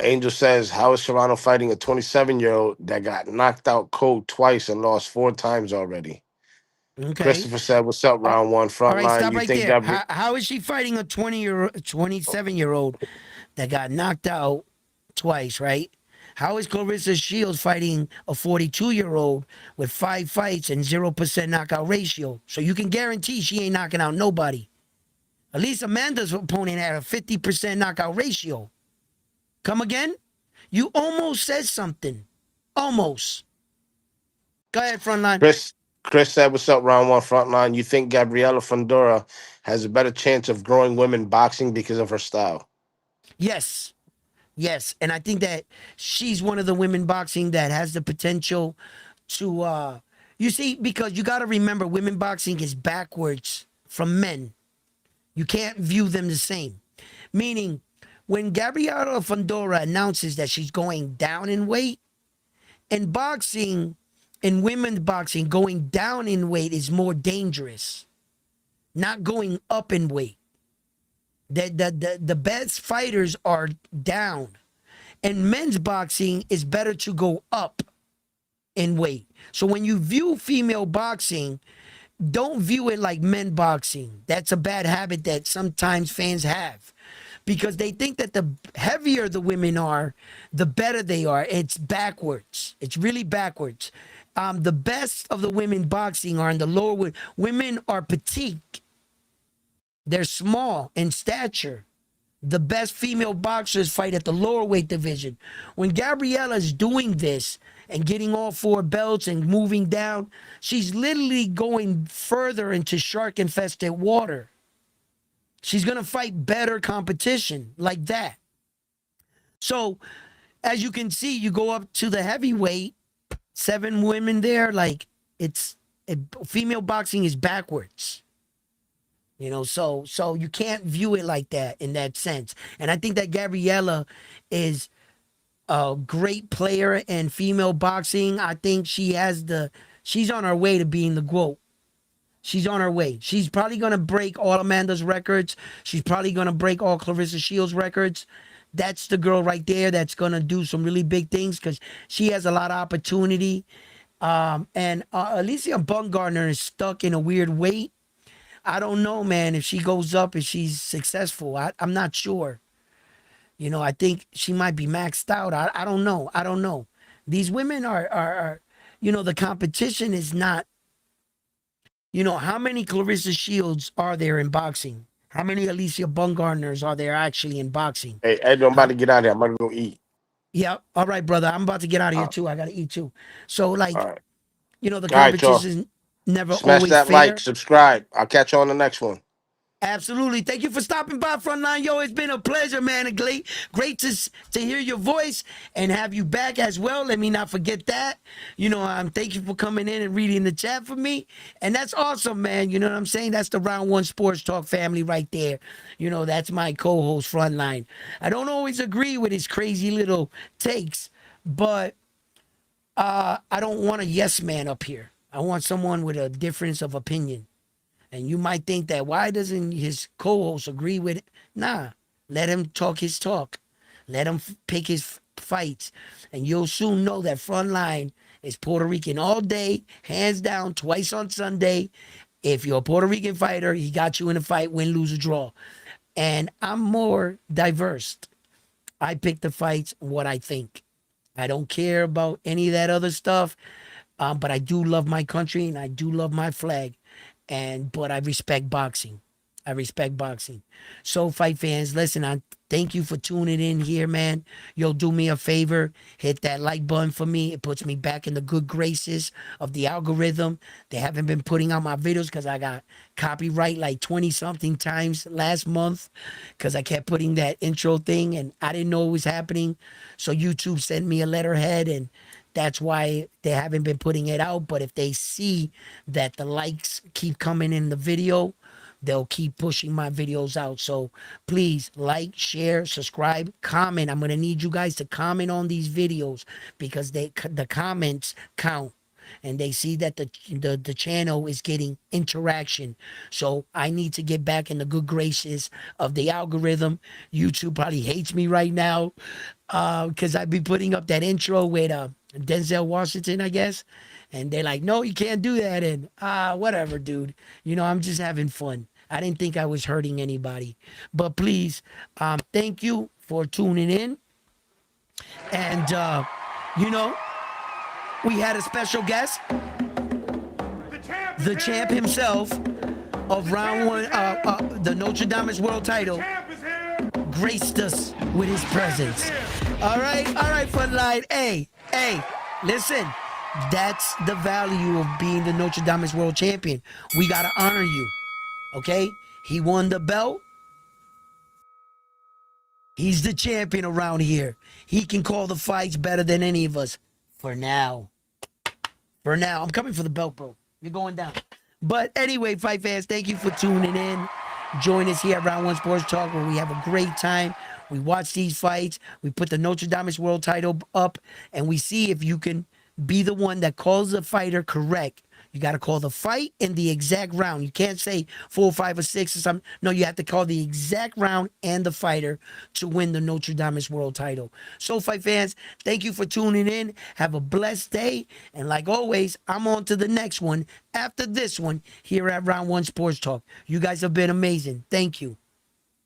Angel says, how is Serrano fighting a 27-year-old that got knocked out cold twice and lost 4 times already? Okay. Christopher said, what's up, Uh, round one, all front right, line? stop You right think there. Gabriel... How is she fighting a 27-year-old that got knocked out twice, right? How is Clarissa Shields fighting a 42-year-old with 5 fights and 0% knockout ratio? So you can guarantee she ain't knocking out nobody. At least Amanda's opponent had a 50% knockout ratio. Come again? You almost said something. Almost. Go ahead, frontline. Chris said, what's up, round one, front line? You think Gabriela Fundora has a better chance of growing women boxing because of her style? Yes. Yes. And I think that she's one of the women boxing that has the potential to you see, because you gotta remember women boxing is backwards from men. You can't view them the same. Meaning, when Gabriela Fundora announces that she's going down in weight, in boxing, in women's boxing, going down in weight is more dangerous, not going up in weight. The best fighters are down. And men's boxing is better to go up in weight. So when you view female boxing, don't view it like men boxing. That's a bad habit that sometimes fans have because they think that the heavier the women are, the better they are. It's backwards. It's really backwards. The best of the women boxing are in the lower weight. Women are petite. They're small in stature. The best female boxers fight at the lower weight division. When Gabriella's doing this and getting all 4 belts and moving down, she's literally going further into shark infested water. She's going to fight better competition like that. So, as you can see, you go up to the heavyweight, 7 women there, like female boxing is backwards. You know, so you can't view it like that in that sense. And I think that Gabriella is a great player in female boxing. I think she's on her way to being the GOAT. She's on her way. She's probably gonna break all Amanda's records. She's probably gonna break all Clarissa Shields' records. That's the girl right there that's gonna do some really big things because she has a lot of opportunity. And Alicia Bumgarner is stuck in a weird weight. I don't know, man, if she goes up, if she's successful. I'm not sure. You know, I think she might be maxed out. I don't know. I don't know. These women are, you know, the competition is not, you know, how many Clarissa Shields are there in boxing? How many Alicia Bumgarners are there actually in boxing? Hey, Ed, I'm about How, to get out of here. I'm going to go eat. yeah. All right, brother. I'm about to get out of here Uh, too. I got to eat too. So, all like, right. you know, the All right, y'all. competition is never Smash always that like, fair. subscribe. I'll catch you on the next one. Absolutely. Thank you for stopping by, Frontline. Yo, it's been a pleasure, man. And great to hear your voice and have you back as well. Let me not forget that. You know, thank you for coming in and reading the chat for me. And that's awesome, man. You know what I'm saying? That's the Round One Sports Talk family right there. You know, that's my co-host, Frontline. I don't always agree with his crazy little takes, but I don't want a yes man up here. I want someone with a difference of opinion. And you might think that why doesn't his co-host agree with it? Nah, let him talk his talk. Let him pick his fights. And you'll soon know that Frontline It's Puerto Rican all day, hands down, twice on Sunday. If you're a Puerto Rican fighter, he got you in a fight, win, lose, or draw. And I'm more diverse. I pick the fights what I think. I don't care about any of that other stuff. But I do love my country and I do love my flag. But I respect boxing. I respect boxing. So fight fans, listen, I thank you for tuning in here, man. Yo, do me a favor, hit that like button for me. It puts me back in the good graces of the algorithm. They haven't been putting out my videos because I got copyright like 20 something times last month because I kept putting that intro thing and I didn't know it was happening. So YouTube sent me a letterhead and that's why they haven't been putting it out. But if they see that the likes keep coming in the video, they'll keep pushing my videos out. So please like, share, subscribe, comment. I'm gonna need you guys to comment on these videos because the comments count. And they see that the channel is getting interaction. So I need to get back in the good graces of the algorithm. YouTube probably hates me right now because I be putting up that intro with Denzel Washington, I guess. And they're like, no, you can't do that. And whatever, dude. You know, I'm just having fun. I didn't think I was hurting anybody. But please, thank you for tuning in. And, you know, we had a special guest, the champ himself of round one, the Notre Dame's world title, graced us with his presence. All right, Floodlight. Hey, listen, that's the value of being the Notre Dame's world champion. We got to honor you, okay? He won the belt. He's the champion around here. He can call the fights better than any of us for now. For now, I'm coming for the belt, bro. You're going down. But anyway, fight fans, thank you for tuning in. Join us here at Round One Sports Talk where we have a great time. We watch these fights. We put the Notre Dame's world title up, and we see if you can be the one that calls the fighter correct. You got to call the fight in the exact round. You can't say 4, 5, or 6 or something. No, you have to call the exact round and the fighter to win the Notre Dame's world title. So, fight fans, thank you for tuning in. Have a blessed day. And like always, I'm on to the next one after this one here at Round One Sports Talk. You guys have been amazing. Thank you.